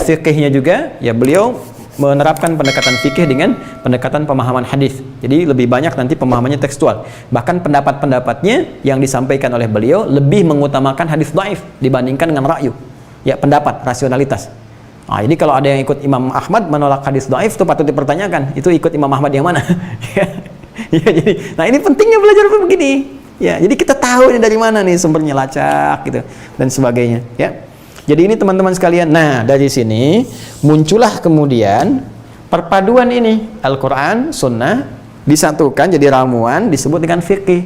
fiqihnya juga, ya, beliau menerapkan pendekatan fikih dengan pendekatan pemahaman hadis. Jadi lebih banyak nanti pemahamannya tekstual. Bahkan pendapat-pendapatnya yang disampaikan oleh beliau lebih mengutamakan hadis dhaif dibandingkan dengan ra'yu. Ya, pendapat, rasionalitas. Nah, jadi kalau ada yang ikut Imam Ahmad menolak hadis dhaif, itu patut dipertanyakan. Itu ikut Imam Ahmad yang mana? Ya, jadi, nah ini pentingnya belajar begini. Ya, jadi kita tahu ini dari mana nih sumbernya, lacak gitu dan sebagainya. Ya. Jadi ini teman-teman sekalian, nah dari sini muncullah kemudian perpaduan ini, Al-Quran, Sunnah disatukan jadi ramuan disebut dengan fikih.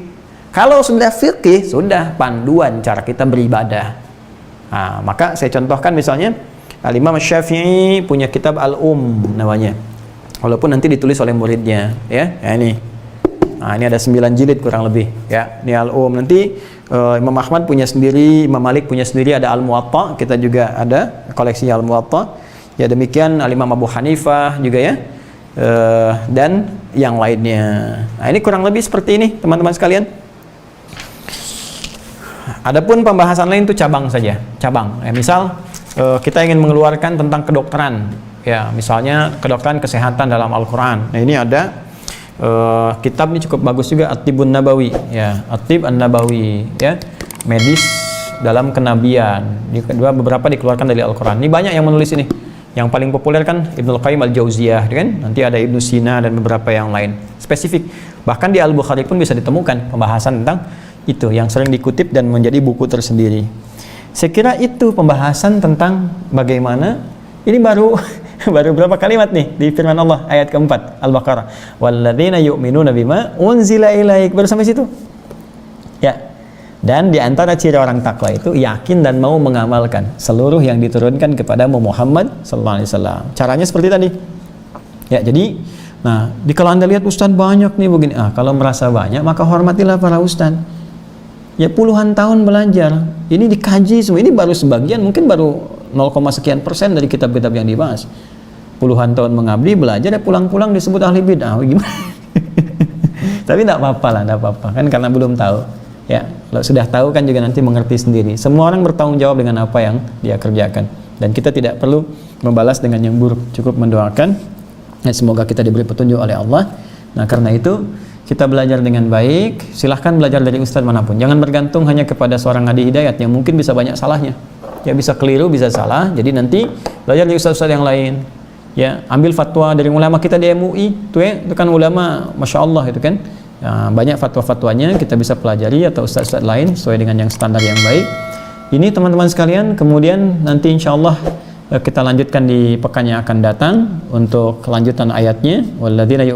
Kalau sudah fikih, sudah panduan cara kita beribadah. Nah, maka saya contohkan misalnya Al-Imam Syafi'i punya kitab namanya, walaupun nanti ditulis oleh muridnya, ya, ini. Nah, ini ada 9 jilid kurang lebih, ya. Ini nanti Imam Ahmad punya sendiri, Imam Malik punya sendiri, ada Al-Muwatta, kita juga ada koleksi Al-Muwatta. Ya, demikian Al-Imam Abu Hanifah juga, ya. Dan yang lainnya. Nah, ini kurang lebih seperti ini, teman-teman sekalian. Adapun pembahasan lain itu cabang saja, cabang. Ya, misal kita ingin mengeluarkan tentang kedokteran, ya, misalnya kedokteran kesehatan dalam Al-Quran. Nah, ini ada kitab ini cukup bagus juga, At-Tibbun Nabawi, ya, At-Tibb An-Nabawi, ya, medis dalam kenabian. Beberapa dikeluarkan dari Al-Quran. Ini banyak yang menulis ini. Yang paling populer kan Ibnul Qayyim Al-Jauziyah, kan? Nanti ada Ibnu Sina dan beberapa yang lain. Spesifik. Bahkan di Al-Bukhari pun bisa ditemukan pembahasan tentang itu yang sering dikutip dan menjadi buku tersendiri. Saya kira itu pembahasan tentang bagaimana ini baru berapa kalimat nih di firman Allah ayat keempat Al-Baqarah, walladzina yu'minuna bima unzila ilaik, baru sampai situ, ya. Dan di antara ciri orang takwa itu yakin dan mau mengamalkan seluruh yang diturunkan kepada Muhammad sallallahu alaihi wasallam. Caranya seperti tadi, ya. Jadi, nah, kalau Anda lihat ustaz banyak nih begini, kalau merasa banyak maka hormatilah para ustaz. Ya, puluhan tahun belajar, ini dikaji semua, ini baru sebagian, mungkin baru 0,sekian persen dari kitab-kitab yang dibahas. Puluhan tahun mengabdi, belajar, ya pulang-pulang disebut ahli bid'ah, gimana? Tapi tidak apa-apa lah, tidak apa-apa, kan karena belum tahu. Ya, kalau sudah tahu kan juga nanti mengerti sendiri. Semua orang bertanggung jawab dengan apa yang dia kerjakan, dan kita tidak perlu membalas dengan yang buruk, cukup mendoakan. Ya, semoga kita diberi petunjuk oleh Allah. Nah, karena itu kita belajar dengan baik. Silahkan belajar dari ustaz manapun. Jangan bergantung hanya kepada seorang Ngadi Hidayat yang mungkin bisa banyak salahnya. Ya, bisa keliru, bisa salah. Jadi nanti belajar dari ustaz-ustaz yang lain. Ya, ambil fatwa dari ulama kita di MUI, itu kan ulama, masya Allah itu kan. Ya, banyak fatwa-fatwanya kita bisa pelajari, atau ustaz-ustaz lain sesuai dengan yang standar yang baik. Ini teman-teman sekalian. Kemudian nanti insya Allah kita lanjutkan di pekan yang akan datang untuk kelanjutan ayatnya. Walladzina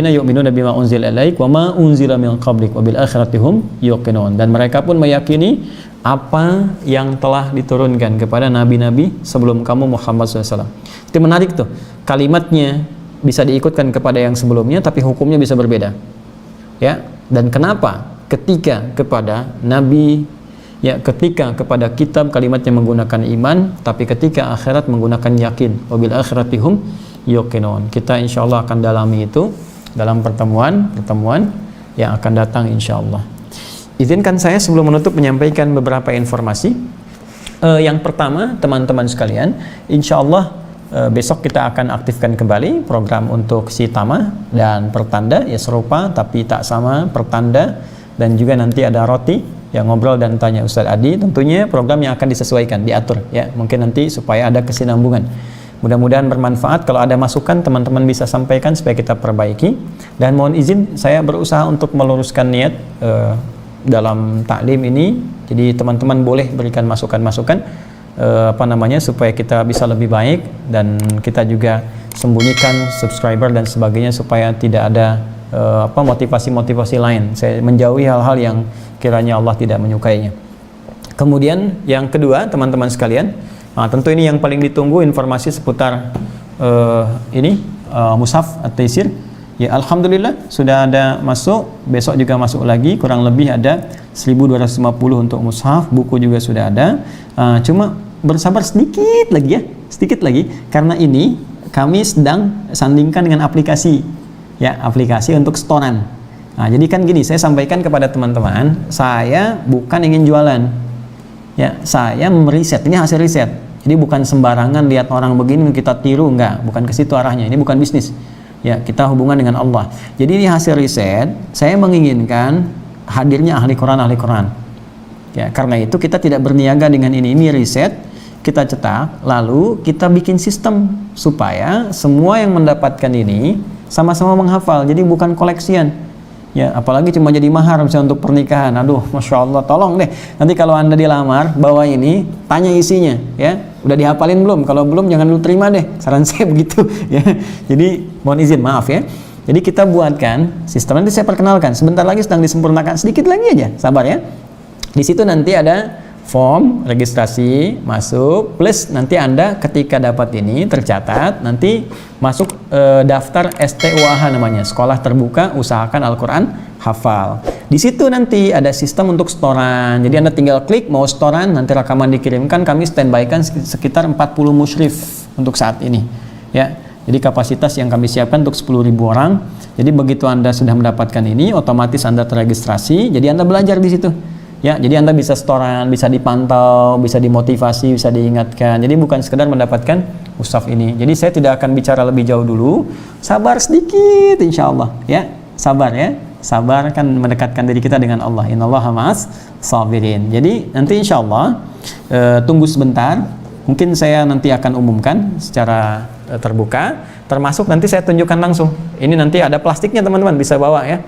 yu'minuna bima unzila ilaik wa ma unzila min qablik wa bil akhirati hum yuqinun. Dan mereka pun meyakini apa yang telah diturunkan kepada nabi-nabi sebelum kamu Muhammad SAW. Itu menarik tuh, kalimatnya bisa diikutkan kepada yang sebelumnya tapi hukumnya bisa berbeda. Ya, dan kenapa ketika kepada nabi, ya ketika kepada kitab kalimatnya menggunakan iman, tapi ketika akhirat menggunakan yakin. Wabil akhiratihum yuqinun. Kita insyaallah akan dalami itu dalam pertemuan yang akan datang insyaallah. Izinkan saya sebelum menutup menyampaikan beberapa informasi. Yang pertama, teman-teman sekalian, insyaallah besok kita akan aktifkan kembali program untuk si Tama dan Pertanda, ya serupa tapi tak sama Pertanda, dan juga nanti ada roti yang ngobrol dan tanya Ustadz Adi. Tentunya program yang akan disesuaikan, diatur ya, mungkin nanti supaya ada kesinambungan. Mudah-mudahan bermanfaat. Kalau ada masukan teman-teman bisa sampaikan supaya kita perbaiki. Dan mohon izin saya berusaha untuk meluruskan niat dalam taklim ini. Jadi teman-teman boleh berikan masukan-masukan supaya kita bisa lebih baik, dan kita juga sembunyikan subscriber dan sebagainya supaya tidak ada motivasi-motivasi lain. Saya menjauhi hal-hal yang kiranya Allah tidak menyukainya. Kemudian yang kedua, teman-teman sekalian, tentu ini yang paling ditunggu informasi seputar Mushaf At-Taisir. Ya alhamdulillah sudah ada masuk, besok juga masuk lagi, kurang lebih ada 1250 untuk mushaf, buku juga sudah ada. Cuma bersabar sedikit lagi karena ini kami sedang sandingkan dengan aplikasi, ya aplikasi untuk setoran. Jadi kan gini, saya sampaikan kepada teman-teman, saya bukan ingin jualan, ya saya meriset, ini hasil riset. Jadi bukan sembarangan lihat orang begini kita tiru, enggak, bukan ke situ arahnya. Ini bukan bisnis. Ya, kita hubungan dengan Allah. Jadi ini hasil riset, saya menginginkan hadirnya ahli Quran. Ya, karena itu kita tidak berniaga dengan ini riset, kita cetak, lalu kita bikin sistem supaya semua yang mendapatkan ini sama-sama menghafal. Jadi bukan koleksian. Ya, apalagi cuma jadi mahar misalnya untuk pernikahan. Aduh, Masya Allah, tolong deh. Nanti kalau Anda dilamar, bawa ini, tanya isinya, ya. Udah dihafalin belum? Kalau belum, jangan lu terima deh. Saran saya begitu, ya. Jadi, mohon izin, maaf ya. Jadi kita buatkan sistem, nanti saya perkenalkan. Sebentar lagi sedang disempurnakan, sedikit lagi aja, sabar ya. Di situ nanti ada form registrasi masuk, plus nanti Anda ketika dapat ini tercatat, nanti masuk daftar STUAH namanya, Sekolah Terbuka Usahakan Al-Quran Hafal. Di situ nanti ada sistem untuk setoran. Jadi Anda tinggal klik mau setoran, nanti rekaman dikirimkan, kami standby-kan sekitar 40 musyrif untuk saat ini. Ya. Jadi kapasitas yang kami siapkan untuk 10.000 orang. Jadi begitu Anda sudah mendapatkan ini, otomatis Anda terregistrasi. Jadi Anda belajar di situ. Ya, jadi Anda bisa setoran, bisa dipantau, bisa dimotivasi, bisa diingatkan. Jadi bukan sekedar mendapatkan mushaf ini. Jadi saya tidak akan bicara lebih jauh dulu. Sabar sedikit insyaallah, ya. Sabar ya. Sabar kan mendekatkan diri kita dengan Allah. Innallaha ma'as sabirin. Jadi nanti insyaallah tunggu sebentar. Mungkin saya nanti akan umumkan secara terbuka, termasuk nanti saya tunjukkan langsung. Ini nanti ada plastiknya teman-teman, bisa bawa ya.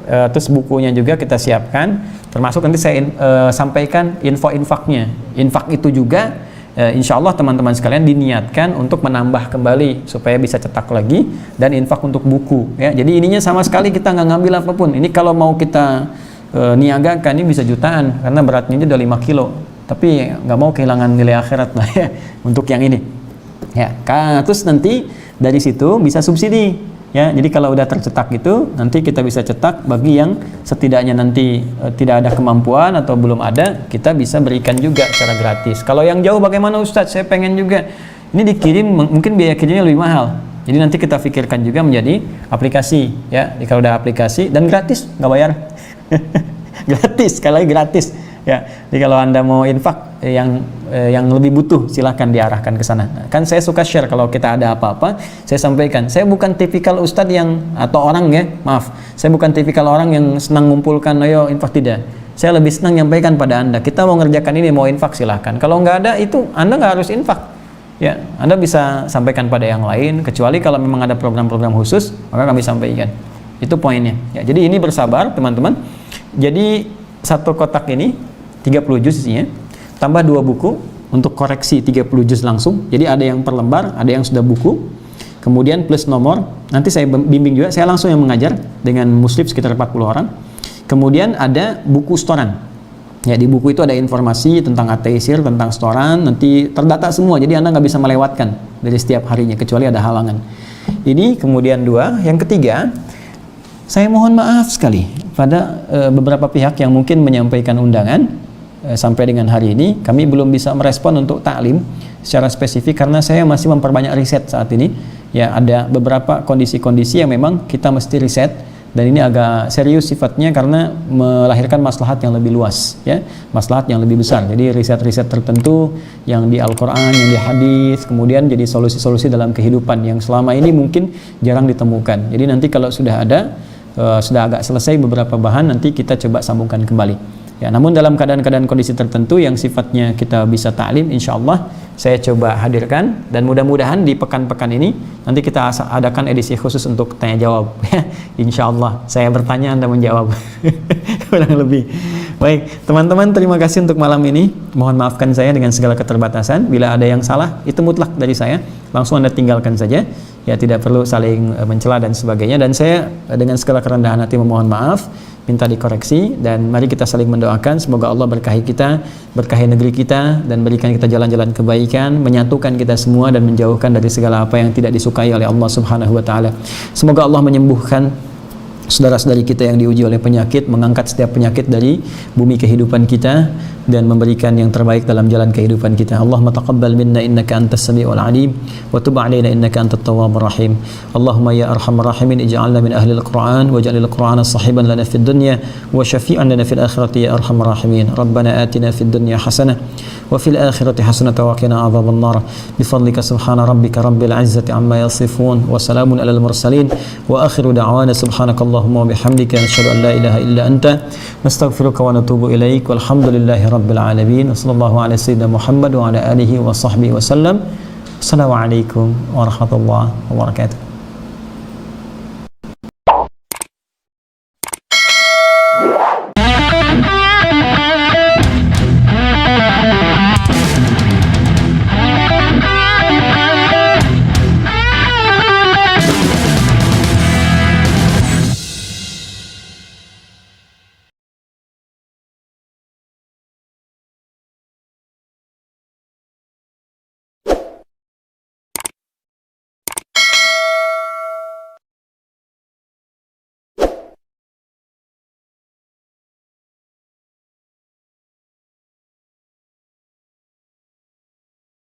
Terus bukunya juga kita siapkan, termasuk nanti saya sampaikan info-infaknya. Infak itu juga insya Allah teman-teman sekalian diniatkan untuk menambah kembali supaya bisa cetak lagi, dan infak untuk buku ya. Jadi ininya sama sekali kita nggak ngambil apapun. Ini kalau mau kita niagakan ini bisa jutaan karena beratnya udah 5 kilo, tapi nggak mau kehilangan nilai akhirat lah ya untuk yang ini ya. Terus nanti dari situ bisa subsidi. Ya, jadi kalau udah tercetak gitu, nanti kita bisa cetak bagi yang setidaknya nanti tidak ada kemampuan atau belum ada, kita bisa berikan juga secara gratis. Kalau yang jauh bagaimana Ustadz? Saya pengen juga. Ini dikirim, mungkin biaya kirimnya lebih mahal. Jadi nanti kita pikirkan juga menjadi aplikasi. Ya, jadi kalau udah aplikasi dan gratis, nggak bayar. Gratis, sekali lagi gratis. Ya, jadi kalau Anda mau infak yang lebih butuh, silahkan diarahkan ke sana. Kan saya suka share kalau kita ada apa-apa, saya sampaikan. Saya bukan tipikal ustadz yang atau orang ya, maaf. Saya bukan tipikal orang yang senang ngumpulkan, ayo infak, tidak. Saya lebih senang nyampaikan pada Anda. Kita mau ngerjakan ini, mau infak silahkan. Kalau nggak ada itu, Anda nggak harus infak. Ya, Anda bisa sampaikan pada yang lain. Kecuali kalau memang ada program-program khusus, maka kami sampaikan. Itu poinnya. Ya, jadi ini bersabar teman-teman. Jadi satu kotak ini 30 juz isinya, tambah 2 buku untuk koreksi 30 juz langsung. Jadi ada yang per lembar, ada yang sudah buku, kemudian plus nomor. Nanti saya bimbing juga, saya langsung yang mengajar dengan muslim sekitar 40 orang. Kemudian ada buku setoran. Ya, di buku itu ada informasi tentang at-taisir, tentang setoran, nanti terdata semua, jadi Anda nggak bisa melewatkan dari setiap harinya, kecuali ada halangan. Ini kemudian 2. Yang ketiga, saya mohon maaf sekali pada beberapa pihak yang mungkin menyampaikan undangan, sampai dengan hari ini kami belum bisa merespon untuk taklim secara spesifik karena saya masih memperbanyak riset saat ini. Ya, ada beberapa kondisi-kondisi yang memang kita mesti riset, dan ini agak serius sifatnya karena melahirkan maslahat yang lebih luas, ya, maslahat yang lebih besar. Jadi riset-riset tertentu yang di Al-Quran, yang di hadis, kemudian jadi solusi-solusi dalam kehidupan yang selama ini mungkin jarang ditemukan. Jadi nanti kalau sudah ada, sudah agak selesai beberapa bahan, nanti kita coba sambungkan kembali. Ya, namun dalam keadaan-keadaan kondisi tertentu yang sifatnya kita bisa taklim, insya Allah saya coba hadirkan, dan mudah-mudahan di pekan-pekan ini nanti kita adakan edisi khusus untuk tanya jawab. Insya Allah saya bertanya, Anda menjawab. Kurang lebih. Baik, teman-teman, terima kasih untuk malam ini. Mohon maafkan saya dengan segala keterbatasan. Bila ada yang salah, itu mutlak dari saya. Langsung Anda tinggalkan saja. Ya, tidak perlu saling mencela dan sebagainya. Dan saya dengan segala kerendahan hati memohon maaf, minta dikoreksi, dan mari kita saling mendoakan semoga Allah berkahi kita, berkahi negeri kita, dan berikan kita jalan-jalan kebaikan, menyatukan kita semua dan menjauhkan dari segala apa yang tidak disukai oleh Allah Subhanahu wa taala. Semoga Allah menyembuhkan saudara-saudari kita yang diuji oleh penyakit, mengangkat setiap penyakit dari bumi kehidupan kita, dan memberikan yang terbaik dalam jalan kehidupan kita. Allahumma taqabbal minna innaka antas samiul alim wa tub alaina innaka antat tawwabur rahim. Allahumma ya arhamar rahimin ij'alna min ahli al-Qur'an waj'alil Qur'ana sahiban lana fid dunya wa syafi'an lana fil akhirati ya arhamar rahimin. Rabbana atina fid dunya hasanah wa fil akhirati hasanah wa qina adzaban nar. Bifadlika subhana rabbika rabbil izzati amma yasifun wa salamun alal mursalin wa akhiru da'wana subhanakallahumma wa bihamdika nashhadu an la ilaha illa anta nastaghfiruka wa natubu ilaik walhamdulillahi rabbil alamin. Wassallallahu ala sayyidina Muhammad wa ala alihi wa sahbihi wa sallam. Assalamualaikum warahmatullahi wabarakatuh.